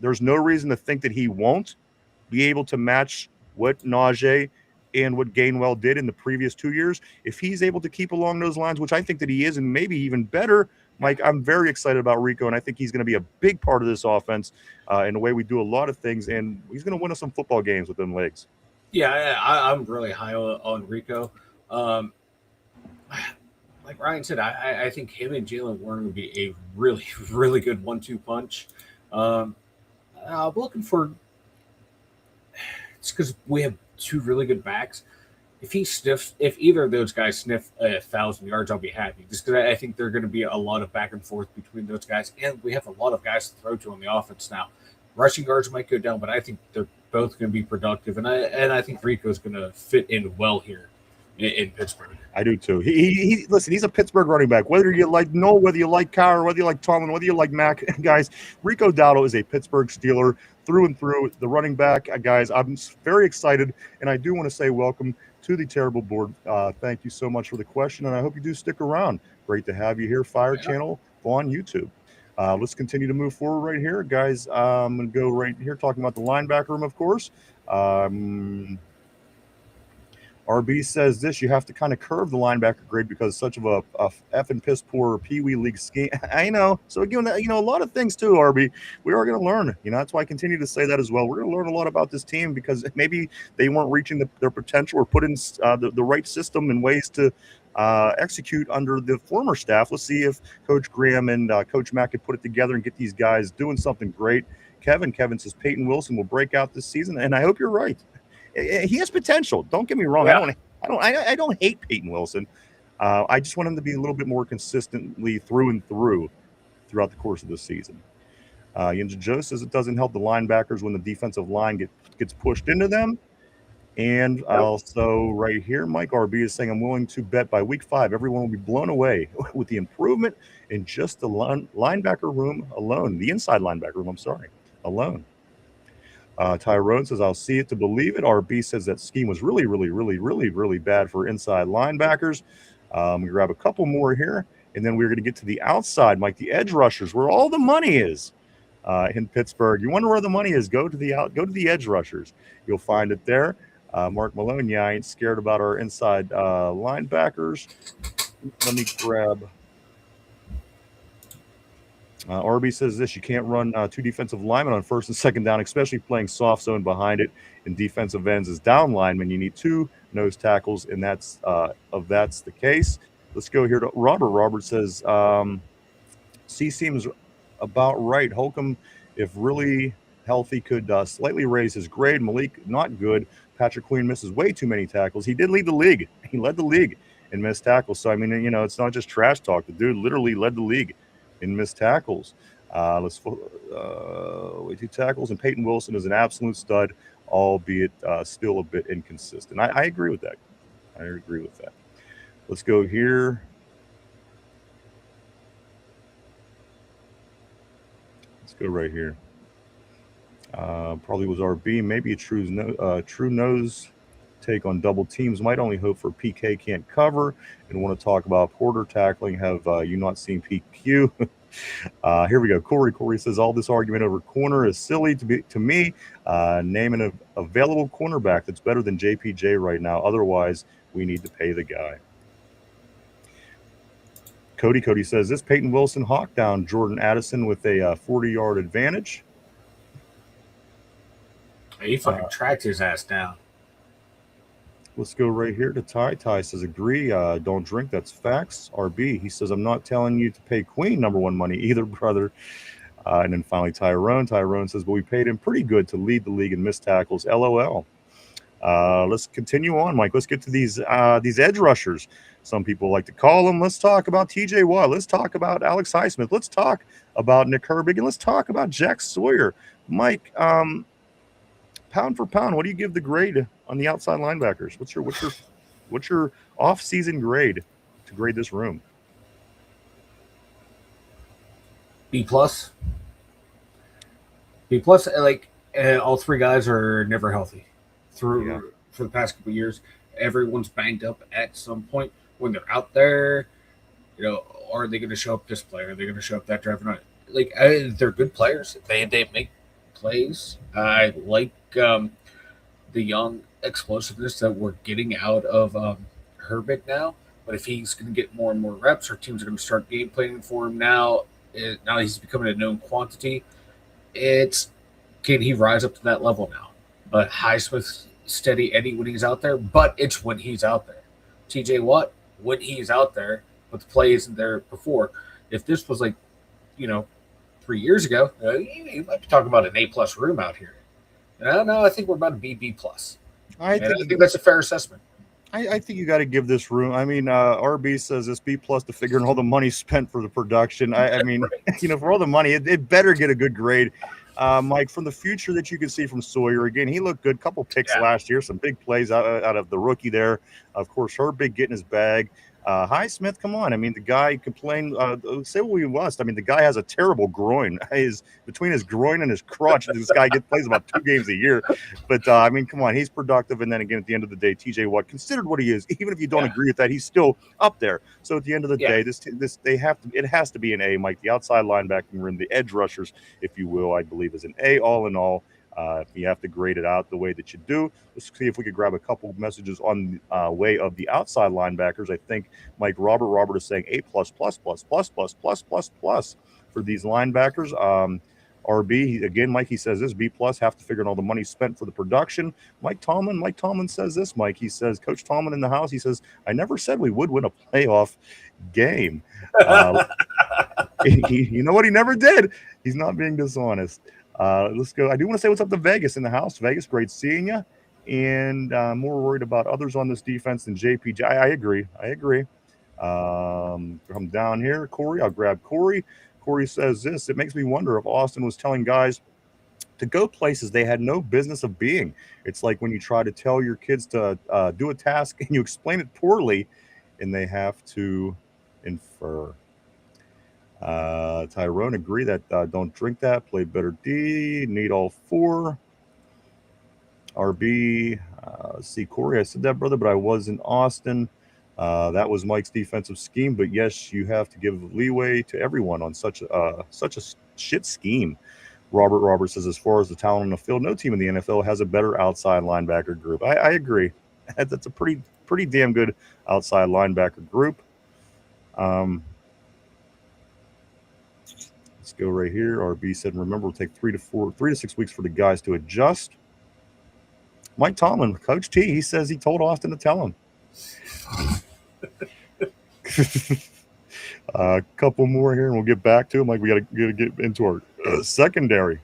there's no reason to think that he won't be able to match what Najee and what Gainwell did in the previous 2 years. If he's able to keep along those lines, which I think that he is, and maybe even better, Mike, I'm very excited about Rico, and I think he's going to be a big part of this offense in the way we do a lot of things, and he's going to win us some football games with them legs. Yeah, I'm really high on Rico. Like Ryan said, I think him and Jalen Warren would be a really, really good 1-2 punch. I'm looking for – it's because we have two really good backs. If either of those guys sniff 1,000 yards, I'll be happy. Just because I think there are going to be a lot of back and forth between those guys, and we have a lot of guys to throw to on the offense now. Rushing yards might go down, but I think they're both going to be productive, and I think Rico's going to fit in well here in Pittsburgh. I do too. Listen, he's a Pittsburgh running back. Whether you like Noel, whether you like Kyler, whether you like Tomlin, whether you like Mac, guys, Rico Dowdle is a Pittsburgh Steeler through and through. The running back, guys, I'm very excited, and I do want to say welcome to the Terrible Board. Thank you so much for the question, and I hope you do stick around. Great to have you here, Fire Channel on YouTube. Let's continue to move forward right here, guys. I'm going to go right here talking about the linebacker room, of course. RB says this, you have to kind of curve the linebacker grade because it's such of a effing piss poor Pee Wee League scheme. I know. So again, a lot of things too, RB. We are going to learn. That's why I continue to say that as well. We're going to learn a lot about this team because maybe they weren't reaching their potential or put in the right system and ways to execute under the former staff. Let's see if Coach Graham and Coach Mack could put it together and get these guys doing something great. Kevin says Peyton Wilson will break out this season, and I hope you're right. He has potential. Don't get me wrong. Yeah. I don't hate Peyton Wilson. I just want him to be a little bit more consistently through and throughout the course of the season. Yinzer Joe says it doesn't help the linebackers when the defensive line gets pushed into them. And also right here, Mike RB is saying, I'm willing to bet by week 5, everyone will be blown away with the improvement in just the linebacker room alone. The inside linebacker room, alone. Tyrone says, I'll see it to believe it. RB says that scheme was really, really, really, really, really bad for inside linebackers. We grab a couple more here, and then we're going to get to the outside, Mike, the edge rushers, where all the money is in Pittsburgh. You wonder where the money is? Go to the edge rushers. You'll find it there. Mark Malone, I ain't scared about our inside linebackers. Let me grab. RB says this, you can't run two defensive linemen on first and second down, especially playing soft zone behind it in defensive ends as down linemen. You need 2 nose tackles, and that's the case. Let's go here to Robert. Robert says, C seems about right. Holcomb, if really healthy, could slightly raise his grade. Malik, not good. Patrick Queen misses way too many tackles. He did lead the league. He led the league in missed tackles. So, I mean, it's not just trash talk. The dude literally led the league in missed tackles. Let's 2 tackles, and Peyton Wilson is an absolute stud, albeit still a bit inconsistent. I agree with that. Let's go here. Let's go right here. Probably was RB. Maybe a true nose take on double teams. Might only hope for PK can't cover and want to talk about Porter tackling. Have you not seen PQ? Here we go. Corey says all this argument over corner is silly to me. Name an available cornerback that's better than JPJ right now. Otherwise, we need to pay the guy. Cody says this Peyton Wilson hawk down Jordan Addison with a 40-yard advantage. He fucking tracked his ass down. Let's go right here to Ty. Ty says, agree. Don't drink. That's facts. RB, he says, I'm not telling you to pay Queen number 1 money either, brother. And then finally, Tyrone. Tyrone says, but we paid him pretty good to lead the league in missed tackles. LOL. Let's continue on, Mike. Let's get to these edge rushers. Some people like to call them. Let's talk about TJ Watt. Let's talk about Alex Highsmith. Let's talk about Nick Herbig. And let's talk about Jack Sawyer. Mike, pound for pound, what do you give the grade on the outside linebackers? What's your off-season grade to grade this room? B+. Like all 3 guys are never healthy for the past couple of years, everyone's banged up at some point when they're out there. Are they going to show up this player? Are they going to show up that driver? Not like they're good players. They make plays. I like the young explosiveness that we're getting out of Herbig now. But if he's going to get more and more reps, our teams are going to start game planning for him now. Now that he's becoming a known quantity, can he rise up to that level now? But Highsmith, steady Eddie when he's out there, but it's when he's out there. TJ Watt, when he's out there, but the play isn't there before. If this was 3 years ago, you might be talking about an A+ room out here. No, I think we're about a B+. I think that's a fair assessment. I think you got to give this room. I mean, RB says it's B+ to figure out all the money spent for the production. I mean, right. For all the money, it better get a good grade. Mike, from the future that you can see from Sawyer, again, he looked good. Couple picks last year, some big plays out of the rookie there. Of course, Herbig getting his bag. Highsmith, come on. I mean, the guy complained, say what we must. I mean, the guy has a terrible groin. Between his groin and his crotch, this guy plays about 2 games a year. But, I mean, come on, he's productive. And then again, at the end of the day, TJ Watt, considered what he is, even if you don't agree with that, he's still up there. So at the end of the day, it has to be an A, Mike. The outside linebacking room, the edge rushers, if you will, I believe is an A all in all. If you have to grade it out the way that you do, let's see if we could grab a couple of messages on way of the outside linebackers. I think Mike Robert is saying A+++++++ for these linebackers. RB again, Mike, he says this B+, have to figure out all the money spent for the production. Mike Tomlin says this. Mike, he says, Coach Tomlin in the house. He says, I never said we would win a playoff game. You know what? He never did. He's not being dishonest. Let's go. I do want to say what's up to Vegas in the house. Vegas, great seeing you. And more worried about others on this defense than JPJ. I agree. Come down here, Corey. I'll grab Corey. Corey says this. It makes me wonder if Austin was telling guys to go places they had no business of being. It's like when you try to tell your kids to do a task and you explain it poorly and they have to infer. Tyrone, agree that don't drink that, play better D, need all 4. RB, see Corey, I said that, brother, but I was in Austin. That was Mike's defensive scheme, but yes, you have to give leeway to everyone on such a shit scheme. Robert says, as far as the talent on the field, no team in the NFL has a better outside linebacker group. I agree. That's a pretty damn good outside linebacker group. Let's go right here. RB said, remember, it'll take 3 to 6 weeks for the guys to adjust. Mike Tomlin, Coach T, he says he told Austin to tell him. A couple more here, and we'll get back to him. Like, we got to get into our secondary.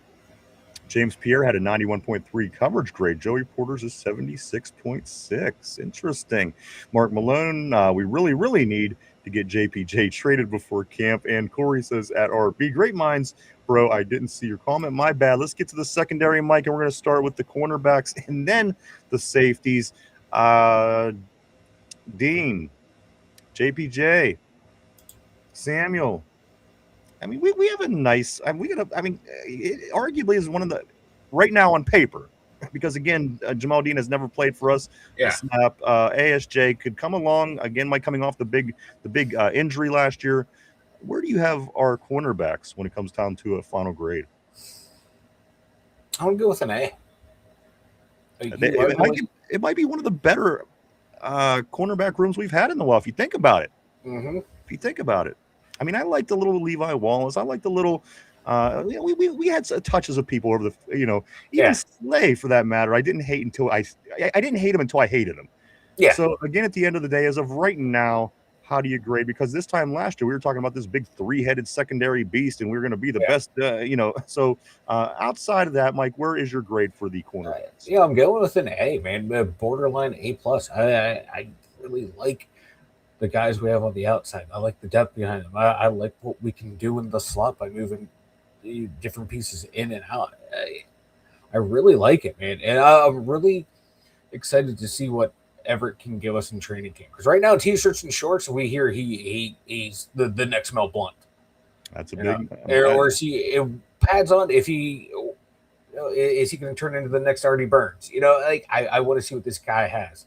James Pierre had a 91.3 coverage grade. Joey Porter's is 76.6. Interesting. Mark Malone, we really, really need to get JPJ traded before camp. And Corey says at RB, great minds, bro. I didn't see your comment. My bad. Let's get to the secondary, Mike, and we're going to start with the cornerbacks and then the safeties. Dean, JPJ, Samuel. I mean, we have a nice. It arguably is one of the right now on paper, because again, Jamal Dean has never played for us. Yeah. Snap. ASJ could come along again. Mike coming off the big injury last year. Where do you have our cornerbacks when it comes down to a final grade? I want to go with an A. It might be one of the better cornerback rooms we've had in the while. If you think about it. Mm-hmm. If you think about it. I mean, I like the little Levi Wallace. I like the little, we had touches of people over the, even Slay for that matter. I didn't hate him until I hated him. Yeah. So again, at the end of the day, as of right now, how do you grade? Because this time last year, we were talking about this big 3-headed secondary beast, and we were going to be the best, So outside of that, Mike, where is your grade for the cornerbacks? I'm going with an A, man. Borderline A+. I really like the guys we have on the outside. I like the depth behind them. I like what we can do in the slot by moving different pieces in and out. I really like it, man. And I'm really excited to see what Everett can give us in training camp. Because right now, T-shirts and shorts, we hear he's the next Mel Blount. That's a big... Or is he pads on? If he... is he going to turn into the next Artie Burns? I want to see what this guy has.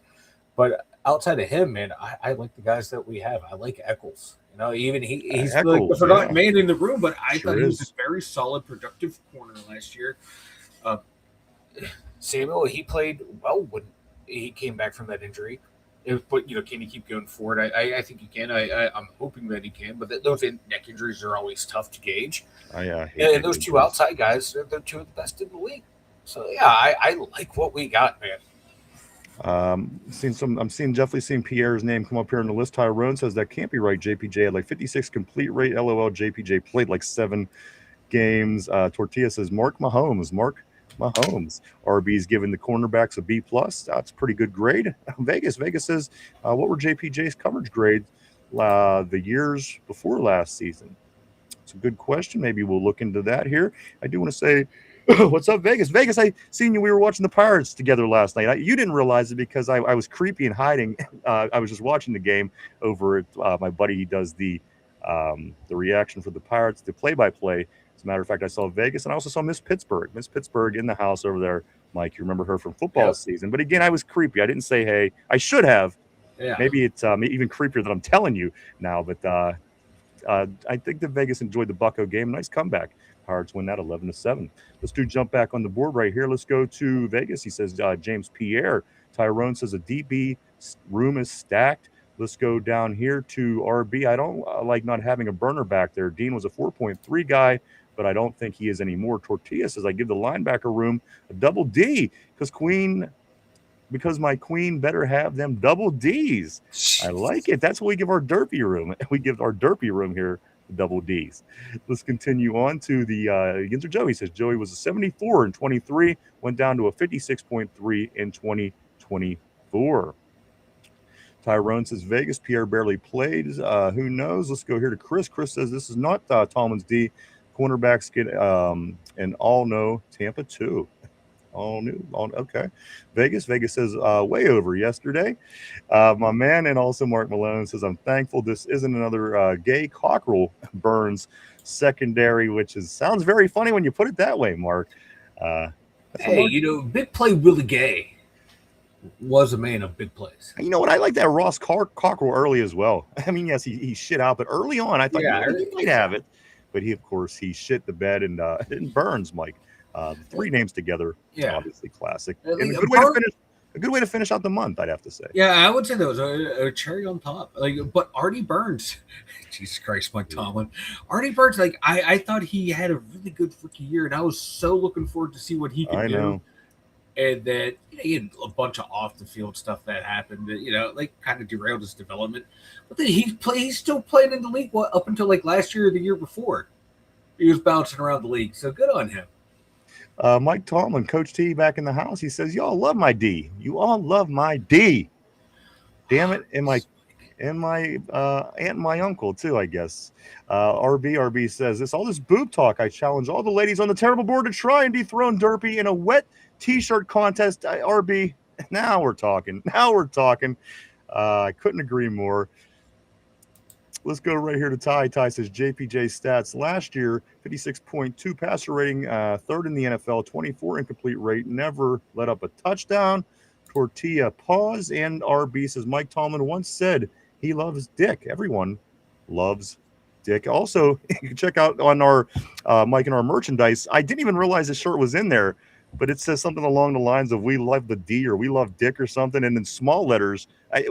But outside of him, man, I like the guys that we have. I like Eccles. You know, even he's like the Eccles, forgotten yeah. man in the room, but I Sure thought he was is. a very solid, productive corner last year. Samuel, he played well when he came back from that injury. But can he keep going forward? I think he can. I'm hoping that he can. But those neck injuries are always tough to gauge. I hate And neck those two injuries. outside guys, they're two of the best in the league. So yeah, I like what we got, man. I'm definitely seeing Pierre's name come up here on the list. Tyrone says that can't be right. JPJ had like 56 complete rate. LOL. JPJ played like 7 games. Tortilla says Mark Mahomes. RB's giving the cornerbacks a B plus. That's a pretty good grade. Vegas says, what were JPJ's coverage grades the years before last season? It's a good question. Maybe we'll look into that here. I do want to say, what's up, Vegas? Vegas, I seen you. We were watching the Pirates together last night. You didn't realize it because I was creepy and hiding. I was just watching the game over at my buddy. He does the reaction for the Pirates, the play-by-play. As a matter of fact, I saw Vegas, and I also saw Miss Pittsburgh in the house over there. Mike, you remember her from football season. But again, I was creepy. I didn't say hey. I should have. Yeah. Maybe it's even creepier than I'm telling you now. But I think that Vegas enjoyed the Bucco game. Nice comeback. Pirates win that 11-7. Let's jump back on the board right here. Let's go to Vegas. He says James Pierre. Tyrone says a DB room is stacked. Let's go down here to RB. I don't like not having a burner back there. Dean was a 4.3 guy, but I don't think he is anymore. Tortilla says I give the linebacker room a double D because my queen better have them double Ds. I like it. That's what we give our derpy room. We give our derpy room here double Ds. Let's continue on to the Yinzer Joey. Says Joey was a 74 in 23, went down to a 56.3 in 2024. Tyrone says Vegas. Pierre barely played. Who knows? Let's go here to Chris. Chris says this is not Tallman's D. Cornerbacks get an all-no Tampa 2. All new. Okay. Vegas says way over yesterday. My man and also Mark Malone says I'm thankful this isn't another gay cockerel Burns secondary, which sounds very funny when you put it that way, Mark. Hey, Big Play Willie Gay was a man of big plays. You know what? I like that Ross Cockrell early as well. I mean, yes, he shit out, but early on, I thought he might have it. But he shit the bed and Burns, Mike. The 3 names together, obviously classic. And a good way to finish out the month, I'd have to say. Yeah, I would say that was a cherry on top. But Artie Burns, Jesus Christ, Mike Tomlin. Artie Burns, I thought he had a really good rookie year, and I was so looking forward to see what he could do. Know. And then he had a bunch of off the field stuff that happened that, kind of derailed his development. But then he's still playing in the league up until last year or the year before. He was bouncing around the league. So good on him. Mike Tomlin, Coach T back in the house. He says, y'all love my D. You all love my D. Damn it. And my aunt and my uncle too, I guess. RB says all this boob talk. I challenge all the ladies on the terrible board to try and dethrone Derpy in a wet t-shirt contest. RB, now we're talking. I couldn't agree more. Let's go right here to Ty. Ty says JPJ stats last year, 56.2 passer rating, 3rd in the NFL, 24 incomplete rate, never let up a touchdown. Tortilla pause, and RB says Mike Tomlin once said he loves dick. Everyone loves dick. Also, you can check out on our Mike and our merchandise. I didn't even realize the shirt was in there, but it says something along the lines of "We love the D" or "We love dick" or something, and in small letters.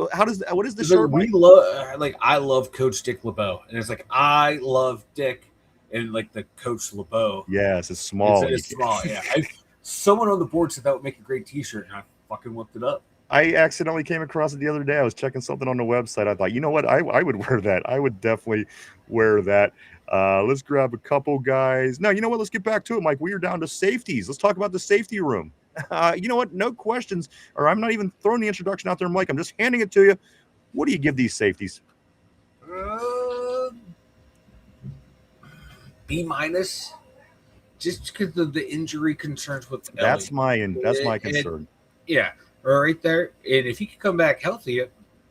What is the shirt? We love I love Coach Dick LeBeau, and it's I love Dick, and the Coach LeBeau. Yes, it's small. It's small. Yeah, someone on the board said that would make a great T-shirt, and I fucking whipped it up. I accidentally came across it the other day. I was checking something on the website. I thought, you know what? I would wear that. I would definitely wear that. Let's grab a couple guys. No, you know what? Let's get back to it, Mike. We are down to safeties. Let's talk about the safety room. You know what? No questions, or I'm not even throwing the introduction out there, Mike. I'm just handing it to you. What do you give these safeties? B-, just because of the injury concerns with Ellie. That's my concern. Yeah, right there. And if he can come back healthy,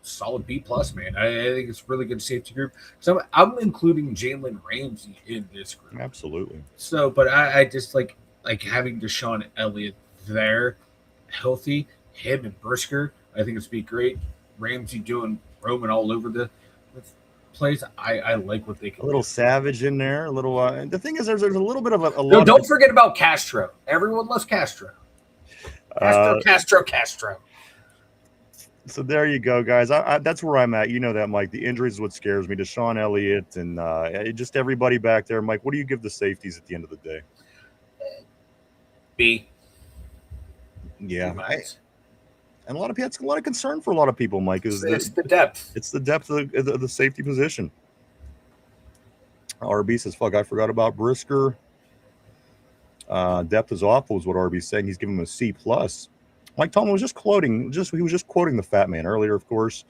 solid B+, man. I think it's a really good safety group. So I'm including Jalen Ramsey in this group. Absolutely. So, but I just like having Deshaun Elliott there, healthy. Him and Brisker. I think it's be great. Ramsey doing roaming all over the place. I like what they can A little do. savage in there. A little. The thing is, there's a little bit of a No, lot. don't forget about Castro. Everyone loves Castro. Castro. So there you go, guys. That's where I'm at. You know that, Mike. The injuries is what scares me. Deshaun Elliott and just everybody back there. Mike, what do you give the safeties at the end of the day? B. Yeah, and that's a lot of concern for a lot of people, Mike. Is It's the depth. It's the depth of the safety position. RB says, "Fuck, I forgot about Brisker." Depth is awful, is what RB's saying. He's giving him a C plus. Mike Tomlin was just quoting. He was just quoting the Fat Man earlier, of course.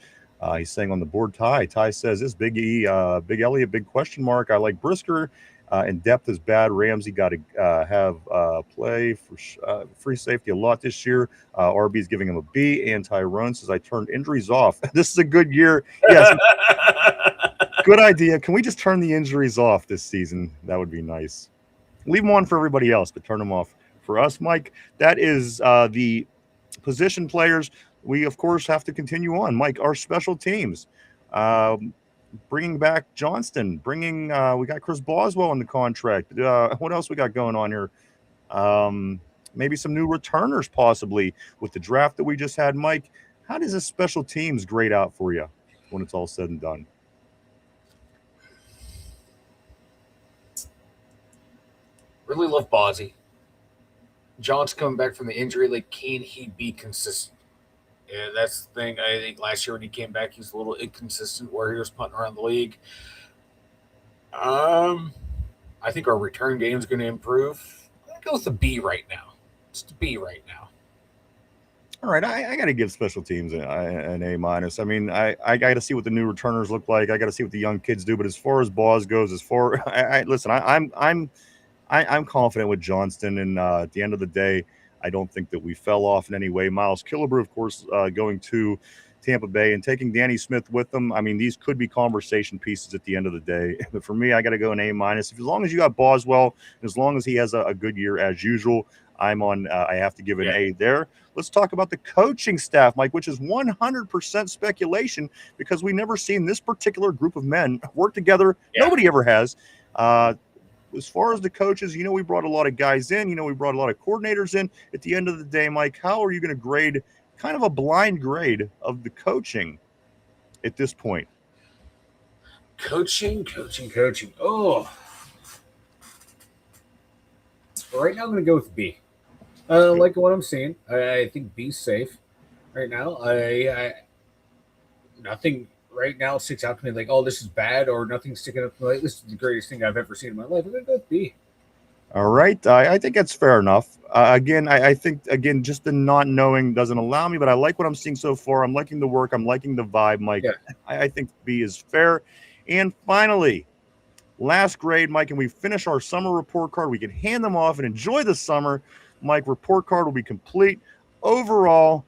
He's saying on the board, Ty says, "This Big E, Big Elliott, big question mark. I like Brisker, and depth is bad. Ramsey got to have play for free safety a lot this year. RB's giving him a B, and Tyrone says, I turned injuries off. This is a good year. Yes, good idea. Can we just turn the injuries off this season? That would be nice. Leave them on for everybody else, but turn them off for us, Mike. That is the position players. We, of course, have to continue on. Mike, our special teams. Bringing back Johnston. We got Chris Boswell in the contract. What else we got going on here? Maybe some new returners possibly with the draft that we just had. Mike, how does this special teams grade out for you when it's all said and done? Really love Bozzy. John's coming back from the injury. Like, can he be consistent? Yeah, that's the thing. I think last year when he came back, he was a little inconsistent where he was punting around the league. I think our return game is going to improve. I'm going to go with a B right now. It's a B right now. All right, I got to give special teams an A minus. I mean, I got to see what the new returners look like. I got to see what the young kids do. But as far as Boz goes, listen, I'm confident with Johnston, and at the end of the day, I don't think that we fell off in any way. Miles Killebrew, of course, going to Tampa Bay and taking Danny Smith with them. I mean, these could be conversation pieces at the end of the day. But for me, I got to go an A minus. As long as you got Boswell, as long as he has a good year as usual, I have to give an A there. Let's talk about the coaching staff, Mike, which is 100% speculation because we've never seen this particular group of men work together. Yeah. Nobody ever has. As far as the coaches, we brought a lot of guys in. We brought a lot of coordinators in. At the end of the day, Mike, how are you going to grade kind of a blind grade of the coaching at this point? Coaching. Oh. Right now, I'm going to go with B. Like what I'm seeing. I think B's safe right now. Nothing right now sticks out to me like, oh, this is bad, or nothing sticking up to me like, this is the greatest thing I've ever seen in my life. I'm going to go with B. All right. I think that's fair enough. I think just the not knowing doesn't allow me, but I like what I'm seeing so far. I'm liking the work. I'm liking the vibe, Mike. Yeah. I think B is fair. And finally, last grade, Mike, and we finish our summer report card. We can hand them off and enjoy the summer. Mike, report card will be complete. Overall,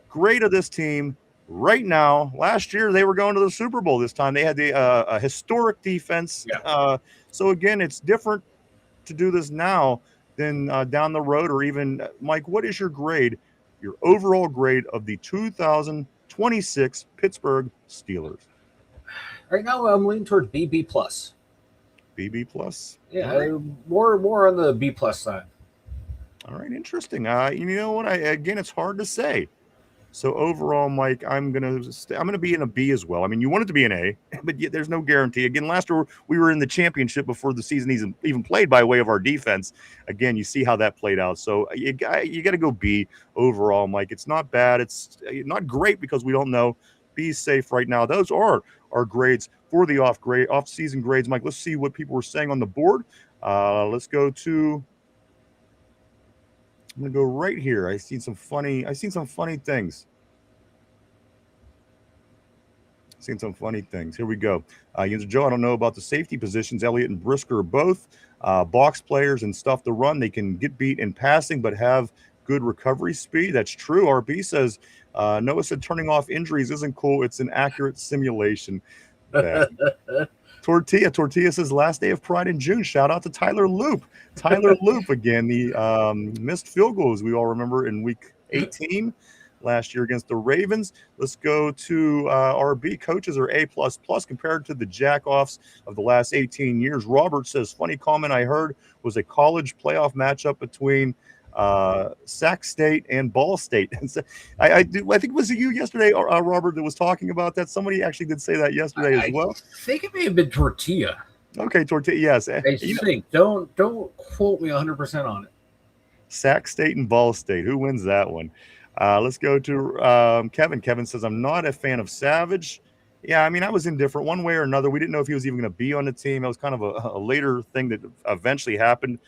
grade of this team right now. Last year, they were going to the Super Bowl. This time, they had a historic defense. Yeah. So, again, it's different to do this now than down the road, or even, Mike, what is your grade, your overall grade of the 2026 Pittsburgh Steelers? Right now, I'm leaning toward BB+. BB+? Yeah, right. More on the B+ side. All right, interesting. You know what? Again, it's hard to say. So overall, Mike, I'm gonna be in a B as well. I mean, you want it to be an A, but yet there's no guarantee. Again, last year we were in the championship before the season even played by way of our defense. Again, you see how that played out. So you got to go B overall, Mike. It's not bad. It's not great because we don't know. B is safe right now. Those are our grades for the off-season grades, Mike. Let's see what people were saying on the board. Let's go to. I'm gonna go right here. I've seen some funny things. Here we go. Joe, I don't know about the safety positions. Elliott and Brisker are both box players and stuff to run. They can get beat in passing, but have good recovery speed. That's true. RB says, Noah said turning off injuries isn't cool. It's an accurate simulation. Tortilla says last day of Pride in June. Shout out to Tyler Loop. Tyler Loop again, the missed field goals we all remember in week 18. last year against the Ravens. Let's go to RB. Coaches are A++ compared to the jack-offs of the last 18 years. Robert says, funny comment I heard was a college playoff matchup between Sac State and Ball State. And so I think it was you yesterday, Robert, that was talking about that. Somebody actually did say that yesterday as well. I think it may have been Tortilla. Okay, Tortilla, yes. I think. Don't quote me 100% on it. Sac State and Ball State. Who wins that one? Let's go to Kevin. Kevin says, I'm not a fan of Savage. Yeah, I mean, I was indifferent one way or another. We didn't know if he was even going to be on the team. It was kind of a later thing that eventually happened.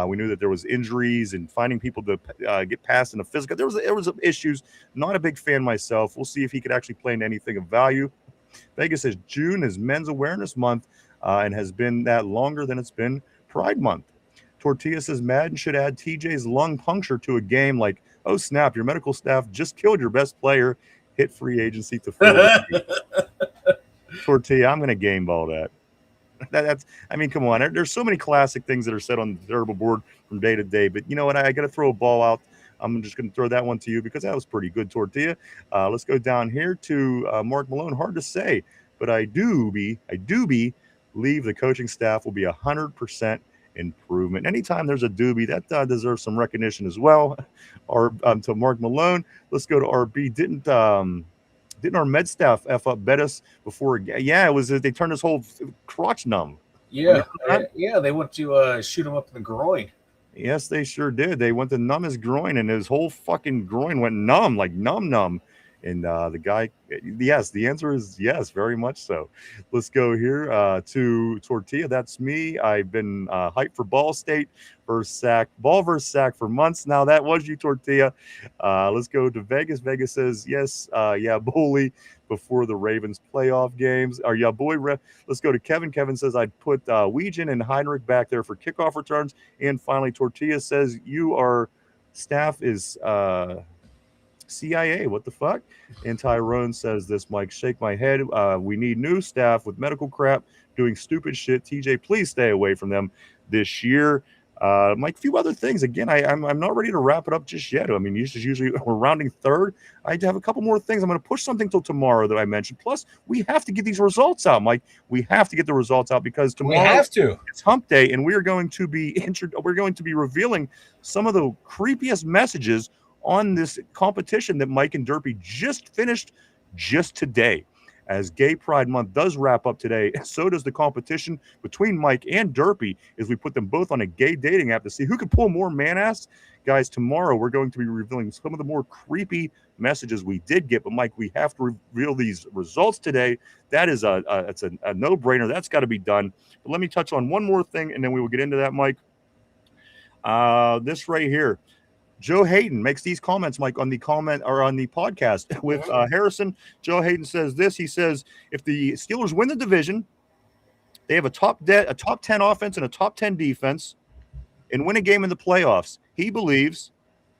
We knew that there was injuries and finding people to get past in a physical. There was issues. Not a big fan myself. We'll see if he could actually play in anything of value. Vegas says June is Men's Awareness Month and has been that longer than it's been Pride Month. Tortilla says Madden should add TJ's lung puncture to a game like, oh, snap, your medical staff just killed your best player, hit free agency to fill the Tortilla, I'm going to game ball that. That's, I mean, come on. There's so many classic things that are said on the durable board from day to day. But you know what? I got to throw a ball out. I'm just going to throw that one to you because that was pretty good, Tortilla. Let's go down here to Mark Malone. Hard to say, but I do believe the coaching staff will be 100% improvement. Anytime there's a doobie, that deserves some recognition as well. Or to Mark Malone. Let's go to RB. Didn't our med staff F up Bettis before? Yeah, it was they turned his whole crotch numb. Yeah, they went to shoot him up in the groin. Yes, they sure did. They went to numb his groin, and his whole fucking groin went numb, like numb. And the guy, yes, the answer is yes, very much so. Let's go here to Tortilla. That's me. I've been hyped for Ball State versus Sac, Ball versus Sac for months now. That was you, Tortilla. Let's go to Vegas. Vegas says yes, yeah, bully before the Ravens playoff games. Or yeah, boy. Let's go to Kevin. Kevin says I'd put Weegan and Heinrich back there for kickoff returns. And finally, Tortilla says our staff is CIA, what the fuck? And Tyrone says this, Mike, shake my head. We need new staff with medical crap doing stupid shit. TJ, please stay away from them this year. Mike, a few other things. Again, I'm not ready to wrap it up just yet. I mean, usually we're rounding third. I have a couple more things. I'm going to push something till tomorrow that I mentioned. Plus, we have to get these results out, Mike. We have to get the results out because tomorrow it's hump day, and we are going to be revealing some of the creepiest messages on this competition that Mike and Derpy just finished just today. As Gay Pride Month does wrap up today, so does the competition between Mike and Derpy as we put them both on a gay dating app to see who can pull more man-ass. Guys, tomorrow we're going to be revealing some of the more creepy messages we did get, but Mike, we have to reveal these results today. That is it's a no-brainer. That's got to be done. But let me touch on one more thing, and then we will get into that, Mike. This right here. Joe Hayden makes these comments, Mike, on the podcast with Harrison. Joe Hayden says this. He says, if the Steelers win the division, they have a top 10 offense and a top 10 defense and win a game in the playoffs. He believes,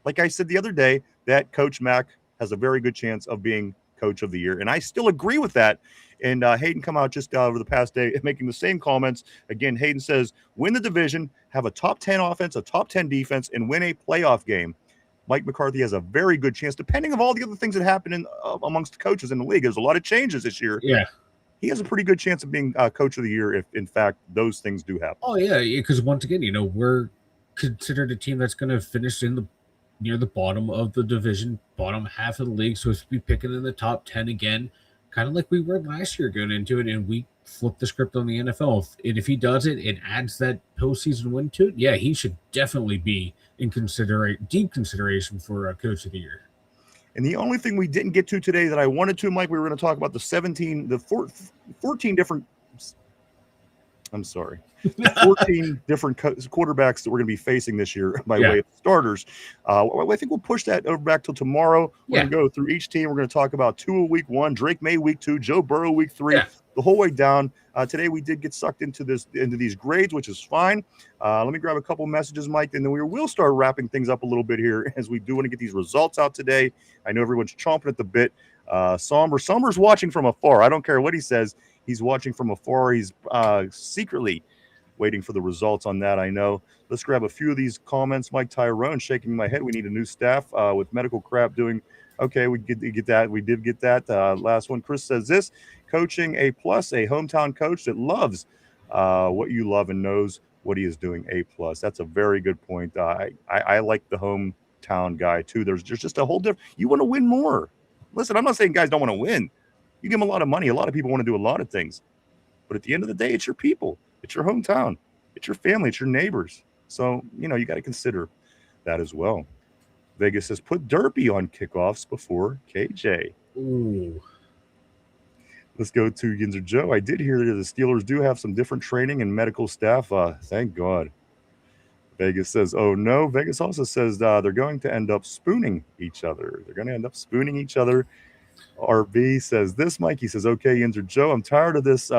like I said the other day, that Coach Mack has a very good chance of being Coach of the Year. And I still agree with that. And Hayden come out just over the past day making the same comments. Again, Hayden says, win the division, have a top 10 offense, a top 10 defense, and win a playoff game. Mike McCarthy has a very good chance, depending on all the other things that happen amongst the coaches in the league. There's a lot of changes this year. Yeah. He has a pretty good chance of being Coach of the Year if, in fact, those things do happen. Oh, yeah, because once again, we're considered a team that's going to finish near the bottom of the division, bottom half of the league, so it's be picking in the top 10 again, kind of like we were last year going into it, and we flipped the script on the NFL. And if he does it, it adds that postseason win to it. Yeah, he should definitely be in deep consideration for Coach of the Year. And the only thing we didn't get to today that I wanted to, Mike, we were going to talk about the 14 different. I'm sorry. 14 different quarterbacks that we're going to be facing this year by way of starters. I think we'll push that over back till tomorrow. We're going to go through each team. We're going to talk about Tua week 1, Drake May week 2, Joe Burrow week 3, the whole way down. Today we did get sucked into these grades, which is fine. Let me grab a couple messages, Mike, and then we will start wrapping things up a little bit here as we do want to get these results out today. I know everyone's chomping at the bit. Sommer's watching from afar. I don't care what he says. He's watching from afar. He's secretly waiting for the results on that, I know. Let's grab a few of these comments. Mike Tyrone shaking my head. We need a new staff with medical crap doing Okay, we get that. We did get that. Last one. Chris says this: coaching A plus, a hometown coach that loves what you love and knows what he is doing. A plus. That's a very good point. I like the hometown guy too. There's just a whole different. You want to win more. Listen, I'm not saying guys don't want to win. You give them a lot of money. A lot of people want to do a lot of things, but at the end of the day, it's your people. It's your hometown. It's your family. It's your neighbors. So you got to consider that as well. Vegas says, put Derpy on kickoffs before KJ. Ooh. Let's go to Yinzer Joe. I did hear that the Steelers do have some different training and medical staff. Thank God. Vegas says, oh, no. Vegas also says they're going to end up spooning each other. RB says this, Mike. He says, okay, Yinzer Joe, I'm tired of this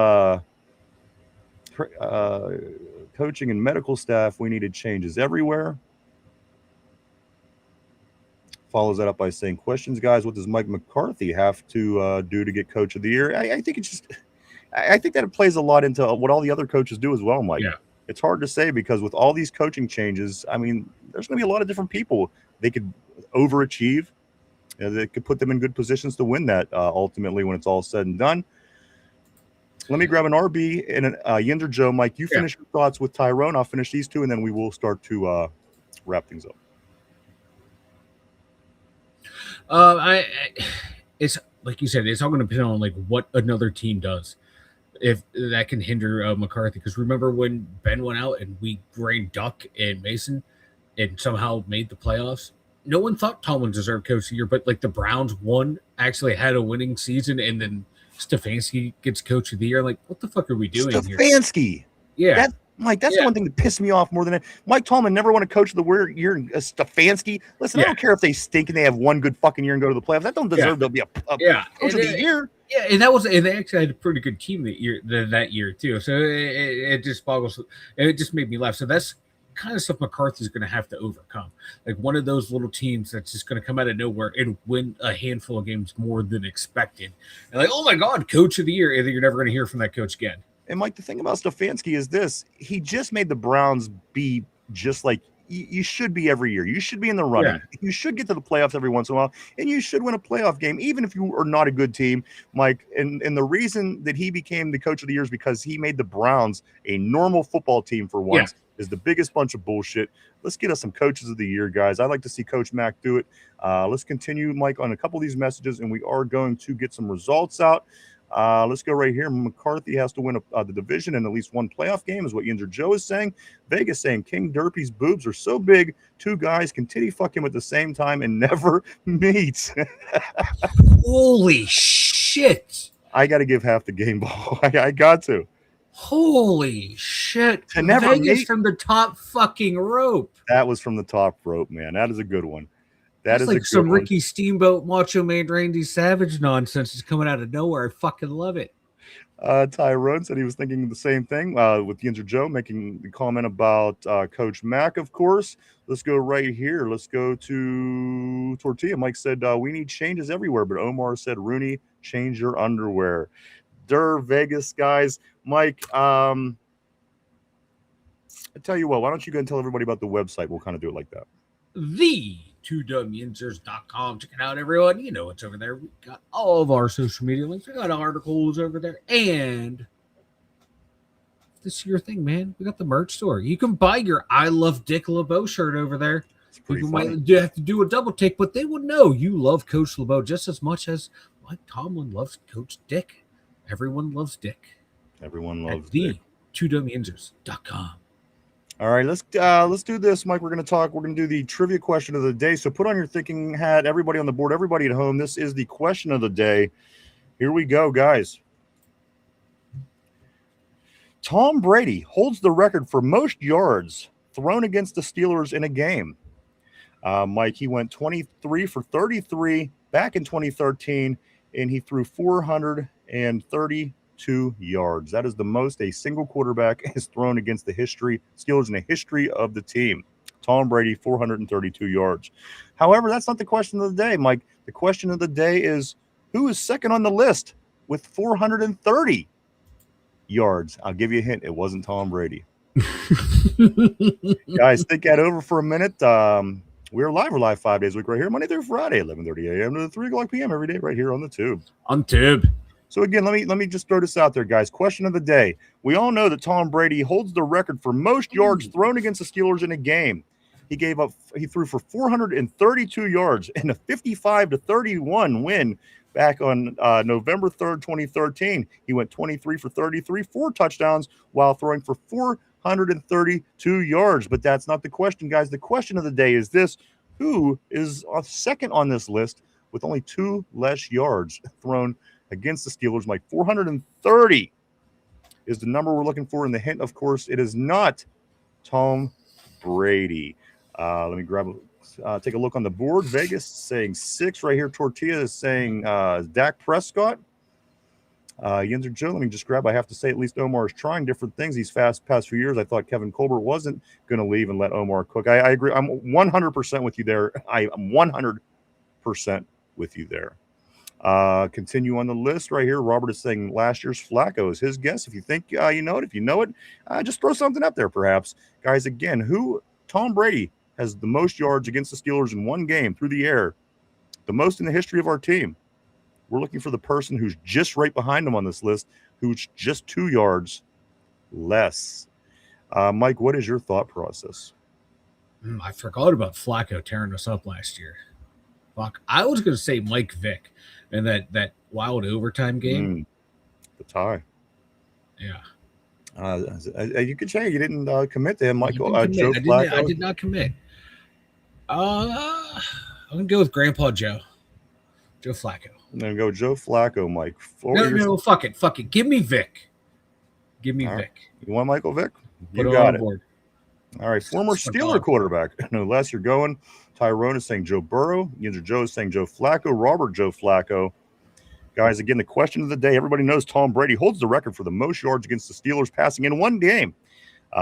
coaching and medical staff. We needed changes everywhere. Follows that up by saying, questions, guys, what does Mike McCarthy have to do to get coach of the year? I think it's just, I think that it plays a lot into what all the other coaches do as well, Mike. Yeah. It's hard to say because with all these coaching changes, I mean, there's going to be a lot of different people. They could overachieve. They could put them in good positions to win that ultimately when it's all said and done. Let me grab an RB and an Yinzer Joe. Mike, you finish your thoughts with Tyrone. I'll finish these two, and then we will start to wrap things up. It's like you said, it's all going to depend on like what another team does, if that can hinder McCarthy. Because remember when Ben went out and we ran Duck and Mason, and somehow made the playoffs. No one thought Tomlin deserved coach of the year, but like the Browns actually had a winning season, and then Stefanski gets coach of the year. Like, what the fuck are we doing here? Stefanski. Yeah. That's the one thing that pissed me off more than Mike Tomlin never won a coach of the year. Stefanski. Listen, I don't care if they stink and they have one good fucking year and go to the playoffs. That don't deserve to be a coach of the year. Yeah, and they actually had a pretty good team that year too. So it just boggles. It just made me laugh. So that's kind of stuff McCarthy's going to have to overcome. Like one of those little teams that's just going to come out of nowhere and win a handful of games more than expected. And like, oh my God, coach of the year. And you're never going to hear from that coach again. And Mike, the thing about Stefanski is this: he just made the Browns be just like you should be every year. You should be in the running. Yeah. You should get to the playoffs every once in a while, and you should win a playoff game, even if you are not a good team, Mike. And the reason that he became the coach of the year is because he made the Browns a normal football team for once. Yeah. Is the biggest bunch of bullshit. Let's get us some coaches of the year, guys. I'd like to see Coach Mack do it. Let's continue, Mike, on a couple of these messages, and we are going to get some results out. Let's go right here. McCarthy has to win the division and at least one playoff game is what Yinzer Joe is saying. Vegas saying King Derpy's boobs are so big, two guys can titty fuck him at the same time and never meet. Holy shit. I got to give half the game ball. I got to. Holy shit. To never Vegas meet. From the top fucking rope. That was from the top rope, man. That is a good one. That's like some Ricky Steamboat, Macho Man, Randy Savage nonsense is coming out of nowhere. I fucking love it. Tyrone said he was thinking the same thing with Yinzer Joe making the comment about Coach Mack, of course. Let's go right here. Let's go to Tortilla. Mike said, we need changes everywhere, but Omar said, Rooney, change your underwear. Vegas, guys. Mike, I tell you what, why don't you go and tell everybody about the website? We'll kind of do it like that. Dum Yinzers.com. Check it out, everyone. You know it's over there. We got all of our social media links. We got articles over there. And this is your thing, man. We got the merch store. You can buy your I Love Dick LeBeau shirt over there. People might have to do a double take, but they would know you love Coach LeBeau just as much as Mike Tomlin loves Coach Dick. Everyone loves Dick. Everyone loves Dick. Dumyinzers.com. All right, let's do this, Mike. We're going to do the trivia question of the day. So put on your thinking hat, everybody on the board, everybody at home. This is the question of the day. Here we go, guys. Tom Brady holds the record for most yards thrown against the Steelers in a game. Mike, he went 23 for 33 back in 2013, and he threw 432 yards. That is the most a single quarterback has thrown against the Steelers in the history of the team. Tom Brady, 432 yards. However, that's not the question of the day, Mike. The question of the day is, who is second on the list with 430 yards? I'll give you a hint. It wasn't Tom Brady. Guys, think that over for a minute. We're live 5 days a week right here, Monday through Friday, 11:30 a.m. to 3 o'clock p.m. every day right here on the tube. On tube. So again, let me just throw this out there, guys. Question of the day. We all know that Tom Brady holds the record for most yards thrown against the Steelers in a game. He threw for 432 yards in a 55-31 win back on November 3rd, 2013. He went 23 for 33, 4 touchdowns while throwing for 432 yards. But that's not the question, guys. The question of the day is this: who is second on this list with only 2 less yards thrown against the Steelers? Mike, 430 is the number we're looking for. And the hint, of course, it is not Tom Brady. Let me take a look on the board. Vegas saying 6 right here. Tortilla is saying Dak Prescott. Yinzer Joe, let me just grab. I have to say, at least Omar is trying different things these past few years. I thought Kevin Colbert wasn't going to leave and let Omar cook. I agree. I'm 100% with you there. I am 100% with you there. Continue on the list right here. Robert is saying last year's Flacco is his guess. If you think you know it, if you know it, just throw something up there, perhaps. Guys, again, Tom Brady has the most yards against the Steelers in one game through the air, the most in the history of our team. We're looking for the person who's just right behind him on this list, who's just 2 yards less. Mike, what is your thought process? I forgot about Flacco tearing us up last year. Fuck. I was going to say Mike Vick in that wild overtime game. The tie. Yeah. You could say you didn't commit to him, Michael. Joe Flacco. I did not commit. I'm going to go with Grandpa Joe. Joe Flacco. I'm going to go Joe Flacco, Mike. No, fuck it. Give me Vic. Give me Vic. Right. You want Michael Vick? You Put got it. All right, former Steeler quarterback. No less, you're going. Tyrone is saying Joe Burrow. Yinzer Joe is saying Joe Flacco. Robert Joe Flacco. Guys, again, the question of the day. Everybody knows Tom Brady holds the record for the most yards against the Steelers passing in one game.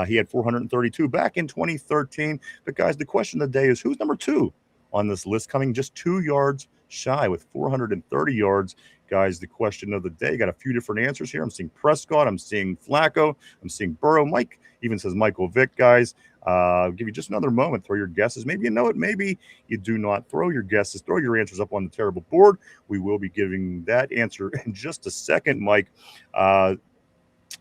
He had 432 back in 2013. But, guys, the question of the day is who's number 2 on this list, coming just 2 yards shy with 430 yards. Guys, the question of the day. Got a few different answers here. I'm seeing Prescott. I'm seeing Flacco. I'm seeing Burrow. Mike even says Michael Vick, guys. I'll give you just another moment. Throw your guesses. Maybe you know it. Maybe you do not. Throw your guesses. Throw your answers up on the terrible board. We will be giving that answer in just a second, Mike. A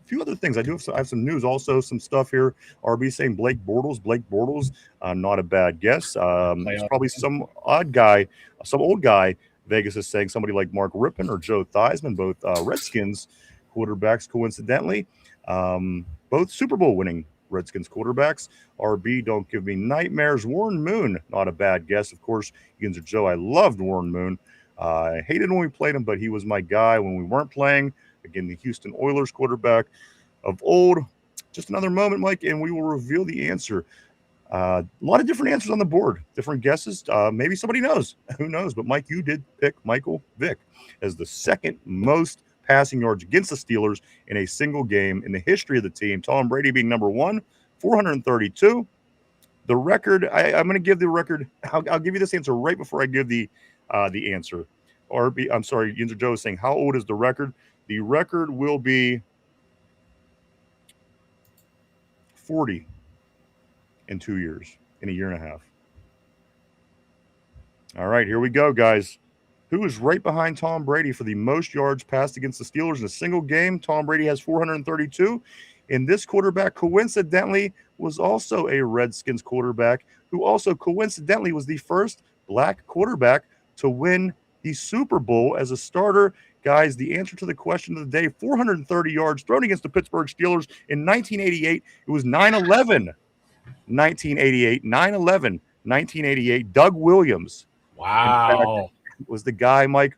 few other things. I have some news, also some stuff here. RB saying Blake Bortles. Not a bad guess. It's probably some odd guy, some old guy. Vegas is saying somebody like Mark Rippon or Joe Theismann, both Redskins quarterbacks, coincidentally. Both Super Bowl winning Redskins quarterbacks. RB, don't give me nightmares. Warren Moon, not a bad guess. Of course, Yinzer Joe, I loved Warren Moon. I hated when we played him, but he was my guy when we weren't playing. Again, the Houston Oilers quarterback of old. Just another moment, Mike, and we will reveal the answer. A lot of different answers on the board, different guesses. Maybe somebody knows. Who knows? But, Mike, you did pick Michael Vick as the second most passing yards against the Steelers in a single game in the history of the team. Tom Brady being number 1, 432. The record, I'm going to give the record. I'll give you this answer right before I give the answer. I'm sorry, Yinzer Joe is saying, how old is the record? The record will be 40 in 2 years, in a year and a half. All right, here we go, guys. Who is right behind Tom Brady for the most yards passed against the Steelers in a single game? Tom Brady has 432. And this quarterback, coincidentally, was also a Redskins quarterback who also coincidentally was the first black quarterback to win the Super Bowl as a starter. Guys, the answer to the question of the day, 430 yards thrown against the Pittsburgh Steelers in 1988. It was 9/11. 1988, 9/11, 1988. Doug Williams. Wow. Was the guy, Mike.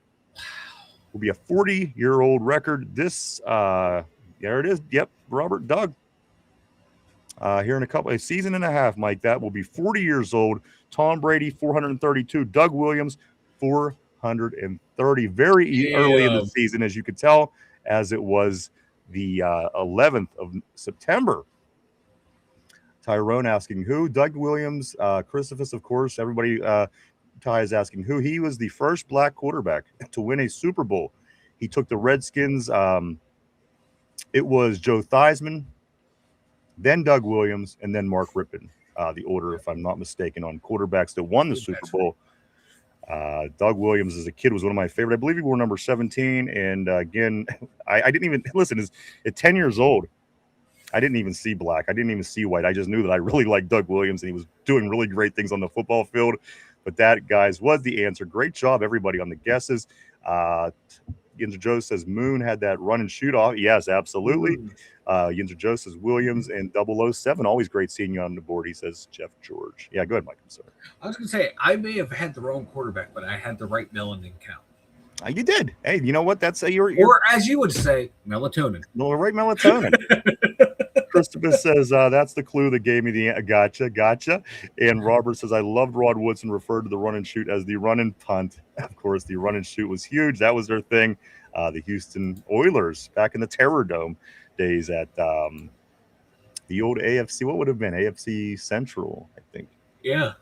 Will be a 40-year-old record. This, there it is. Yep, Robert Doug. Here in a season and a half, Mike, that will be 40 years old. Tom Brady, 432. Doug Williams, 430. Very early in the season, as you could tell, as it was the 11th of September. Tyrone asking who? Doug Williams, Christophus, of course. Everybody, Ty is asking who. He was the first black quarterback to win a Super Bowl. He took the Redskins. It was Joe Theismann, then Doug Williams, and then Mark Rippon. the order, if I'm not mistaken, on quarterbacks that won the Super Bowl. Doug Williams as a kid was one of my favorite. I believe he wore number 17. And again, I didn't even listen. At 10 years old, I didn't even see black. I didn't even see white. I just knew that I really liked Doug Williams, and he was doing really great things on the football field. But that, guys, was the answer. Great job, everybody, on the guesses. Yinzer Joe says Moon had that run and shoot off. Yes, absolutely. Yinzer Joe says Williams and 007. Always great seeing you on the board. He says Jeff George. Yeah, go ahead, Mike. I'm sorry. I was going to say, I may have had the wrong quarterback, but I had the right melanin count. You did. Hey, you know what? That's you're or as you would say, melatonin. No, right, melatonin. Christopher says that's the clue that gave me the gotcha. And Robert says I loved Rod Woodson, referred to the run and shoot as the run and punt. Of course, the run and shoot was huge. That was their thing. The Houston Oilers back in the Terror Dome days at the old AFC. What would have been AFC Central, I think. Yeah.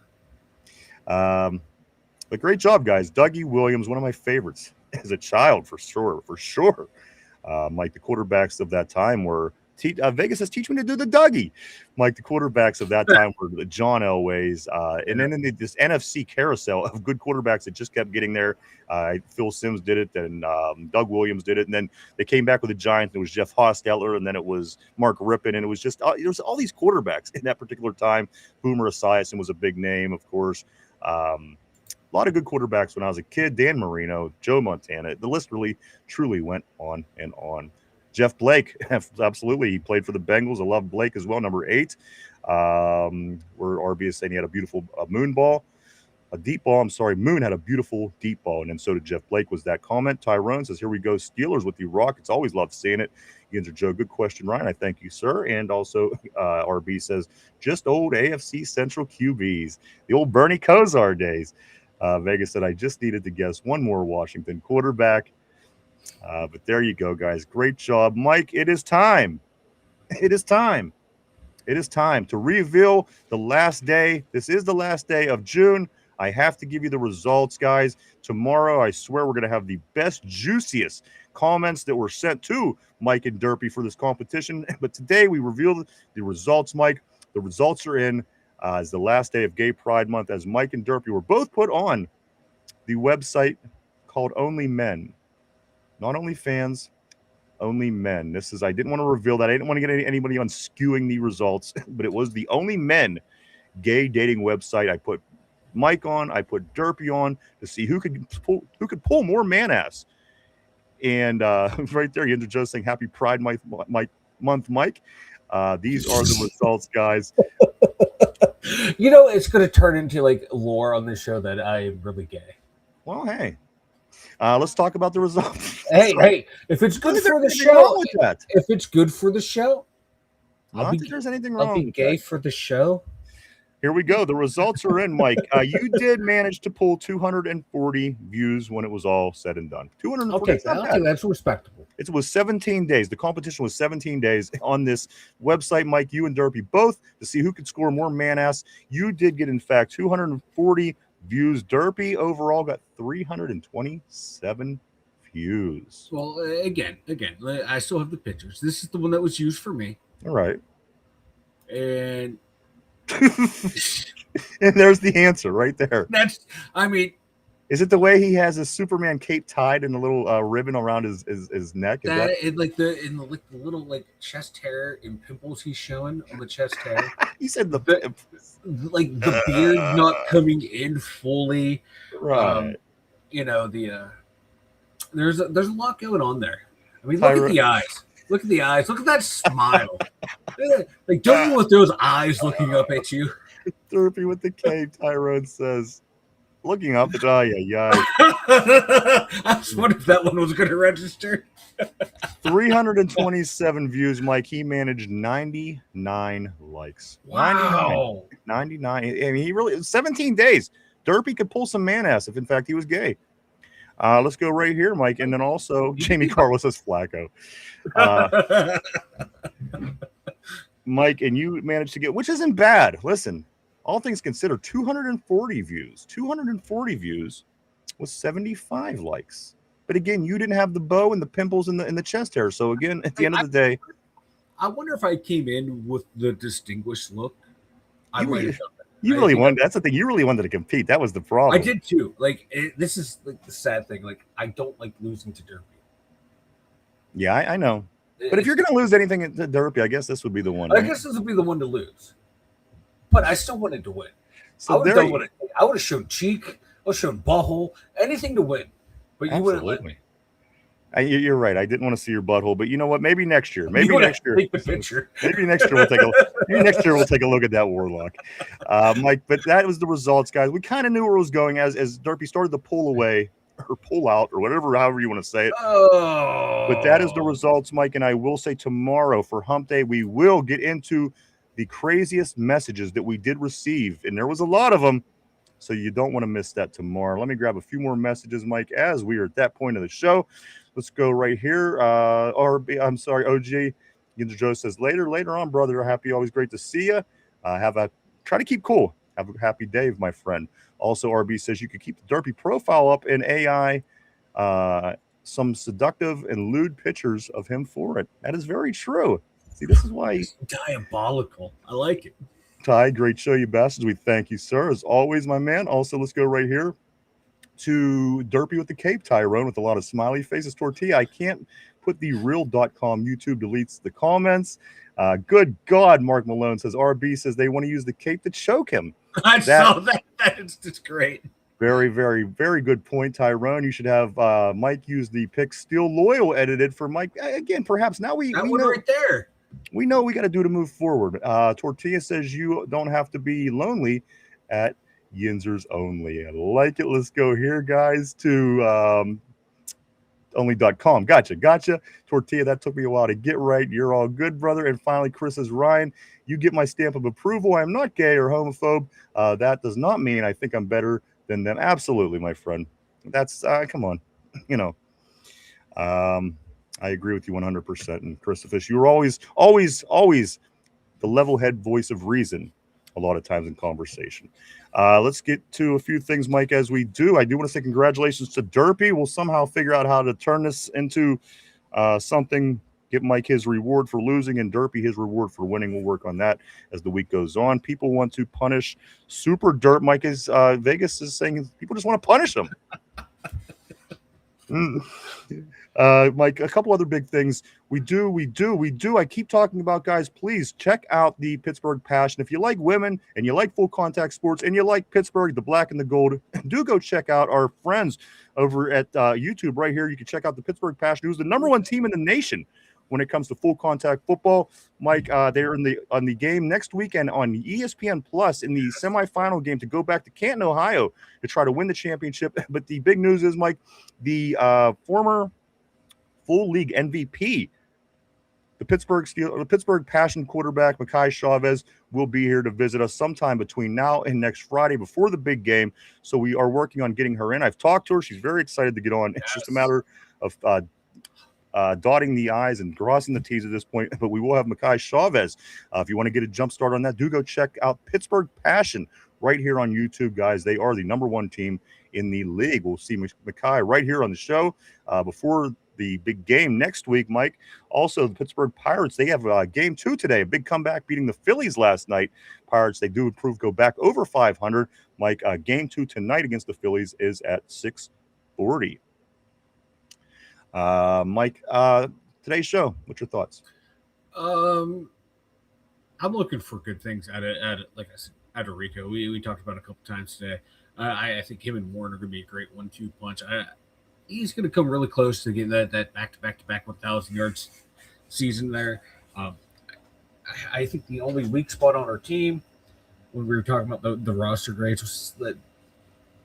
But great job, guys. Dougie Williams, one of my favorites as a child, for sure. Mike, the quarterbacks of that time were Vegas says, teach me to do the Dougie. Mike, the quarterbacks of that time were the John Elways. And then in this NFC carousel of good quarterbacks that just kept getting there. Phil Simms did it, and Doug Williams did it. And then they came back with the Giants. And it was Jeff Hostetler, and then it was Mark Rippon. And it was just there was all these quarterbacks in that particular time. Boomer Esiason was a big name, of course. A lot of good quarterbacks when I was a kid. Dan Marino, Joe Montana. The list really, truly went on and on. Jeff Blake, absolutely. He played for the Bengals. I love Blake as well, number 8. Where RB is saying he had a beautiful moon ball. A deep ball. I'm sorry. Moon had a beautiful deep ball. And then so did Jeff Blake was that comment. Tyrone says, here we go, Steelers with the Rockets. Always love seeing it. Yinzer Joe, good question, Ryan. I thank you, sir. And also RB says, just old AFC Central QBs. The old Bernie Kosar days. Vegas said, I just needed to guess one more Washington quarterback. But there you go, guys. Great job. Mike, it is time. It is time to reveal the last day. This is the last day of June. I have to give you the results, guys. Tomorrow, I swear we're going to have the best, juiciest comments that were sent to Mike and Derpy for this competition. But today, we revealed the results, Mike. The results are in. It's the last day of Gay Pride Month, as Mike and Derpy were both put on the website called Only Men. Not only fans, only men. I didn't want to reveal that. I didn't want to get anybody on skewing the results, but it was the Only Men gay dating website. I put Mike on, I put Derpy on to see who could pull more man ass. And right there, Yinzer Joe saying Happy Pride Month, Mike. These are the results, guys. It's going to turn into like lore on this show that I am really gay. Well, hey. Let's talk about the results. Hey, if it's good for the show, if it's good for the show, I don't think there's anything wrong. I'll be gay for the show. Here we go. The results are in, Mike. You did manage to pull 240 views when it was all said and done. 240. Okay, that's respectable. It was 17 days. The competition was 17 days on this website, Mike. You and Derpy both to see who could score more man ass. You did get, in fact, 240 views. Derpy overall got 327 views. Well, again, I still have the pictures. This is the one that was used for me. All right. And and there's the answer right there. Is it the way he has his Superman cape tied and a little ribbon around his neck? The little like chest hair and pimples he's showing on the chest hair. He said the beard not coming in fully. Right. There's a lot going on there. I mean, look at the eyes. Look at the eyes. Look at that smile. Don't you want those eyes looking up at you? Derpy with the cape. Tyrone says, looking up. Yeah. I was wondering if that one was going to register. 327 views, Mike. He managed 99 likes. Wow. 99. I mean, he really 17 days. Derpy could pull some man ass if, in fact, he was gay. Let's go right here, Mike. And then also, Jamie Carlos says Flacco. Mike, and you managed to get, which isn't bad. Listen, all things considered, 240 views. 240 views with 75 likes. But again, you didn't have the bow and the pimples in the chest hair. So again, at the end of the day, I wonder if I came in with the distinguished look. I might have done that. You really wanted. That's the thing. You really wanted to compete. That was the problem. I did too. Like this is like the sad thing. Like I don't like losing to Derby. Yeah, I know. But if you're going to lose anything at Derby, I guess this would be the one. I guess this would be the one to lose. But I still wanted to win. So I would have shown cheek. I would have shown butthole. Anything to win. But you wouldn't let me. You're right. I didn't want to see your butthole, but you know what? Maybe next year. Maybe next year. Take the picture. Maybe next year we'll take a look at that Warlock, Mike. But that was the results, guys. We kind of knew where it was going as Derpy started to pull away or pull out or whatever, however you want to say it. Oh. But that is the results, Mike. And I will say tomorrow for Hump Day, we will get into the craziest messages that we did receive, and there was a lot of them. So you don't want to miss that tomorrow. Let me grab a few more messages, Mike, as we are at that point of the show. Let's go right here. OG Yinzer Joe says later on, brother. Happy, always great to see you. Try to keep cool. Have a happy day, my friend. Also, RB says you could keep the Derpy profile up in AI. Some seductive and lewd pictures of him for it. That is very true. See, this is why he's diabolical. I like it. Ty, great show, you bastards. We thank you, sir, as always, my man. Also, let's go right here to Derpy with the Cape, Tyrone, with a lot of smiley faces. Tortilla, I can't put the real.com. YouTube deletes the comments. Good God, Mark Malone says, RB says they want to use the Cape to choke him. I saw that. That's just great. Very, very, very good point, Tyrone. You should have Mike use the pick Steel Loyal edited for Mike. Again, perhaps now we know right there. We know we got to do to move forward. Tortilla says you don't have to be lonely at Yinzers only. I like it. Let's go here, guys, to only.com. Gotcha. Tortilla, that took me a while to get right. You're all good, brother. And finally, Chris says, Ryan, you get my stamp of approval. I'm not gay or homophobe. That does not mean I think I'm better than them. Absolutely, my friend. That's, come on. You know, I agree with you 100%. And Christopher, you were always the level-head voice of reason a lot of times in conversation. Let's get to a few things, Mike, as we do. I do want to say congratulations to Derpy. We'll somehow figure out how to turn this into something, get Mike his reward for losing and Derpy his reward for winning. We'll work on that as the week goes on. People want to punish Super Derp. Mike is Vegas is saying people just want to punish him. Mike, a couple other big things. We do. I keep talking about, guys, please check out the Pittsburgh Passion. If you like women and you like full contact sports and you like Pittsburgh, the black and the gold, do go check out our friends over at YouTube right here. You can check out the Pittsburgh Passion, who's the number one team in the nation when it comes to full contact football. Mike, they're on the game next weekend on ESPN Plus in the semifinal game to go back to Canton, Ohio to try to win the championship. But the big news is, Mike, the former full league MVP, the Pittsburgh Passion quarterback, Mekhi Chavez, will be here to visit us sometime between now and next Friday before the big game. So we are working on getting her in. I've talked to her. She's very excited to get on. It's just a matter of dotting the I's and crossing the T's at this point. But we will have Mekhi Chavez. If you want to get a jump start on that, do go check out Pittsburgh Passion right here on YouTube, guys. They are the number one team in the league. We'll see Mekhi right here on the show before the big game next week, Mike. Also, the Pittsburgh Pirates, they have game 2 today, a big comeback beating the Phillies last night. Pirates, they do improve, go back over 500. Mike, game 2 tonight against the Phillies is at 6:40. Mike, today's show, what's your thoughts? I'm looking for good things out of Rico. We talked about it a couple times today. I think him and Warren are going to be a great 1-2 punch. He's going to come really close to getting that back-to-back 1,000 yards season there. I think the only weak spot on our team when we were talking about the roster grades was the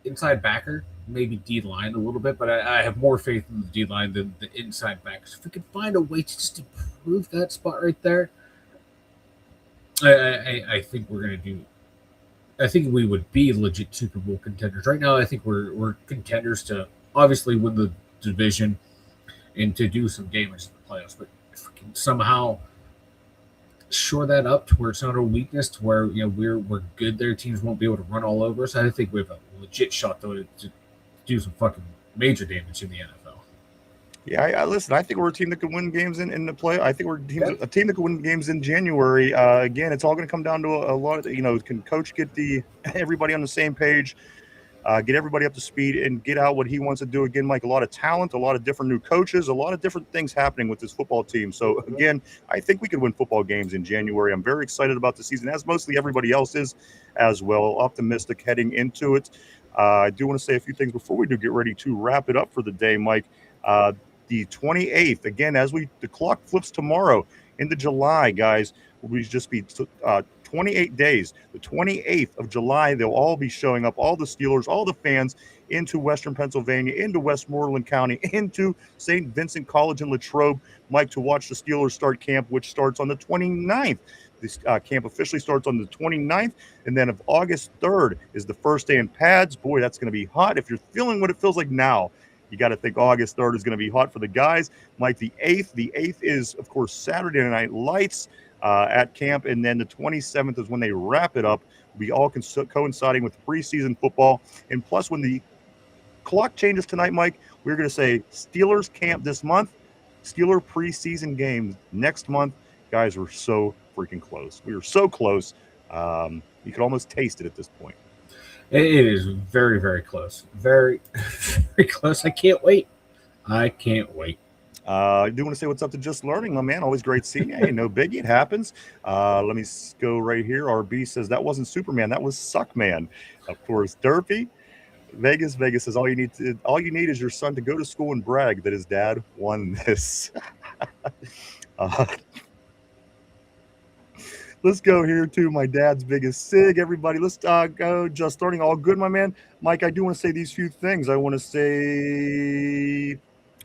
inside backer, maybe D-line a little bit, but I have more faith in the D-line than the inside backers. If we could find a way to just improve that spot right there, I think we're going to do – I think we would be legit Super Bowl contenders. Right now, I think we're contenders to – obviously win the division and to do some damage in the playoffs, but if we can somehow shore that up to where it's not a weakness, to where we're good there, teams won't be able to run all over us. I think we have a legit shot though to do some fucking major damage in the NFL. Yeah, listen. I think we're a team that could win games in the play. I think we're a team that could win games in January. Again, it's all going to come down to a lot of can coach get everybody on the same page, get everybody up to speed, and get out what he wants to do. Again, Mike, a lot of talent, a lot of different new coaches, a lot of different things happening with this football team. So again, I think we could win football games in January. I'm very excited about the season, as mostly everybody else is as well. Optimistic heading into it. I do want to say a few things before we do get ready to wrap it up for the day, Mike. The 28th, again, the clock flips tomorrow into July, guys, will just be 28 days. The 28th of July, they'll all be showing up, all the Steelers, all the fans, into Western Pennsylvania, into Westmoreland County, into St. Vincent College in Latrobe, Mike, to watch the Steelers start camp, which starts on the 29th. This camp officially starts on the 29th, and then of August 3rd is the first day in pads. Boy, that's going to be hot. If you're feeling what it feels like now, you got to think August 3rd is going to be hot for the guys. Mike, the 8th is, of course, Saturday Night Lights at camp. And then the 27th is when they wrap it up. We all coinciding with preseason football. And plus, when the clock changes tonight, Mike, we're going to say Steelers camp this month, Steeler preseason games next month. Guys, we're so freaking close. We are so close. You can almost taste it at this point. It is very, very close. Very, very close. I can't wait. I do want to say what's up to Just Learning, my man. Always great seeing you. Hey, no biggie. It happens. Let me go right here. RB says that wasn't Superman. That was Suckman. Of course, Derpy. Vegas says all you need is your son to go to school and brag that his dad won this. Let's go here to my dad's biggest sig, everybody. Let's go Just Learning. All good, my man. Mike, I do want to say these few things. I want to say,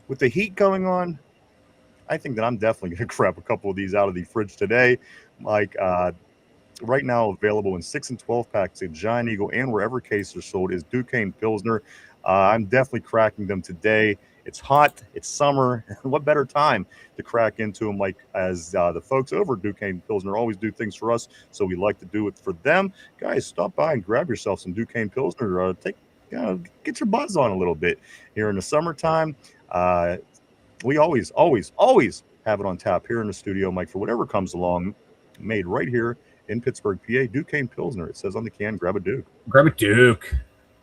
with the heat going on, I think that I'm definitely going to grab a couple of these out of the fridge today. Mike, right now available in 6 and 12 packs at Giant Eagle and wherever cases are sold is Duquesne Pilsner. I'm definitely cracking them today. It's hot. It's summer. What better time to crack into them, like as the folks over at Duquesne Pilsner always do things for us, so we like to do it for them. Guys, stop by and grab yourself some Duquesne Pilsner. Get your buzz on a little bit here in the summertime. We always have it on tap here in the studio, Mike, for whatever comes along. Made right here in Pittsburgh, PA. Duquesne Pilsner. It says on the can, grab a Duke. Grab a Duke.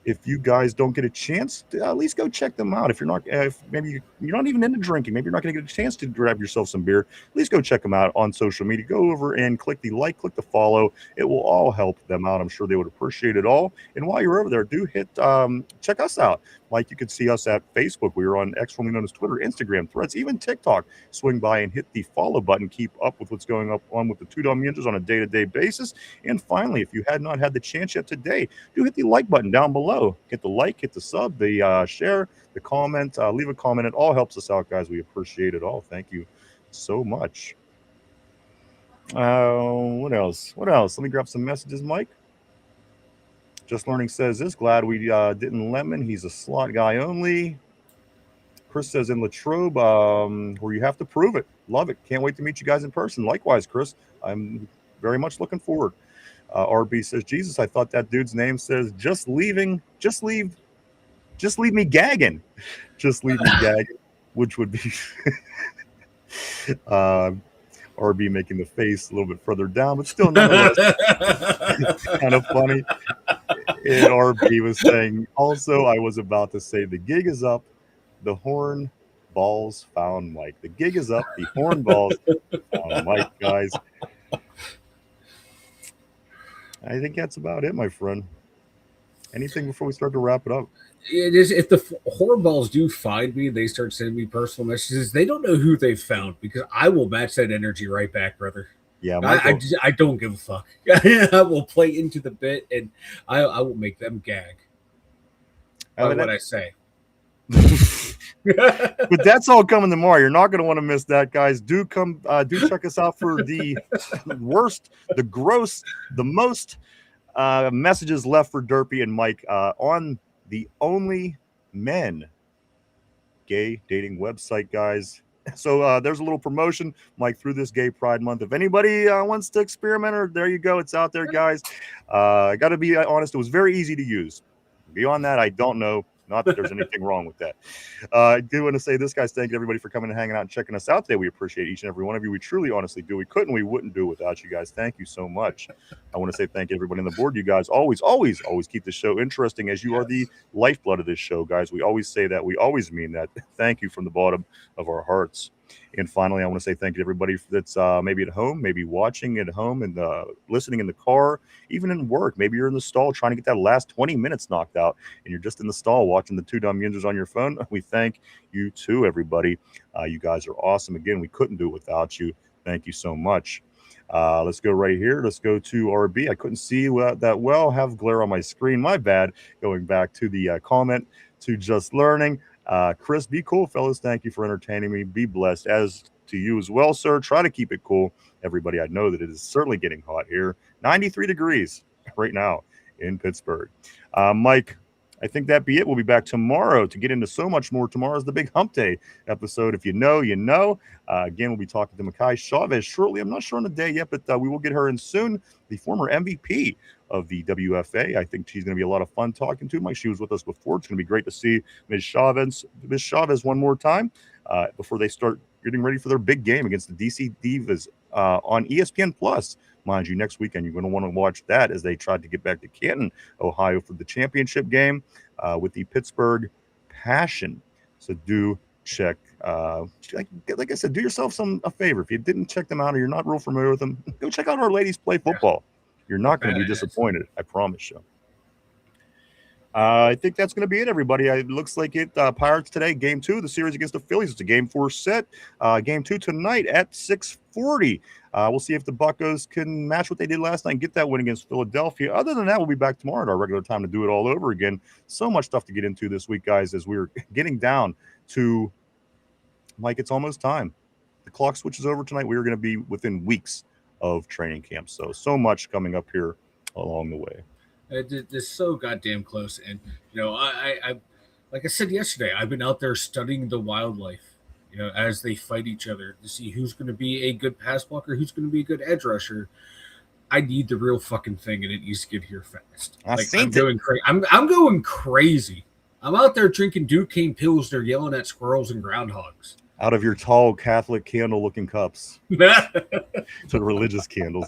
If you guys don't get a chance, at least go check them out. If you're not, if maybe you're not even into drinking, maybe you're not going to get a chance to grab yourself some beer, at least go check them out on social media. Go over and click the like, click the follow. It will all help them out. I'm sure they would appreciate it all. And while you're over there, do hit, check us out. Like you can see us at Facebook. We are on X, formerly known as Twitter, Instagram, Threads, even TikTok. Swing by and hit the follow button. Keep up with what's going on with the two Dum Yinzers on a day-to-day basis. And finally, if you had not had the chance yet today, do hit the like button down below. Hit the like, hit the sub, the share, the comment, leave a comment. It all helps us out, guys. We appreciate it all. Thank you so much. What else? Let me grab some messages, Mike. Just Learning says this. Glad we didn't lemon. He's a slot guy only. Chris says in Latrobe, where you have to prove it. Love it. Can't wait to meet you guys in person. Likewise, Chris. I'm very much looking forward. RB says, Jesus, I thought that dude's name says just leave me gagging. Just leave me gagging, which would be RB making the face a little bit further down, but still nonetheless kind of funny. And RB was saying, also, I was about to say the gig is up, the horn balls found Mike. The gig is up, the horn balls found Mike, guys. I think that's about it, my friend. Anything before we start to wrap it up? It is. If the hornballs do find me, they start sending me personal messages. They don't know who they found because I will match that energy right back, brother. Yeah, I don't give a fuck. I will play into the bit and I will make them gag. By what I say. But that's all coming tomorrow. You're not going to want to miss that, guys. Do check us out for the worst, the gross, the most messages left for Derpy and Mike on the Only Men gay dating website, guys. So there's a little promotion, Mike, through this Gay Pride Month. If anybody wants to experiment, or there you go, it's out there, guys. I got to be honest, it was very easy to use. Beyond that, I don't know. Not that there's anything wrong with that. I do want to say this, guys. Thank you, everybody, for coming and hanging out and checking us out today. We appreciate each and every one of you. We truly, honestly do. We wouldn't do it without you guys. Thank you so much. I want to say thank you, everybody on the board. You guys always keep the show interesting, as you are the lifeblood of this show, guys. We always say that. We always mean that. Thank you from the bottom of our hearts. And finally, I want to say thank you to everybody that's maybe at home, maybe watching at home and listening in the car, even in work. Maybe you're in the stall trying to get that last 20 minutes knocked out, and you're just in the stall watching the Two Dum Yinzers on your phone. We thank you too, everybody. You guys are awesome. Again, we couldn't do it without you. Thank you so much. Let's go right here. Let's go to RB. I couldn't see that well. Have glare on my screen. My bad. Going back to the comment to Just Learning. Chris, be cool, fellas. Thank you for entertaining me. Be blessed. As to you as well, sir. Try to keep it cool. Everybody, I know that it is certainly getting hot here. 93 degrees right now in Pittsburgh. Mike, I think that be it. We'll be back tomorrow to get into so much more. Tomorrow's the big hump day episode. If you know, you know. Again, we'll be talking to Makai Chavez shortly. I'm not sure on the day yet, but we will get her in soon. The former MVP of the WFA. I think she's going to be a lot of fun talking to. Mike, she was with us before. It's going to be great to see Ms. Chavez one more time before they start getting ready for their big game against the DC Divas on ESPN Plus. Mind you, next weekend you're going to want to watch that as they tried to get back to Canton, Ohio for the championship game with the Pittsburgh Passion. So do check, like I said, do yourself a favor. If you didn't check them out or you're not real familiar with them, go check out Our Ladies Play Football. You're not going to be disappointed. I promise you. I think that's going to be it, everybody. It looks like it. Pirates today, game 2 of the series against the Phillies. It's a game 4 set. Game 2 tonight at 6:40. We'll see if the Buccos can match what they did last night and get that win against Philadelphia. Other than that, we'll be back tomorrow at our regular time to do it all over again. So much stuff to get into this week, guys, as we're getting down to, Mike, it's almost time. The clock switches over tonight. We're going to be within weeks of training camp. So much coming up here along the way. It's so goddamn close. And, I like I said yesterday, I've been out there studying the wildlife, as they fight each other to see who's going to be a good pass blocker, who's going to be a good edge rusher. I need the real fucking thing, and it needs to get here fast. I'm going crazy. I'm going crazy. I'm out there drinking Duquesne Pilsner, yelling at squirrels and groundhogs. Out of your tall Catholic candle-looking cups. To religious candles.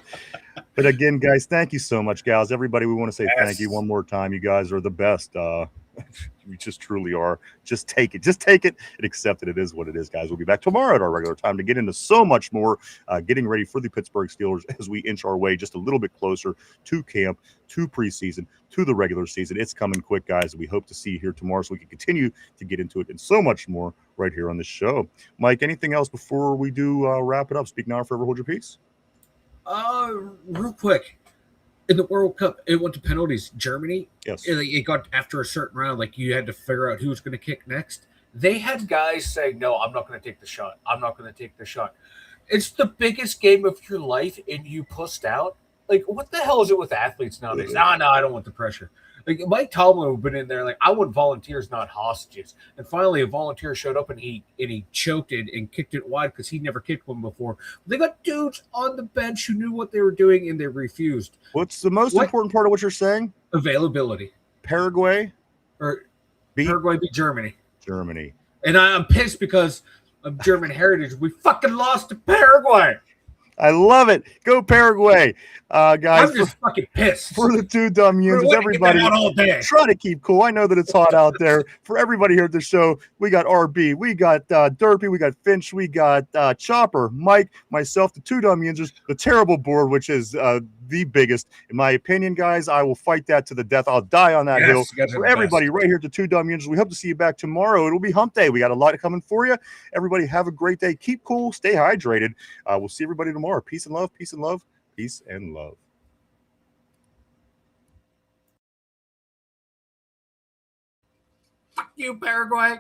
But again, guys, thank you so much, gals. Everybody, we want to say thank you one more time. You guys are the best. You just truly are. Just take it. Just take it and accept it. It is what it is, guys. We'll be back tomorrow at our regular time to get into so much more, getting ready for the Pittsburgh Steelers as we inch our way just a little bit closer to camp, to preseason, to the regular season. It's coming quick, guys. We hope to see you here tomorrow so we can continue to get into it and so much more right here on the show. Mike, anything else before we do wrap it up? Speak now or forever hold your peace. Real quick. In the World Cup, it went to penalties. Germany, yes, it got after a certain round, like you had to figure out who was going to kick next. They had guys saying, "No, I'm not going to take the shot. I'm not going to take the shot." It's the biggest game of your life, and you pussed out. Like, what the hell is it with athletes nowadays? No, I don't want the pressure. Like Mike Tomlin would have been in there, like, I want volunteers, not hostages. And finally, a volunteer showed up and he choked it and kicked it wide because he never kicked one before. They got dudes on the bench who knew what they were doing and they refused. What's the most important part of what you're saying? Availability. Paraguay beat Germany. Germany. And I'm pissed because of German heritage. We fucking lost to Paraguay. I love it. Go Paraguay. Guys, I'm just fucking pissed. For the Two Dum Yinzers, everybody, try to keep cool. I know that it's hot out there. For everybody here at the show, we got RB, we got Derpy, we got Finch, we got Chopper, Mike, myself, the Two Dum Yinzers, the terrible board, which is the biggest. In my opinion, guys, I will fight that to the death. I'll die on that hill. For everybody right here at the Two Dum Yinzers, we hope to see you back tomorrow. It'll be hump day. We got a lot coming for you. Everybody have a great day. Keep cool. Stay hydrated. We'll see everybody tomorrow. Peace and love. Peace and love. Peace and love. Fuck you, Paraguay.